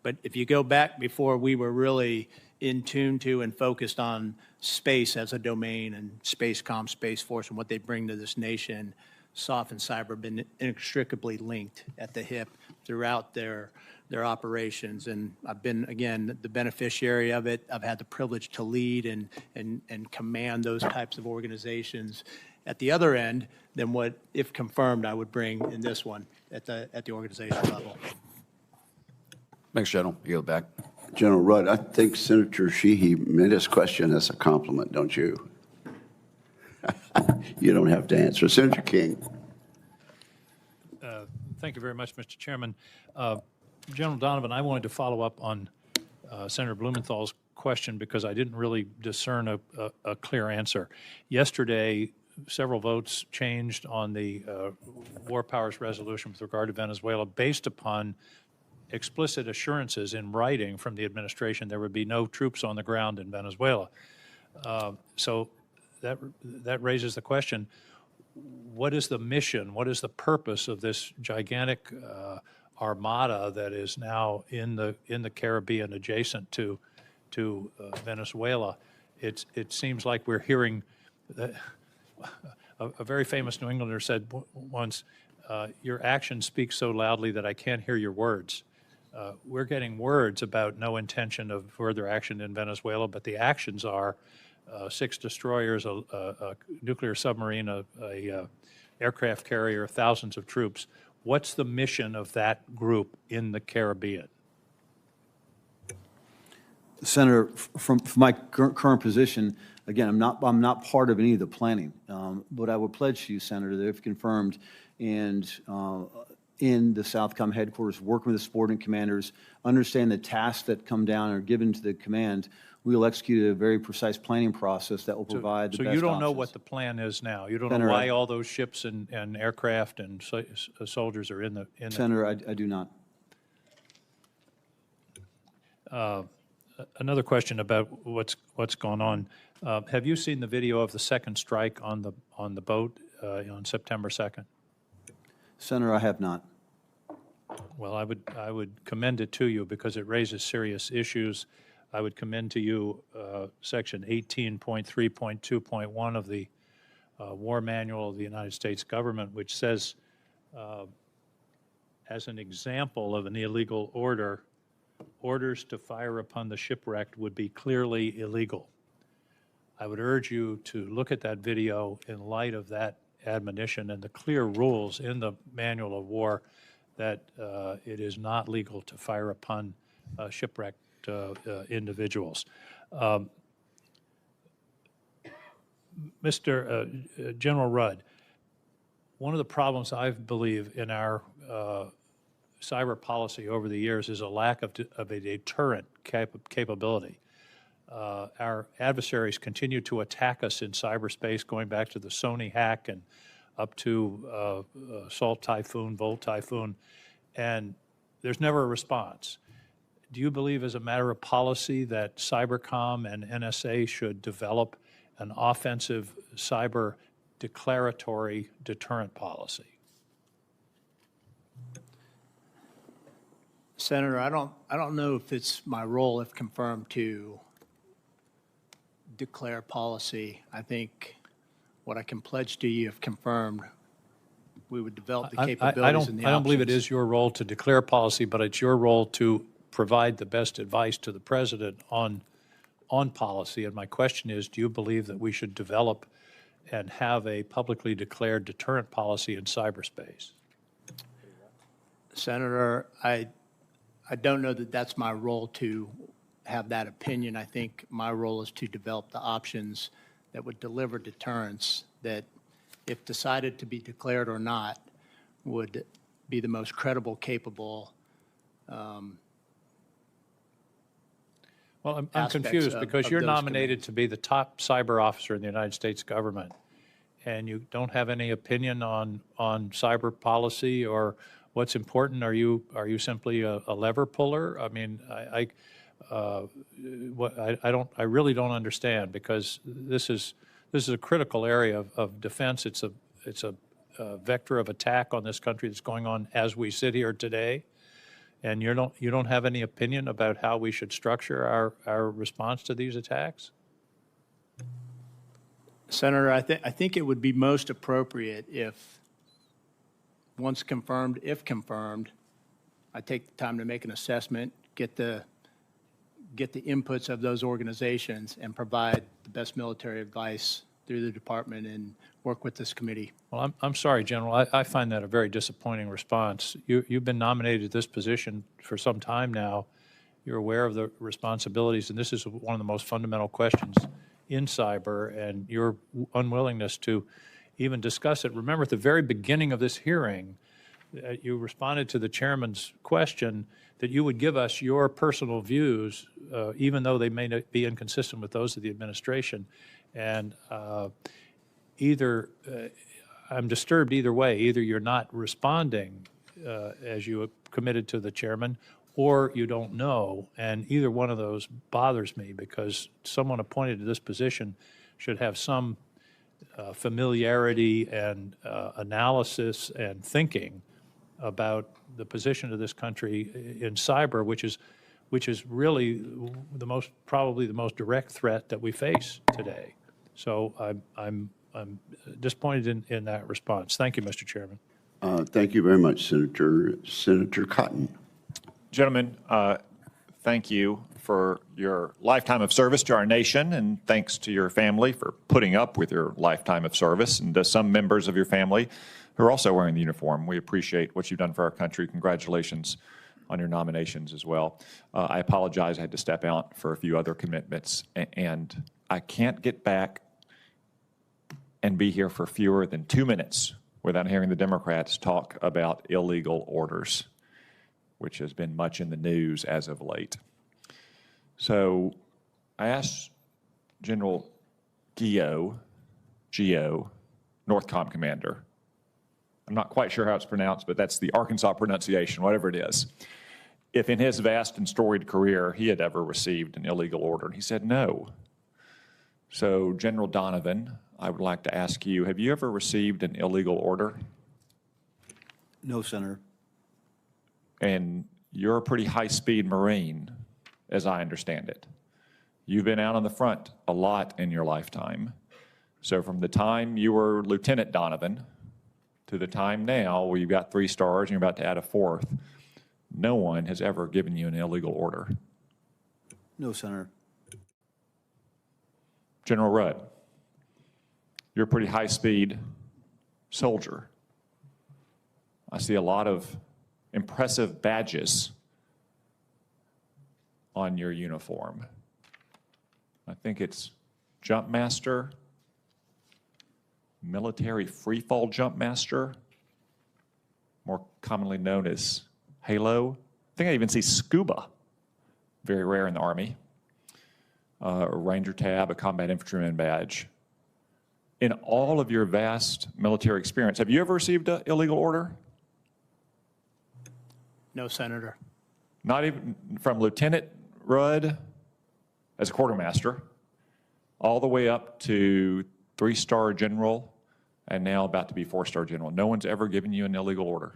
But if you go back before we were really in tune to and focused on space as a domain and Space Comm, Space Force, and what they bring to this nation, soft and cyber have been inextricably linked at the hip throughout their operations. And I've been, again, the beneficiary of it. I've had the privilege to lead and command those types of organizations at the other end than what, if confirmed, I would bring in this one at the organization level. Thanks, General. Yield back. General Rudd, I think Senator Sheehy meant his question as a compliment, don't you? You don't have to answer. Senator King. Thank you very much, Mr. Chairman. General Donovan, I wanted to follow up on Senator Blumenthal's question because I didn't really discern a clear answer. Yesterday, several votes changed on the War Powers Resolution with regard to Venezuela based upon explicit assurances in writing from the administration there would be no troops on the ground in Venezuela. So that raises the question, what is the mission, what is the purpose of this gigantic armada that is now in the Caribbean adjacent to Venezuela? It seems like we're hearing, a very famous New Englander said once, your actions speak so loudly that I can't hear your words. We're getting words about no intention of further action in Venezuela, but the actions are 6 destroyers, a nuclear submarine, a aircraft carrier, thousands of troops. What's the mission of that group in the Caribbean? Senator, from my current position, again, I'm not part of any of the planning. But I would pledge to you, Senator, that if confirmed, and in the Southcom headquarters, working with the subordinate commanders, understand the tasks that come down and are given to the command, we will execute a very precise planning process that will provide the best So you don't know options. what the plan is now? You don't Senator, know why all those ships and aircraft and soldiers are in the... Senator, I do not. Another question about what's going on. Have you seen the video of the second strike on the boat on September 2nd? Senator, I have not. Well, I would commend it to you because it raises serious issues. I would commend to you Section 18.3.2.1 of the War Manual of the United States Government, which says, as an example of an illegal order, orders to fire upon the shipwrecked would be clearly illegal. I would urge you to look at that video in light of that admonition and the clear rules in the Manual of War that it is not legal to fire upon shipwrecked individuals. Mr. General Rudd, one of the problems I believe in our cyber policy over the years is a lack of a deterrent capability. Our adversaries continue to attack us in cyberspace, going back to the Sony hack and up to Salt Typhoon, Volt Typhoon, and there's never a response. Do you believe as a matter of policy that Cybercom and NSA should develop an offensive cyber declaratory deterrent policy? Senator, I don't know if it's my role, if confirmed, to declare policy. I think what I can pledge to you, if confirmed, we would develop the capabilities and the options. I don't believe it is your role to declare policy, but it's your role to provide the best advice to the president on policy. And my question is, do you believe that we should develop and have a publicly declared deterrent policy in cyberspace? Senator, I don't know that that's my role to have that opinion. I think my role is to develop the options that would deliver deterrence that, if decided to be declared or not, would be the most credible, capable. Well, I'm confused because you're nominated to be the top cyber officer in the United States government, and you don't have any opinion on cyber policy or what's important. Are you simply a lever puller? I mean, I really don't understand, because this is a critical area of defense. It's a vector of attack on this country that's going on as we sit here today. And you don't have any opinion about how we should structure our response to these attacks? Senator, I think it would be most appropriate if, once confirmed, if confirmed, I take the time to make an assessment, get the inputs of those organizations, and provide the best military advice through the department and work with this committee. Well, I'm sorry, General. I find that a very disappointing response. You've been nominated to this position for some time now. You're aware of the responsibilities, and this is one of the most fundamental questions in cyber, and your unwillingness to even discuss it. Remember, at the very beginning of this hearing, you responded to the chairman's question that you would give us your personal views, even though they may not be inconsistent with those of the administration. And I'm disturbed either way. Either you're not responding as you committed to the chairman, or you don't know. And either one of those bothers me, because someone appointed to this position should have some familiarity and analysis and thinking about the position of this country in cyber, which is really probably the most direct threat that we face today. So I'm disappointed in that response. Thank you, Mr. Chairman. Thank you very much, Senator. Senator Cotton. Gentlemen, thank you for your lifetime of service to our nation, and thanks to your family for putting up with your lifetime of service, and to some members of your family who are also wearing the uniform. We appreciate what you've done for our country. Congratulations on your nominations as well. I apologize, I had to step out for a few other commitments, and I can't get back and be here for fewer than 2 minutes without hearing the Democrats talk about illegal orders, which has been much in the news as of late. So I asked General Gio, Northcom Commander, I'm not quite sure how it's pronounced, but that's the Arkansas pronunciation, whatever it is, if in his vast and storied career he had ever received an illegal order. And he said no. So General Donovan, I would like to ask you, have you ever received an illegal order? No, Senator. And you're a pretty high-speed Marine, as I understand it. You've been out on the front a lot in your lifetime. So from the time you were Lieutenant Donovan to the time now where you've got 3 stars and you're about to add a 4th, no one has ever given you an illegal order. No, Senator. General Rudd, you're a pretty high-speed soldier. I see a lot of impressive badges on your uniform. I think it's Jump Master, Military Freefall Jump Master, more commonly known as Halo. I think I even see Scuba, very rare in the Army. A Ranger Tab, a Combat Infantryman badge. In all of your vast military experience, have you ever received an illegal order? No, Senator. Not even from Lieutenant Rudd as a quartermaster, all the way up to 3-star general, and now about to be 4-star general. No one's ever given you an illegal order.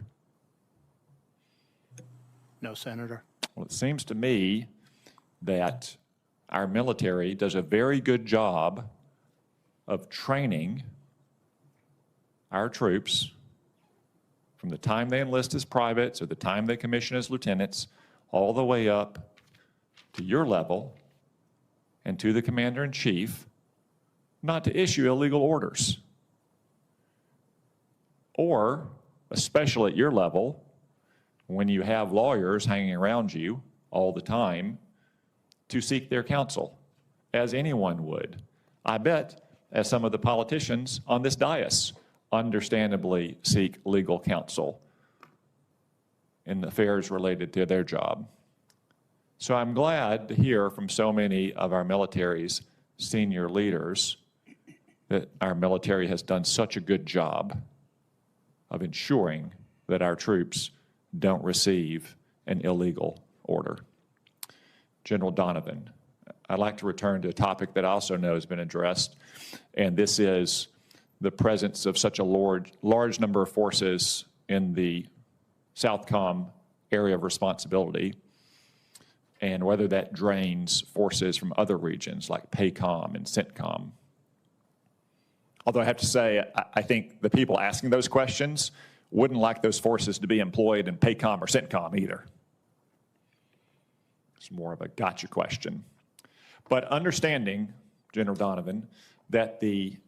No, Senator. Well, it seems to me that our military does a very good job of training our troops from the time they enlist as privates or the time they commission as lieutenants, all the way up to your level and to the commander-in-chief, not to issue illegal orders. Or, especially at your level, when you have lawyers hanging around you all the time, to seek their counsel, as anyone would. I bet, as some of the politicians on this dais understandably seek legal counsel in affairs related to their job. So I'm glad to hear from so many of our military's senior leaders that our military has done such a good job of ensuring that our troops don't receive an illegal order. General Donovan, I'd like to return to a topic that I also know has been addressed, and this is the presence of such a large number of forces in the Southcom area of responsibility, and whether that drains forces from other regions like PACOM and CENTCOM. Although I have to say, I think the people asking those questions wouldn't like those forces to be employed in PACOM or CENTCOM either. It's more of a gotcha question. But understanding, General Donovan, that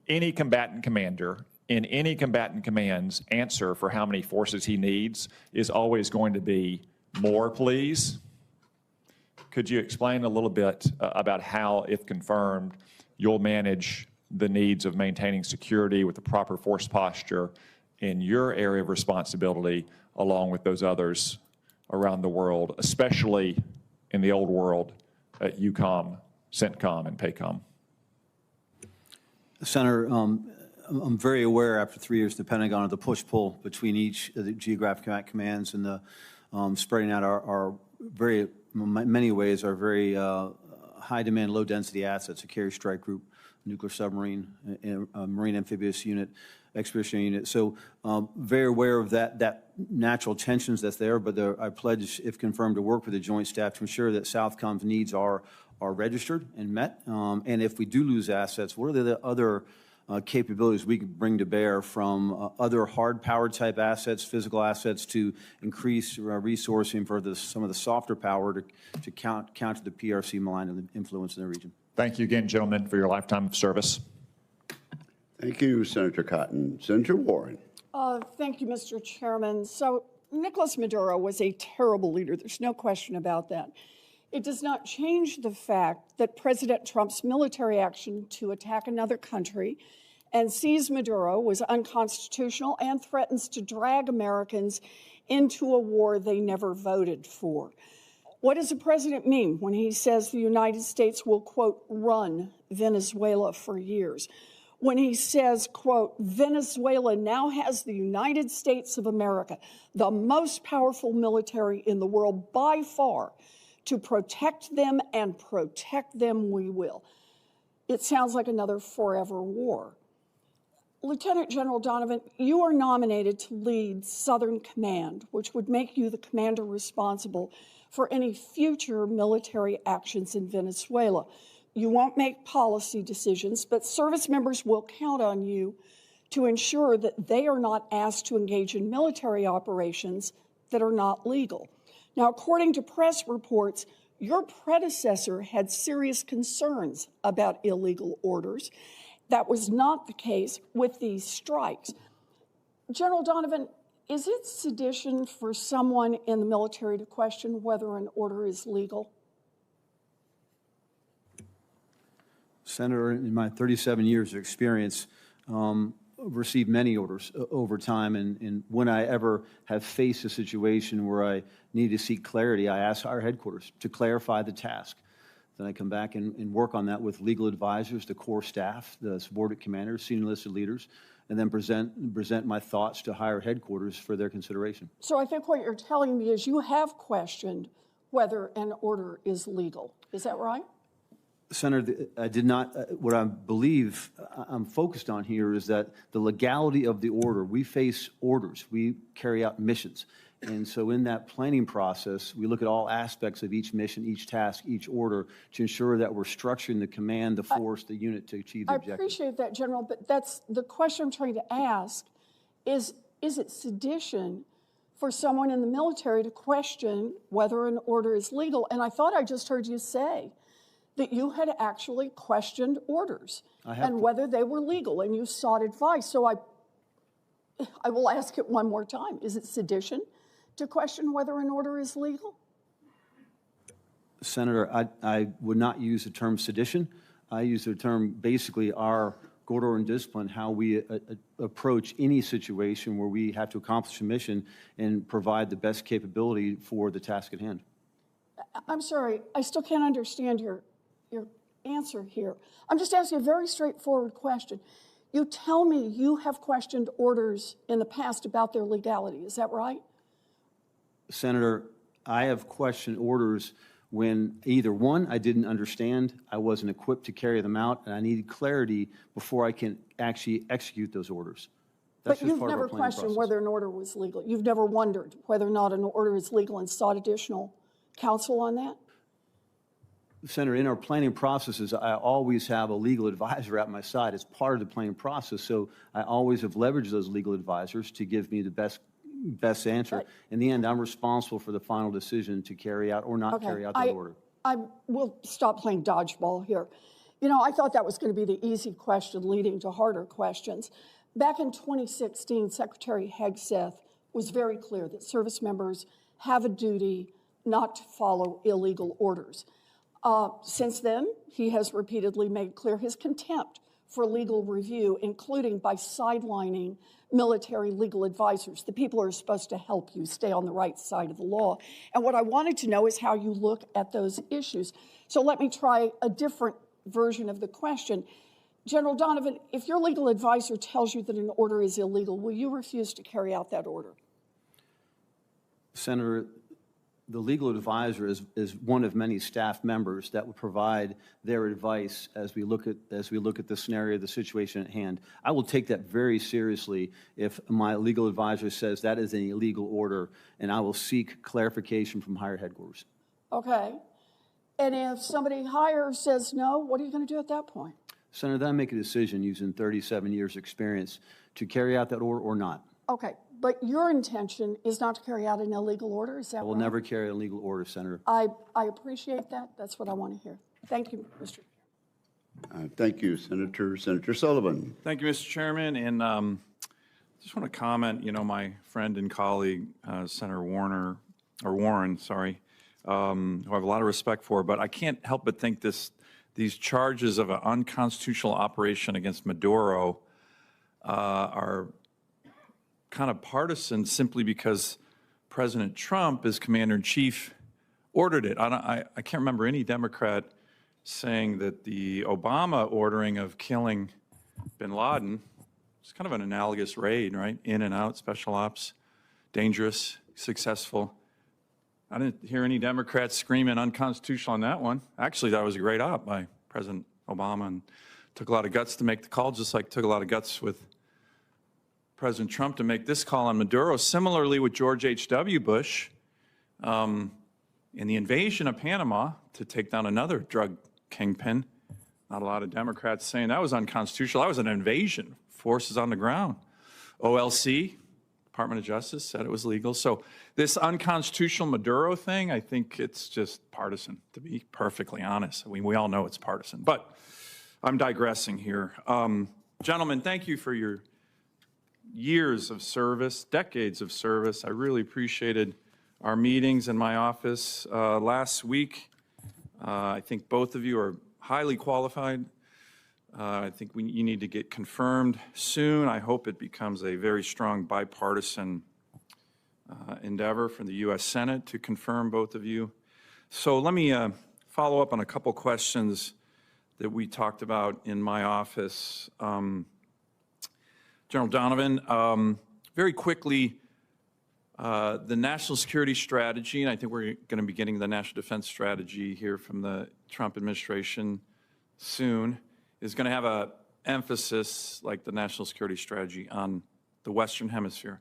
any combatant commander in any combatant command's answer for how many forces he needs is always going to be more, please. Could you explain a little bit about how, if confirmed, you'll manage the needs of maintaining security with the proper force posture in your area of responsibility, along with those others around the world, especially in the old world at EUCOM, CENTCOM, and PACOM? Senator, I'm very aware after 3 years in the Pentagon of the push-pull between each of the geographic commands and the spreading out our very, in many ways, our very high-demand, low-density assets, a carrier strike group, nuclear submarine, marine amphibious unit, expeditionary unit. So very aware of that natural tensions that's there, but I pledge, if confirmed, to work with the Joint Staff to ensure that Southcom's needs are registered and met. And if we do lose assets, what are the other capabilities we can bring to bear from other hard-powered type assets, physical assets, to increase resourcing for some of the softer power to counter the PRC malign influence in the region? Thank you again, gentlemen, for your lifetime of service. Thank you, Senator Cotton. Senator Warren. Thank you, Mr. Chairman. So Nicolas Maduro was a terrible leader. There's no question about that. It does not change the fact that President Trump's military action to attack another country and seize Maduro was unconstitutional and threatens to drag Americans into a war they never voted for. What does the president mean when he says the United States will, quote, run Venezuela for years? When he says, quote, Venezuela now has the United States of America, the most powerful military in the world by far, to protect them, and protect them we will. It sounds like another forever war. Lieutenant General Donovan, you are nominated to lead Southern Command, which would make you the commander responsible for any future military actions in Venezuela. You won't make policy decisions, but service members will count on you to ensure that they are not asked to engage in military operations that are not legal. Now, according to press reports, your predecessor had serious concerns about illegal orders. That was not the case with these strikes. General Donovan, is it sedition for someone in the military to question whether an order is legal? Senator, in my 37 years of experience, received many orders over time, and when I ever have faced a situation where I need to seek clarity, I ask our headquarters to clarify the task. Then I come back and work on that with legal advisors, the core staff, the subordinate commanders, senior enlisted leaders, and then present my thoughts to higher headquarters for their consideration. So I think what you're telling me is you have questioned whether an order is legal. Is that right? Senator, I did not, what I believe I'm focused on here is that the legality of the order, we face orders, we carry out missions, And so in that planning process, we look at all aspects of each mission, each task, each order to ensure that we're structuring the command, the force, the unit to achieve the objective. I appreciate that, General, but that's the question I'm trying to ask is it sedition for someone in the military to question whether an order is legal? And I thought I just heard you say that you had actually questioned orders and whether they were legal, and you sought advice. So I will ask it one more time. Is it sedition to question whether an order is legal? Senator, I would not use the term sedition. I use the term basically our good order and discipline, how we approach any situation where we have to accomplish a mission and provide the best capability for the task at hand. I'm sorry, I still can't understand your answer here. I'm just asking a very straightforward question. You tell me you have questioned orders in the past about their legality. Is that right? Senator, I have questioned orders when either one, I didn't understand, I wasn't equipped to carry them out, and I needed clarity before I can actually execute those orders. That's but you've never questioned whether an order was legal. You've never wondered whether or not an order is legal and sought additional counsel on that? Senator, in our planning processes, I always have a legal advisor at my side as part of the planning process, so I always have leveraged those legal advisors to give me the best answer. In the end, I'm responsible for the final decision to carry out or not carry out that order. I will stop playing dodgeball here. You know, I thought that was going to be the easy question leading to harder questions. Back in 2016, Secretary Hegseth was very clear that service members have a duty not to follow illegal orders. Since then, he has repeatedly made clear his contempt for legal review, including by sidelining military legal advisors, the people who are supposed to help you stay on the right side of the law. And what I wanted to know is how you look at those issues. So let me try a different version of the question. General Donovan, if your legal advisor tells you that an order is illegal, will you refuse to carry out that order? Senator, the legal advisor is one of many staff members that will provide their advice as we look at the scenario, the situation at hand. I will take that very seriously if my legal advisor says that is an illegal order, and I will seek clarification from higher headquarters. Okay. And if somebody higher says no, what are you going to do at that point? Senator, then I make a decision using 37 years' experience to carry out that order or not. Okay. But your intention is not to carry out an illegal order, is that right? I will never carry an illegal order, Senator. I appreciate that. That's what I want to hear. Thank you, Mr. Chair. Thank you, Senator. Senator Sullivan. Thank you, Mr. Chairman. And just want to comment, you know, my friend and colleague, Senator Warren, who I have a lot of respect for, but I can't help but think these charges of an unconstitutional operation against Maduro are kind of partisan simply because President Trump, as commander-in-chief, ordered it. I can't remember any Democrat saying that the Obama ordering of killing bin Laden was kind of an analogous raid, right? In and out, special ops, dangerous, successful. I didn't hear any Democrats screaming unconstitutional on that one. Actually, that was a great op by President Obama and took a lot of guts to make the call, just like took a lot of guts with President Trump to make this call on Maduro. Similarly with George H.W. Bush in the invasion of Panama to take down another drug kingpin. Not a lot of Democrats saying that was unconstitutional. That was an invasion, forces on the ground. OLC, Department of Justice, said it was legal. So this unconstitutional Maduro thing, I think it's just partisan, to be perfectly honest. I mean, we all know it's partisan, but I'm digressing here. Gentlemen, thank you for your years of service, decades of service. I really appreciated our meetings in my office last week. I think both of you are highly qualified. I think you need to get confirmed soon. I hope it becomes a very strong bipartisan endeavor from the U.S. Senate to confirm both of you. So let me follow up on a couple questions that we talked about in my office. General Donovan, very quickly, the national security strategy, and I think we're going to be getting the national defense strategy here from the Trump administration soon, is going to have an emphasis, like the national security strategy, on the Western Hemisphere.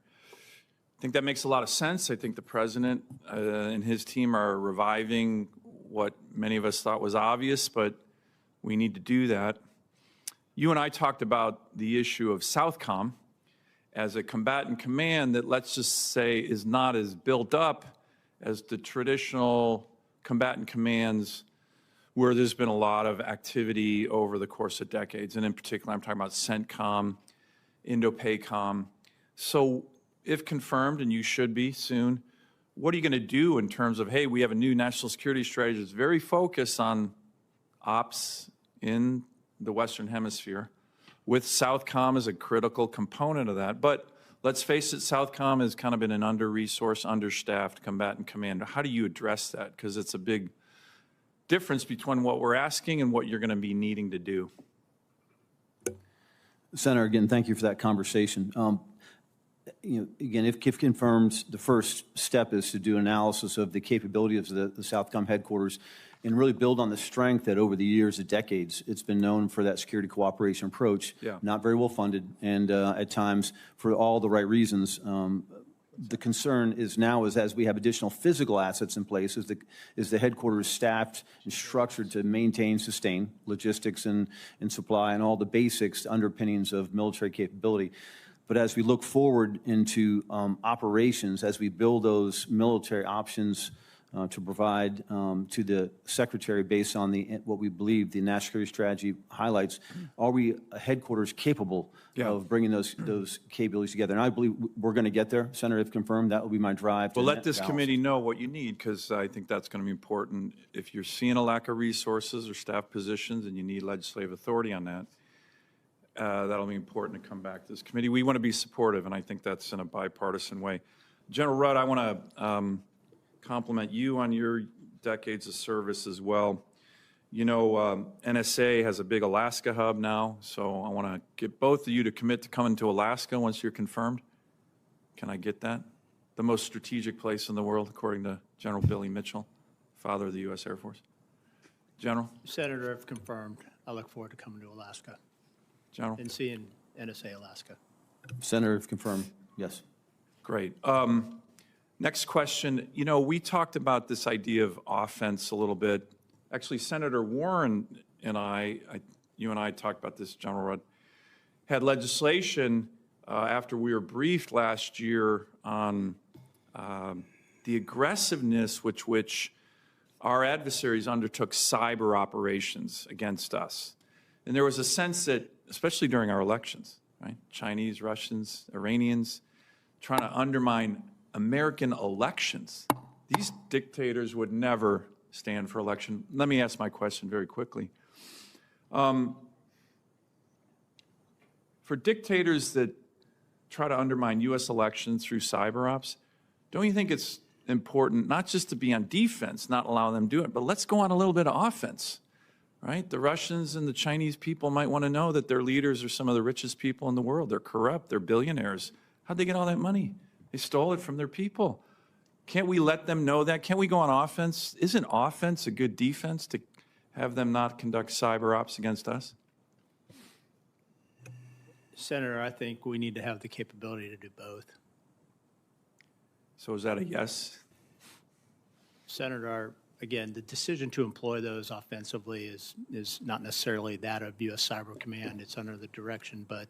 I think that makes a lot of sense. I think the president and his team are reviving what many of us thought was obvious, but we need to do that. You and I talked about the issue of Southcom as a combatant command that, let's just say, is not as built up as the traditional combatant commands where there's been a lot of activity over the course of decades. And in particular, I'm talking about CENTCOM, INDOPACOM. So if confirmed, and you should be soon, what are you going to do in terms of, hey, we have a new national security strategy that's very focused on ops in the Western Hemisphere, with Southcom as a critical component of that. But let's face it, Southcom has kind of been an under-resourced, understaffed combatant command. How do you address that? Because it's a big difference between what we're asking and what you're going to be needing to do. Senator, again, thank you for that conversation. Again, if confirmed, the first step is to do analysis of the capabilities of the Southcom headquarters and really build on the strength that over the years, the decades, it's been known for that security cooperation approach. Yeah. Not very well funded, and at times, for all the right reasons. The concern is now as we have additional physical assets in place, is the headquarters staffed and structured to maintain, sustain logistics and supply and all the basics underpinnings of military capability. But as we look forward into operations, as we build those military options to provide to the Secretary based on what we believe the national security strategy highlights, are we headquarters capable of bringing those capabilities together? And I believe we're going to get there, Senator, if confirmed. That will be my drive. Well, let this committee know what you need, because I think that's going to be important. If you're seeing a lack of resources or staff positions and you need legislative authority on that, that'll be important to come back to this committee. We want to be supportive, and I think that's in a bipartisan way. General Rudd, I want to compliment you on your decades of service as well. You know, NSA has a big Alaska hub now, so I want to get both of you to commit to coming to Alaska once you're confirmed. Can I get that? The most strategic place in the world, according to General Billy Mitchell, father of the U.S. Air Force. General? Senator, if confirmed, I look forward to coming to Alaska. General? And seeing NSA Alaska. Senator, if confirmed, yes. Great. Next question. You know, we talked about this idea of offense a little bit. Actually, Senator Warren and you and I talked about this, General Rudd, had legislation after we were briefed last year on the aggressiveness with which our adversaries undertook cyber operations against us. And there was a sense that, especially during our elections, right? Chinese, Russians, Iranians, trying to undermine American elections. These dictators would never stand for election. Let me ask my question very quickly. For dictators that try to undermine U.S. elections through cyber ops, don't you think it's important not just to be on defense, not allow them to do it, but let's go on a little bit of offense, right? The Russians and the Chinese people might want to know that their leaders are some of the richest people in the world. They're corrupt. They're billionaires. How'd they get all that money? They stole it from their people. Can't we let them know that? Can't we go on offense? Isn't offense a good defense to have them not conduct cyber ops against us? Senator, I think we need to have the capability to do both. So is that a yes? Senator, again, the decision to employ those offensively is not necessarily that of U.S. Cyber Command. It's under the direction, but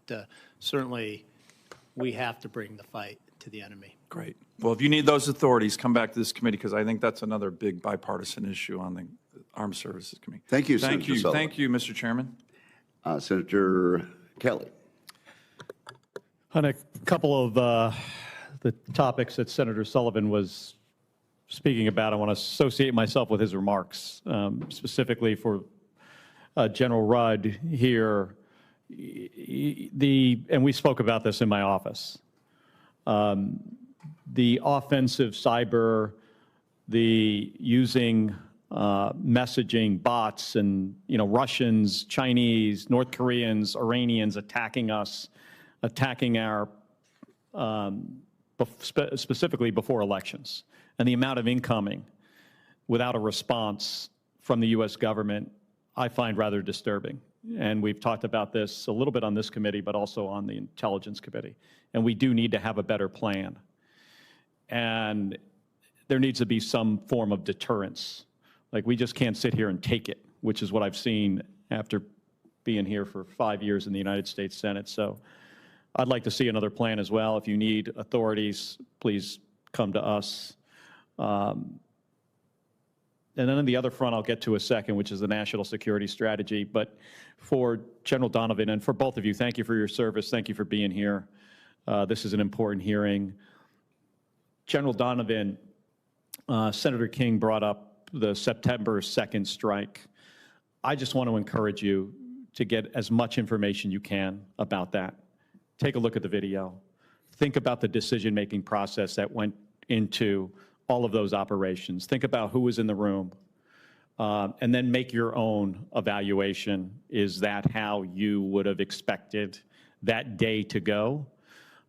certainly we have to bring the fight to the enemy. Great. Well, if you need those authorities, come back to this committee, because I think that's another big bipartisan issue on the Armed Services Committee. Thank you, Thank Senator you. Sullivan. Thank you, Mr. Chairman. Senator Kelly. On a couple of the topics that Senator Sullivan was speaking about, I want to associate myself with his remarks, specifically for General Rudd here. And we spoke about this in my office. The offensive cyber, the using messaging bots and, Russians, Chinese, North Koreans, Iranians attacking us, attacking our, specifically before elections, and the amount of incoming without a response from the U.S. government, I find rather disturbing. And we've talked about this a little bit on this committee, but also on the Intelligence Committee. And we do need to have a better plan. and there needs to be some form of deterrence. Like, we just can't sit here and take it, which is what I've seen after being here for 5 years in the United States Senate. So I'd like to see another plan as well. If you need authorities, please come to us. And then on the other front, I'll get to a second, which is the national security strategy. But for General Donovan and for both of you, thank you for your service. Thank you for being here. This is an important hearing. General Donovan, Senator King brought up the September 2nd strike. I just want to encourage you to get as much information you can about that. Take a look at the video. Think about the decision-making process that went into all of those operations. Think about who was in the room, and then make your own evaluation. Is that how you would have expected that day to go?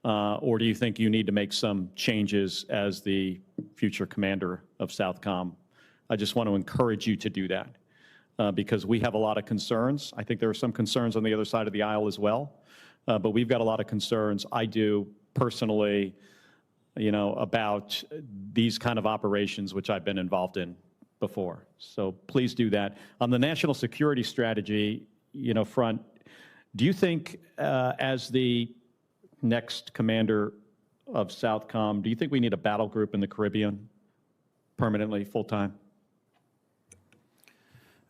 Or do you think you need to make some changes as the future commander of Southcom? I just want to encourage you to do that because we have a lot of concerns. I think there are some concerns on the other side of the aisle as well, but we've got a lot of concerns. I do personally, you know, about these kind of operations, which I've been involved in before. So please do that. On the national security strategy, you know, front, do you think as the next commander of Southcom, do you think we need a battle group in the Caribbean permanently, full-time?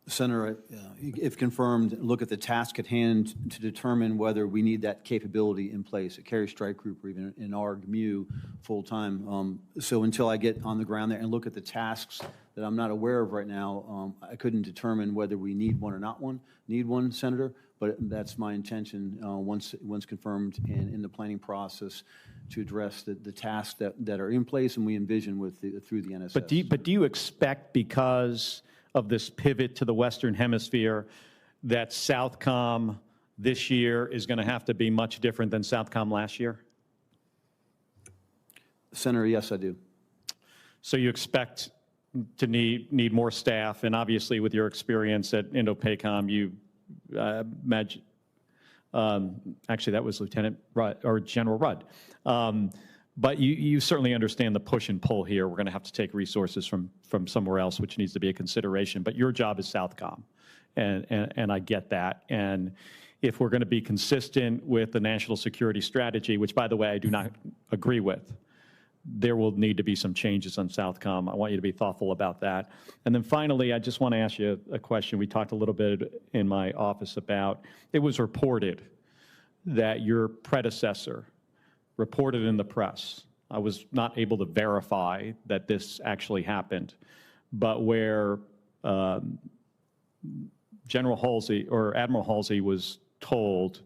Senator, if confirmed, look at the task at hand to determine whether we need that capability in place, a carrier strike group or even an ARG-MU full-time. So until I get on the ground there and look at the tasks that I'm not aware of right now, I couldn't determine whether we need one or not need one, Senator, but that's my intention once confirmed and in the planning process to address the tasks that are in place and we envision through the NSS. But do you expect, because of this pivot to the Western Hemisphere, that Southcom this year is going to have to be much different than Southcom last year? Senator, yes, I do. So you expect to need more staff, and obviously with your experience at Indo-PACOM, you imagine, actually that was Lieutenant Rudd, or General Rudd. But you certainly understand the push and pull here. We're going to have to take resources from somewhere else, which needs to be a consideration. But your job is Southcom, and I get that. And if we're going to be consistent with the national security strategy, which, by the way, I do not agree with, there will need to be some changes on Southcom. I want you to be thoughtful about that. And then finally, I just want to ask you a question. We talked a little bit in my office about, it was reported that your predecessor reported in the press. I was not able to verify that this actually happened, but where General Halsey or Admiral Halsey was told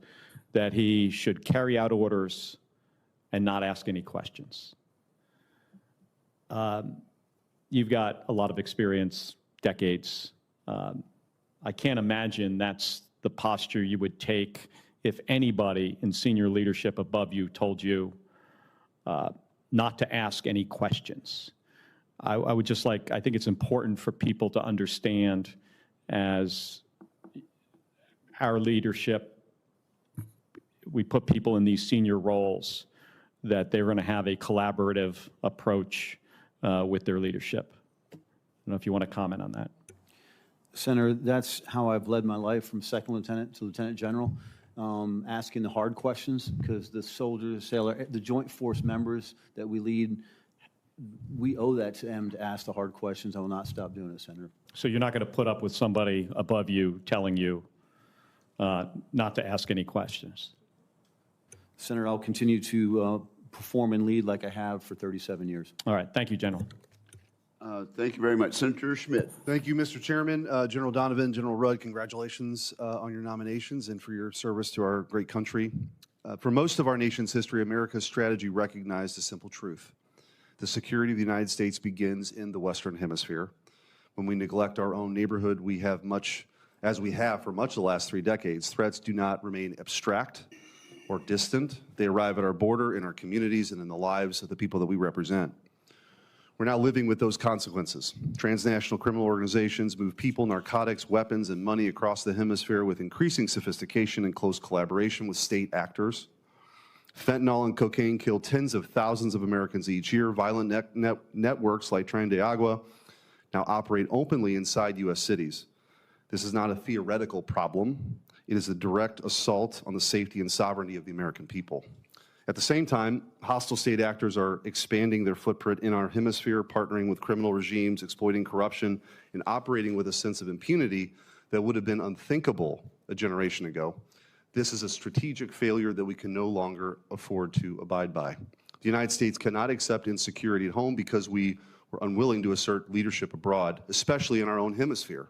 that he should carry out orders and not ask any questions. You've got a lot of experience, decades. I can't imagine that's the posture you would take if anybody in senior leadership above you told you not to ask any questions. I would just like, I think it's important for people to understand, as our leadership, we put people in these senior roles, that they're going to have a collaborative approach with their leadership. I don't know if you want to comment on that. Senator, that's how I've led my life, from second lieutenant to lieutenant general. Asking the hard questions, because the soldiers, sailor, the joint force members that we lead, we owe that to them to ask the hard questions. I will not stop doing it, Senator. So you're not going to put up with somebody above you telling you not to ask any questions? Senator, I'll continue to perform and lead like I have for 37 years. All right. Thank you, General. Thank you very much. Senator Schmidt. Thank you, Mr. Chairman. General Donovan, General Rudd, congratulations on your nominations and for your service to our great country. For most of our nation's history, America's strategy recognized a simple truth. The security of the United States begins in the Western Hemisphere. When we neglect our own neighborhood, we have much, as we have for much of the last 3 decades, threats do not remain abstract or distant. They arrive at our border, in our communities, and in the lives of the people that we represent. We're now living with those consequences. Transnational criminal organizations move people, narcotics, weapons, and money across the hemisphere with increasing sophistication and close collaboration with state actors. Fentanyl and cocaine kill tens of thousands of Americans each year. Violent networks like Tren de Agua now operate openly inside U.S. cities. This is not a theoretical problem. It is a direct assault on the safety and sovereignty of the American people. At the same time, hostile state actors are expanding their footprint in our hemisphere, partnering with criminal regimes, exploiting corruption, and operating with a sense of impunity that would have been unthinkable a generation ago. This is a strategic failure that we can no longer afford to abide by. The United States cannot accept insecurity at home because we were unwilling to assert leadership abroad, especially in our own hemisphere.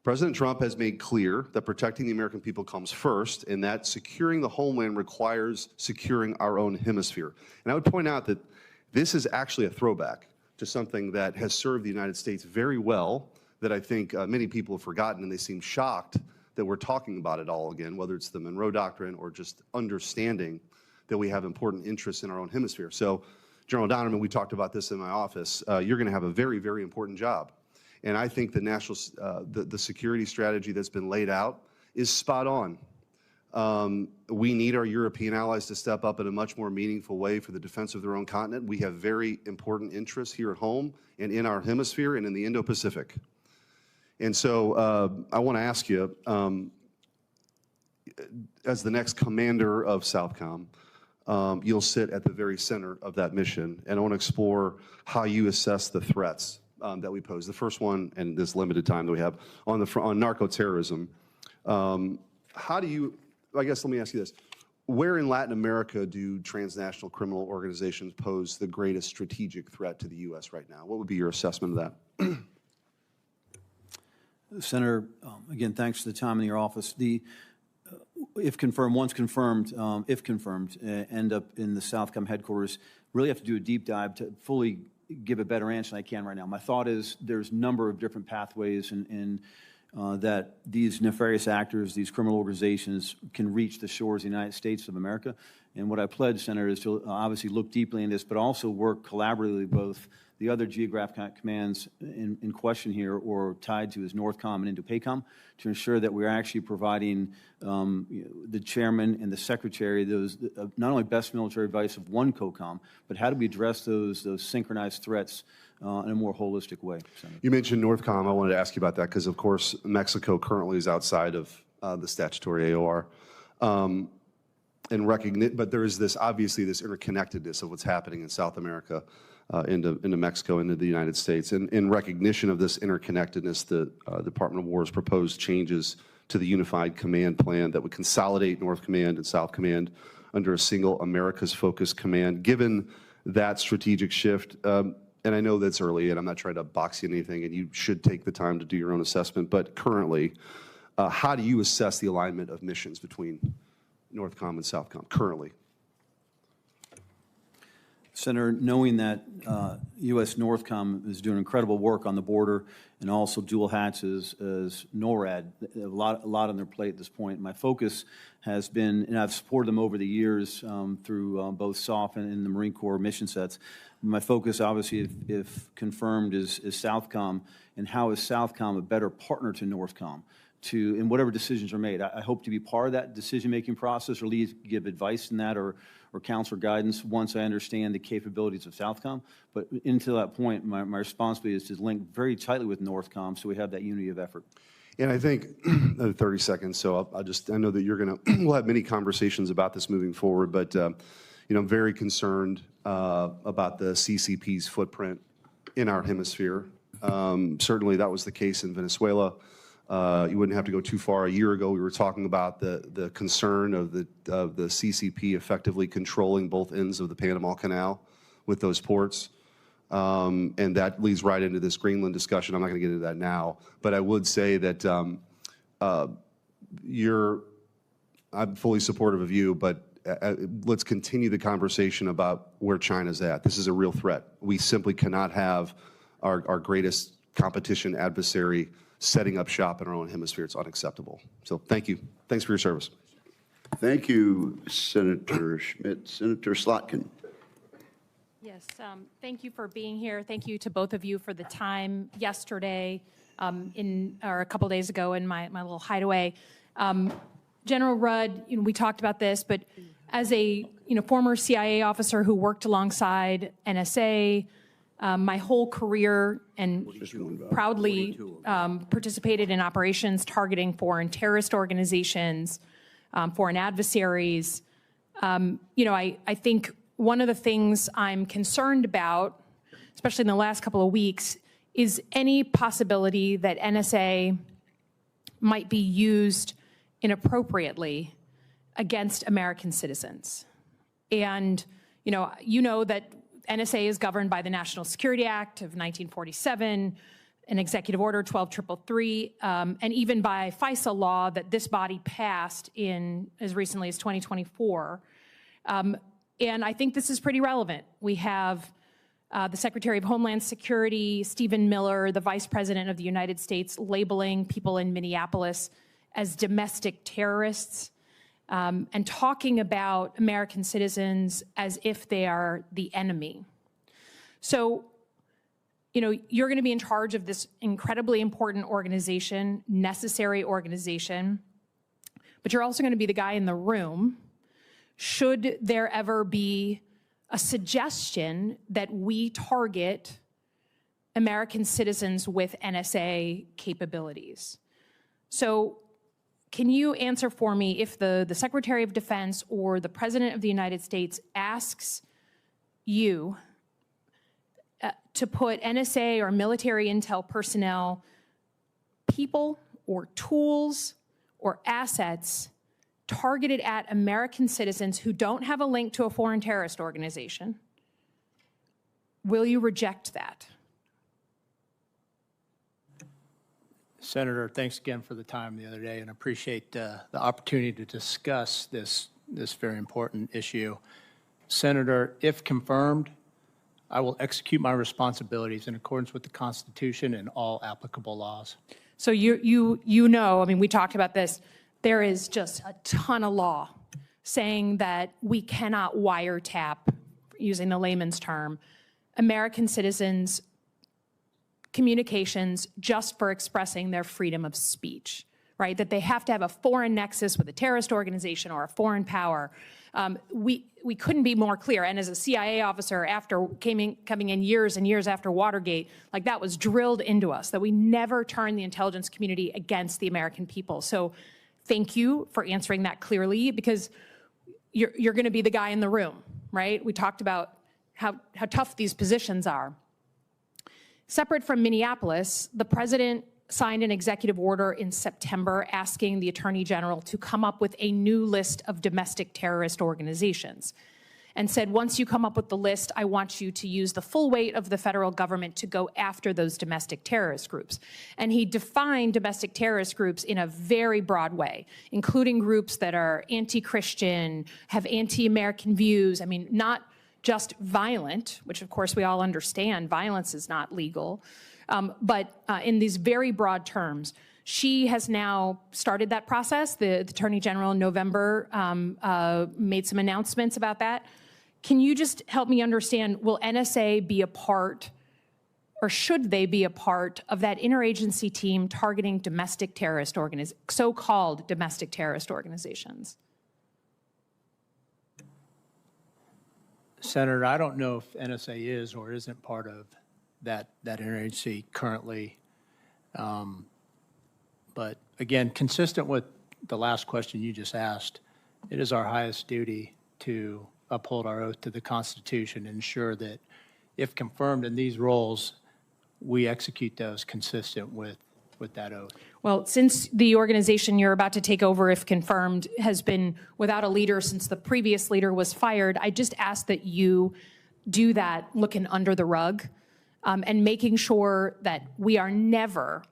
President Trump has made clear that protecting the American people comes first, and that securing the homeland requires securing our own hemisphere. And I would point out that this is actually a throwback to something that has served the United States very well, that I think many people have forgotten, and they seem shocked that we're talking about it all again, whether it's the Monroe Doctrine or just understanding that we have important interests in our own hemisphere. So, General Donovan, we talked about this in my office. You're going to have a very, very important job. And I think the national, the security strategy that's been laid out is spot on. We need our European allies to step up in a much more meaningful way for the defense of their own continent. We have very important interests here at home and in our hemisphere and in the Indo-Pacific. And so I want to ask you, as the next commander of Southcom, you'll sit at the very center of that mission. And I want to explore how you assess the threats that we pose. The first one, and this limited time that we have, on narco-terrorism. How do you, I guess let me ask you this. Where in Latin America do transnational criminal organizations pose the greatest strategic threat to the U.S. right now? What would be your assessment of that? Senator, again, thanks for the time in your office. If confirmed, once confirmed, if confirmed, end up in the Southcom headquarters, really have to do a deep dive to fully give a better answer than I can right now. My thought is there's a number of different pathways in that these nefarious actors, these criminal organizations can reach the shores of the United States of America. And what I pledge, Senator, is to obviously look deeply in this, but also work collaboratively both the other geographic commands in question here or tied to is NORTHCOM and INDOPACOM to ensure that we're actually providing the chairman and the secretary those not only best military advice of one COCOM, but how do we address those synchronized threats in a more holistic way. Senator. You mentioned NORTHCOM. I wanted to ask you about that because, of course, Mexico currently is outside of the statutory AOR. But there is obviously this interconnectedness of what's happening in South America into Mexico, into the United States. And in recognition of this interconnectedness, the Department of War has proposed changes to the Unified Command Plan that would consolidate North Command and South Command under a single Americas-focused command. Given that strategic shift, and I know that's early, and I'm not trying to box you in anything, and you should take the time to do your own assessment, but currently, how do you assess the alignment of missions between NORTHCOM and SOUTHCOM currently? Senator, knowing that U.S. NORTHCOM is doing incredible work on the border and also dual hats as NORAD, a lot on their plate at this point. My focus has been, and I've supported them over the years through both SOF and in the Marine Corps mission sets. My focus, obviously, if confirmed, is SOUTHCOM, and how is SOUTHCOM a better partner to NORTHCOM in whatever decisions are made. I hope to be part of that decision-making process or at least give advice in that or counsel or guidance once I understand the capabilities of SOUTHCOM. But until that point, my responsibility is to link very tightly with NORTHCOM so we have that unity of effort. And I think 30 seconds, so I know that we'll have many conversations about this moving forward, but I'm very concerned about the CCP's footprint in our hemisphere. Certainly that was the case in Venezuela. You wouldn't have to go too far. A year ago, we were talking about the concern of the CCP effectively controlling both ends of the Panama Canal with those ports. And that leads right into this Greenland discussion. I'm not going to get into that now, but I would say that I'm fully supportive of you, but let's continue the conversation about where China's at. This is a real threat. We simply cannot have our greatest competition adversary setting up shop in our own hemisphere. It's unacceptable. So thank you. Thanks for your service. Thank you, Senator Schmidt. Senator Slotkin. Yes, thank you for being here. Thank you to both of you for the time yesterday or a couple days ago in my little hideaway. General Rudd, we talked about this, but As a former CIA officer who worked alongside NSA my whole career and proudly participated in operations targeting foreign terrorist organizations, foreign adversaries, I think one of the things I'm concerned about, especially in the last couple of weeks, is any possibility that NSA might be used inappropriately against American citizens. And, you know that NSA is governed by the National Security Act of 1947, an executive order 12333, and even by FISA law that this body passed in as recently as 2024. And I think this is pretty relevant. We have the Secretary of Homeland Security, Stephen Miller, the Vice President of the United States, labeling people in Minneapolis as domestic terrorists and talking about American citizens as if they are the enemy. So, you're going to be in charge of this incredibly important organization, necessary organization, but you're also going to be the guy in the room. Should there ever be a suggestion that we target American citizens with NSA capabilities? So can you answer for me if the Secretary of Defense or the President of the United States asks you to put NSA or military intel personnel, people or tools or assets targeted at American citizens who don't have a link to a foreign terrorist organization, will you reject that? Senator, thanks again for the time the other day, and appreciate the opportunity to discuss this very important issue. Senator, if confirmed, I will execute my responsibilities in accordance with the Constitution and all applicable laws. So we talked about this. There is just a ton of law saying that we cannot wiretap, using the layman's term, American citizens' communications just for expressing their freedom of speech, right? That they have to have a foreign nexus with a terrorist organization or a foreign power. We couldn't be more clear. And as a CIA officer, after coming in years and years after Watergate, that was drilled into us, that we never turn the intelligence community against the American people. So thank you for answering that clearly, because you're going to be the guy in the room, right? We talked about how tough these positions are. Separate from Minneapolis, the president signed an executive order in September asking the Attorney General to come up with a new list of domestic terrorist organizations, and said, once you come up with the list, I want you to use the full weight of the federal government to go after those domestic terrorist groups. And he defined domestic terrorist groups in a very broad way, including groups that are anti-Christian, have anti-American views. I mean, not just violent, which of course we all understand, violence is not legal, but in these very broad terms. She has now started that process. The Attorney General in November made some announcements about that. Can you just help me understand, will NSA be a part, or should they be a part of that interagency team targeting domestic terrorist so-called domestic terrorist organizations? Senator, I don't know if NSA is or isn't part of that interagency currently. But again, consistent with the last question you just asked, it is our highest duty to uphold our oath to the Constitution and ensure that if confirmed in these roles, we execute those consistent with that oath. Well, since the organization you're about to take over, if confirmed, has been without a leader since the previous leader was fired, I just ask that you do that looking under the rug and making sure that we are never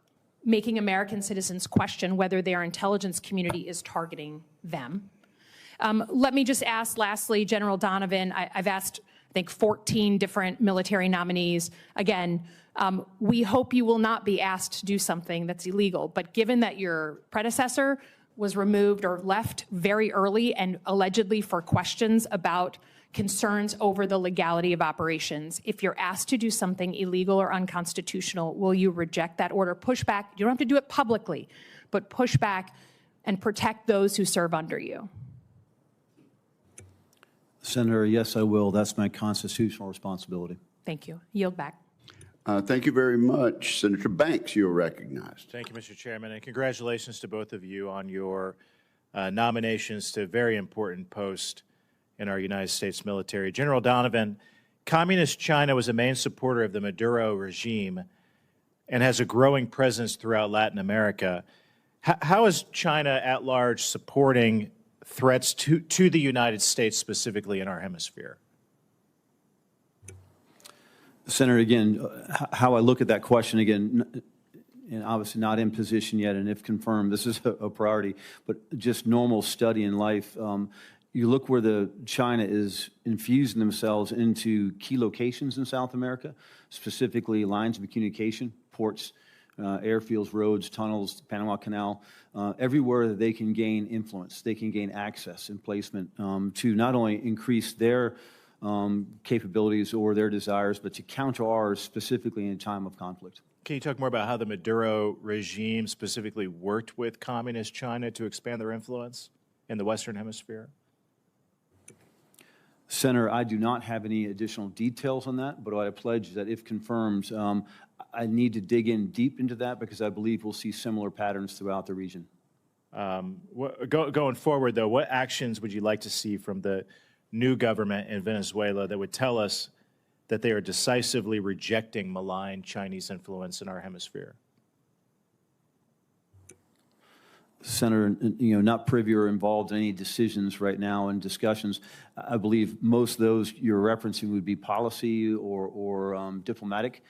making American citizens question whether their intelligence community is targeting them. Let me just ask, lastly, General Donovan, I've asked, I think, 14 different military nominees. Again, we hope you will not be asked to do something that's illegal, but given that your predecessor was removed or left very early and allegedly for questions about concerns over the legality of operations, if you're asked to do something illegal or unconstitutional, will you reject that order? Push back. You don't have to do it publicly, but push back and protect those who serve under you. Senator, yes, I will. That's my constitutional responsibility. Thank you. Yield back. Thank you very much. Senator Banks, you're recognized. Thank you, Mr. Chairman, and congratulations to both of you on your nominations to very important posts in our United States military. General Donovan, Communist China was a main supporter of the Maduro regime and has a growing presence throughout Latin America. How is China at large supporting threats to the United States, specifically in our hemisphere? Senator, again, how I look at that question, again, and obviously not in position yet, and if confirmed, this is a priority, but just normal study in life. You look where China is infusing themselves into key locations in South America, specifically lines of communication, ports, airfields, roads, tunnels, Panama Canal, everywhere that they can gain influence, they can gain access and placement to not only increase their capabilities or their desires, but to counter ours specifically in a time of conflict. Can you talk more about how the Maduro regime specifically worked with Communist China to expand their influence in the Western Hemisphere? Senator, I do not have any additional details on that, but what I pledge is that if confirmed, I need to dig in deep into that because I believe we'll see similar patterns throughout the region. Going forward, though, what actions would you like to see from the new government in Venezuela that would tell us that they are decisively rejecting malign Chinese influence in our hemisphere? Senator, not privy or involved in any decisions right now and discussions. I believe most of those you're referencing would be policy or diplomatic.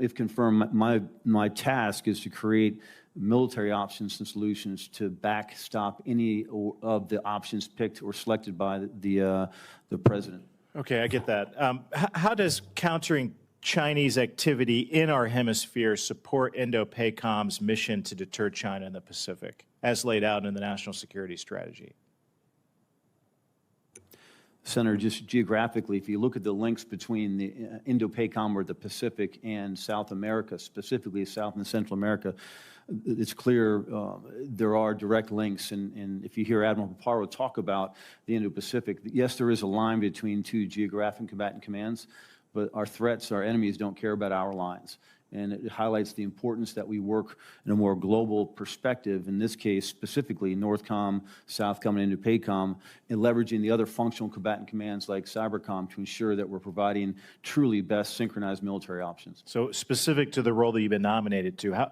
If confirmed, my task is to create military options and solutions to backstop any of the options picked or selected by the president. Okay, I get that. How does countering Chinese activity in our hemisphere support Indo-PACOM's mission to deter China in the Pacific, as laid out in the National Security Strategy? Senator, just geographically, if you look at the links between the Indo-PACOM or the Pacific and South America, specifically South and Central America, it's clear there are direct links. And if you hear Admiral Paparo talk about the Indo-Pacific, yes, there is a line between two geographic combatant commands, but our threats, our enemies don't care about our lines. And it highlights the importance that we work in a more global perspective, in this case, specifically NORTHCOM, SOUTHCOM, and Indo-PACOM, and leveraging the other functional combatant commands like CYBERCOM to ensure that we're providing truly best synchronized military options. So specific to the role that you've been nominated to,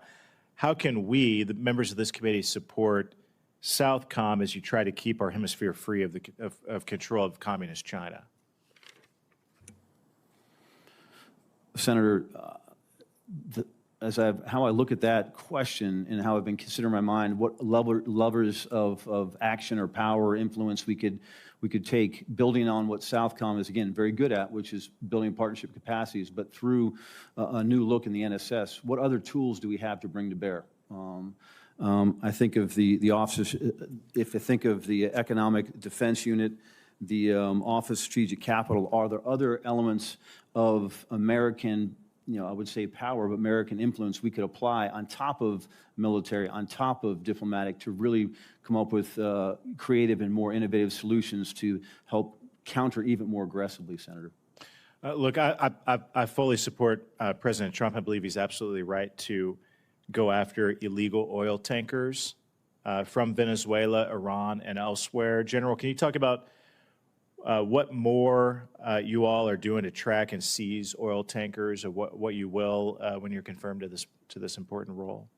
how can we, the members of this committee, support SOUTHCOM as you try to keep our hemisphere free of control of Communist China? Senator, how I look at that question and how I've been considering in my mind what levers of action or power or influence we could take, building on what SOUTHCOM is, again, very good at, which is building partnership capacities, but through a new look in the NSS, what other tools do we have to bring to bear? I think of the officers, if I think of the Economic Defense Unit, the Office of Strategic Capital, are there other elements of American, I would say power, but American influence we could apply on top of military, on top of diplomatic, to really come up with creative and more innovative solutions to help counter even more aggressively, Senator? Look, I fully support President Trump. I believe he's absolutely right to go after illegal oil tankers from Venezuela, Iran, and elsewhere. General, can you talk about what more you all are doing to track and seize oil tankers, or what you will when you're confirmed to this important role?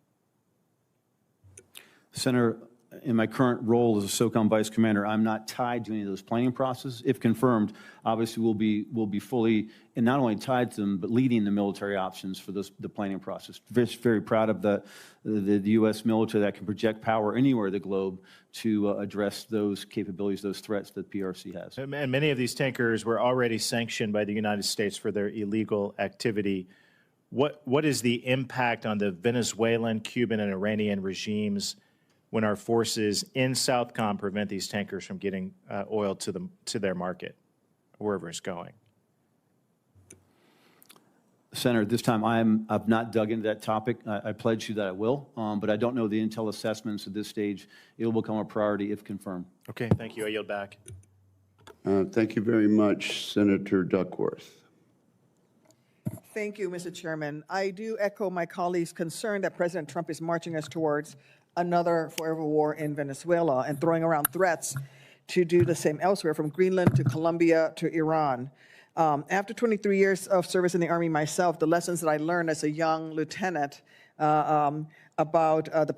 Senator, in my current role as a SOCOM Vice Commander, I'm not tied to any of those planning processes. If confirmed, obviously we'll be fully, and not only tied to them, but leading the military options for the planning process. Very proud of the U.S. military that can project power anywhere in the globe to address those capabilities, those threats that PRC has. And many of these tankers were already sanctioned by the United States for their illegal activity. What is the impact on the Venezuelan, Cuban, and Iranian regimes when our forces in SOUTHCOM prevent these tankers from getting oil to their market, wherever it's going? Senator, at this time, I've not dug into that topic. I pledge you that I will, but I don't know the intel assessments at this stage. It will become a priority if confirmed. Okay, thank you. I yield back. Thank you very much, Senator Duckworth. Thank you, Mr. Chairman. I do echo my colleagues' concern that President Trump is marching us towards another forever war in Venezuela and throwing around threats to do the same elsewhere, from Greenland to Colombia to Iran. After 23 years of service in the Army myself, the lessons that I learned as a young lieutenant about the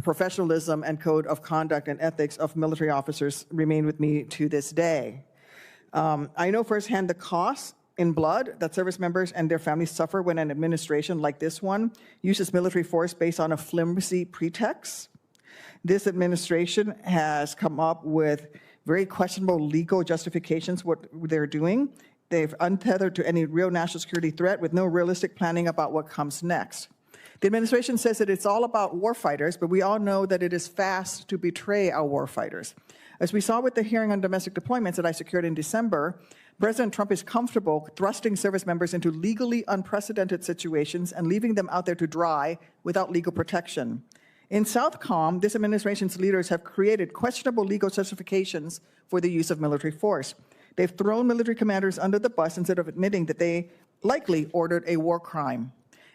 professionalism and code of conduct and ethics of military officers remain with me to this day. I know firsthand the costs in blood that service members and their families suffer when an administration like this one uses military force based on a flimsy pretext. This administration has come up with very questionable legal justifications what they're doing. They've untethered to any real national security threat with no realistic planning about what comes next. The administration says that it's all about warfighters, but we all know that it is fast to betray our warfighters. As we saw with the hearing on domestic deployments that I secured in December, President Trump is comfortable thrusting service members into legally unprecedented situations and leaving them out there to dry without legal protection. In Southcom, this administration's leaders have created questionable legal justifications for the use of military force. They've thrown military commanders under the bus instead of admitting that they likely ordered a war crime,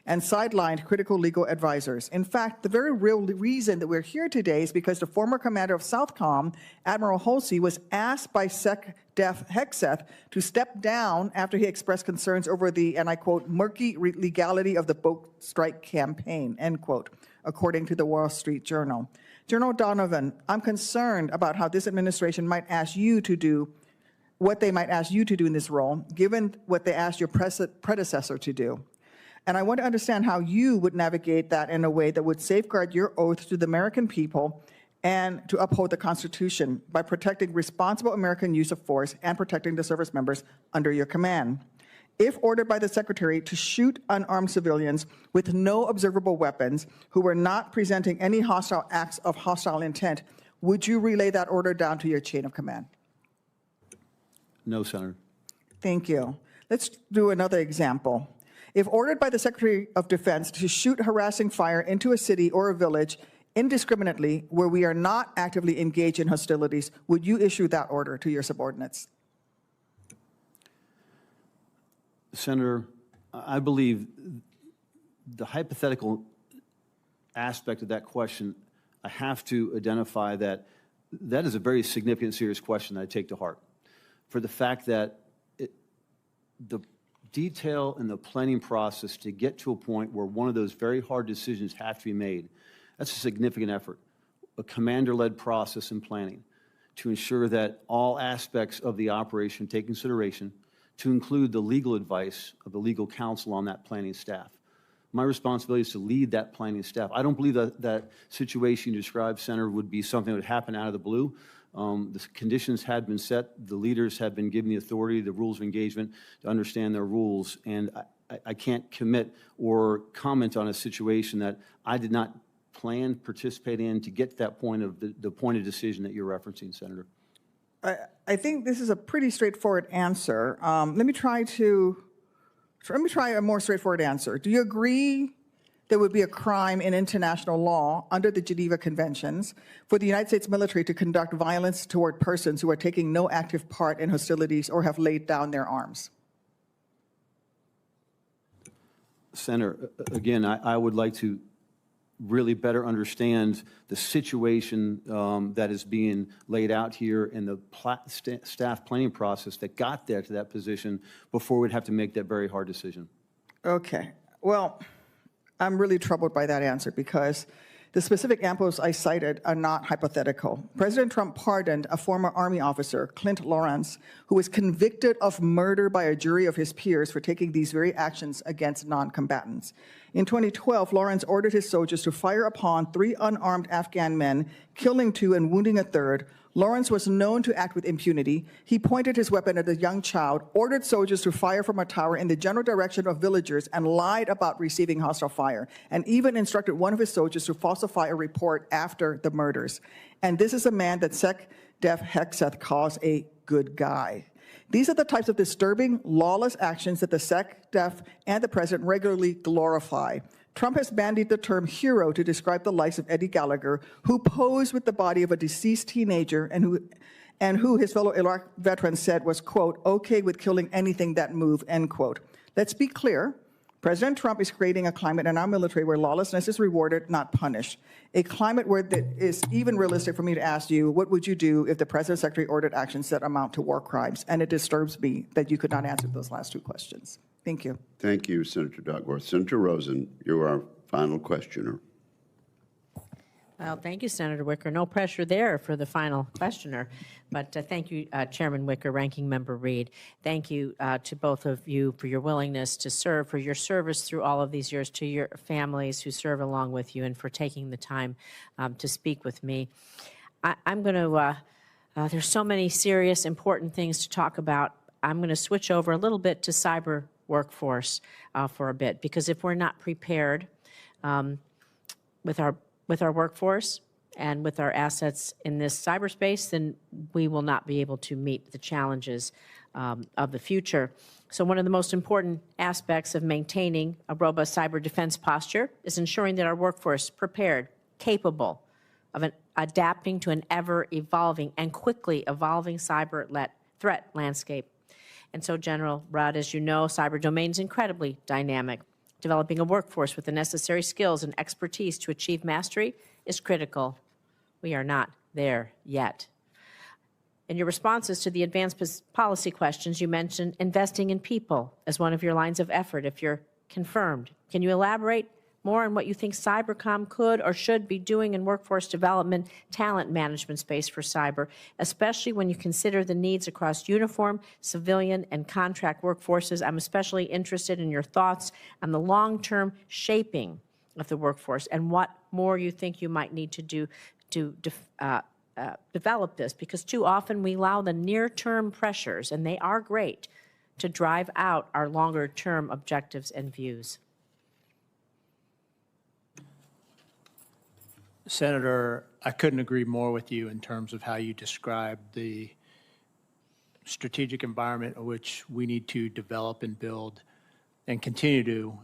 and sidelined critical legal advisors. In fact, the very real reason that we're here today is because the former commander of Southcom, Admiral Halsey, was asked by SecDef Hegseth to step down after he expressed concerns over the, and I quote, murky legality of the boat strike campaign, end quote, according to the Wall Street Journal. General Donovan, I'm concerned about how this administration might ask you to do what they might ask you to do in this role, given what they asked your predecessor to do. And I want to understand how you would navigate that in a way that would safeguard your oath to the American people and to uphold the Constitution by protecting responsible American use of force and protecting the service members under your command. If ordered by the Secretary to shoot unarmed civilians with no observable weapons who were not presenting any hostile acts of hostile intent, would you relay that order down to your chain of command? No, Senator. Thank you. Let's do another example. If ordered by the Secretary of Defense to shoot harassing fire into a city or a village indiscriminately where we are not actively engaged in hostilities, would you issue that order to your subordinates? Senator, I believe the hypothetical aspect of that question, I have to identify that that is a very significant, serious question that I take to heart. For the fact that the detail and the planning process to get to a point where one of those very hard decisions have to be made, that's a significant effort, a commander-led process in planning to ensure that all aspects of the operation take consideration, to include the legal advice of the legal counsel on that planning staff. My responsibility is to lead that planning staff. I don't believe that that situation you described, Senator, would be something that would happen out of the blue. The conditions had been set. The leaders have been given the authority, the rules of engagement to understand their rules. And I can't commit or comment on a situation that I did not plan, participate in to get to that point of the point of decision that you're referencing, Senator. I think this is a pretty straightforward answer. Let me try a more straightforward answer. Do you agree there would be a crime in international law under the Geneva Conventions for the United States military to conduct violence toward persons who are taking no active part in hostilities or have laid down their arms? Senator, again, I would like to really better understand the situation that is being laid out here in the staff planning process that got there to that position before we'd have to make that very hard decision. Okay. Well, I'm really troubled by that answer because the specific examples I cited are not hypothetical. President Trump pardoned a former Army officer, Clint Lawrence, who was convicted of murder by a jury of his peers for taking these very actions against non-combatants. In 2012, Lawrence ordered his soldiers to fire upon 3 unarmed Afghan men, killing 2 and wounding a 3rd. Lawrence was known to act with impunity. He pointed his weapon at a young child, ordered soldiers to fire from a tower in the general direction of villagers, and lied about receiving hostile fire, and even instructed one of his soldiers to falsify a report after the murders. And this is a man that SecDef Hegseth calls a good guy. These are the types of disturbing, lawless actions that the SecDef and the president regularly glorify. Trump has bandied the term hero to describe the likes of Eddie Gallagher, who posed with the body of a deceased teenager and and who his fellow Iraq veteran said was, quote, okay with killing anything that moved, end quote. Let's be clear. President Trump is creating a climate in our military where lawlessness is rewarded, not punished. A climate where it is even realistic for me to ask you, what would you do if the President's Secretary ordered actions that amount to war crimes? And it disturbs me that you could not answer those last two questions. Thank you. Thank you, Senator Duckworth. Senator Rosen, you're our final questioner. Well, thank you, Senator Wicker. No pressure there for the final questioner. But thank you, Chairman Wicker, Ranking Member Reed. Thank you to both of you for your willingness to serve, for your service through all of these years, to your families who serve along with you, and for taking the time to speak with me. I'm going to, there's so many serious, important things to talk about. I'm going to switch over a little bit to cyber workforce for a bit, because if we're not prepared with our workforce and with our assets in this cyberspace, then we will not be able to meet the challenges of the future. So one of the most important aspects of maintaining a robust cyber defense posture is ensuring that our workforce is prepared, capable of adapting to an ever-evolving and quickly evolving cyber threat landscape. And so, General Rudd, as you know, cyber domain is incredibly dynamic. Developing a workforce with the necessary skills and expertise to achieve mastery is critical. We are not there yet. In your responses to the advanced policy questions, you mentioned investing in people as one of your lines of effort, if you're confirmed. Can you elaborate more on what you think Cybercom could or should be doing in workforce development, talent management space for cyber, especially when you consider the needs across uniform, civilian, and contract workforces? I'm especially interested in your thoughts on the long-term shaping of the workforce and what more you think you might need to do to develop this, because too often we allow the near-term pressures, and they are great, to drive out our longer-term objectives and views. Senator, I couldn't agree more with you in terms of how you described the strategic environment in which we need to develop and build and continue to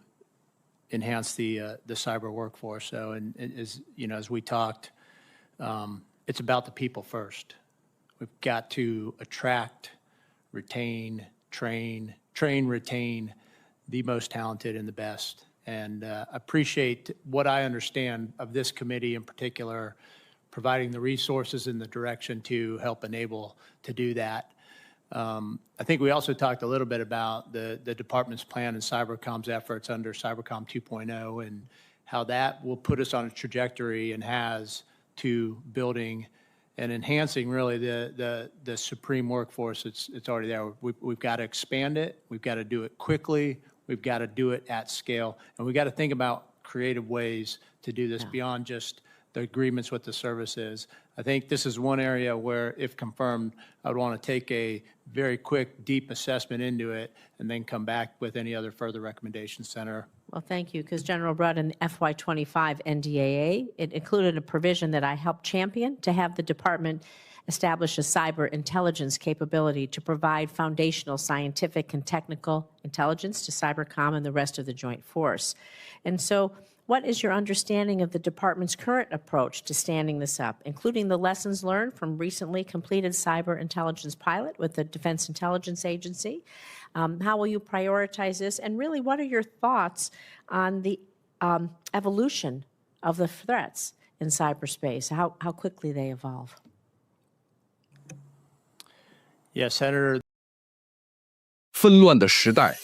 enhance the cyber workforce. So, and as you know, as we talked, it's about the people first. We've got to attract, retain, train, retain the most talented and the best. And appreciate what I understand of this committee in particular, providing the resources and the direction to help enable to do that. I think we also talked a little bit about the department's plan and Cybercom's efforts under Cybercom 2.0 and how that will put us on a trajectory and has to building and enhancing really the supreme workforce. It's already there. We've got to expand it. We've got to do it quickly. We've got to do it at scale, and we've got to think about creative ways to do this beyond just the agreements with the services. I think this is one area where, if confirmed, I would want to take a very quick, deep assessment into it and then come back with any other further recommendations, Senator. Well, thank you, because General Rudd, in FY25 NDAA, it included a provision that I helped champion to have the department establish a cyber intelligence capability to provide foundational scientific and technical intelligence to Cybercom and the rest of the joint force. And so what is your understanding of the department's current approach to standing this up, including the lessons learned from recently completed cyber intelligence pilot with the Defense Intelligence Agency? How will you prioritize this? And really, what are your thoughts on the evolution of the threats in cyberspace, how quickly they evolve? Yes, Senator. 纷乱的时代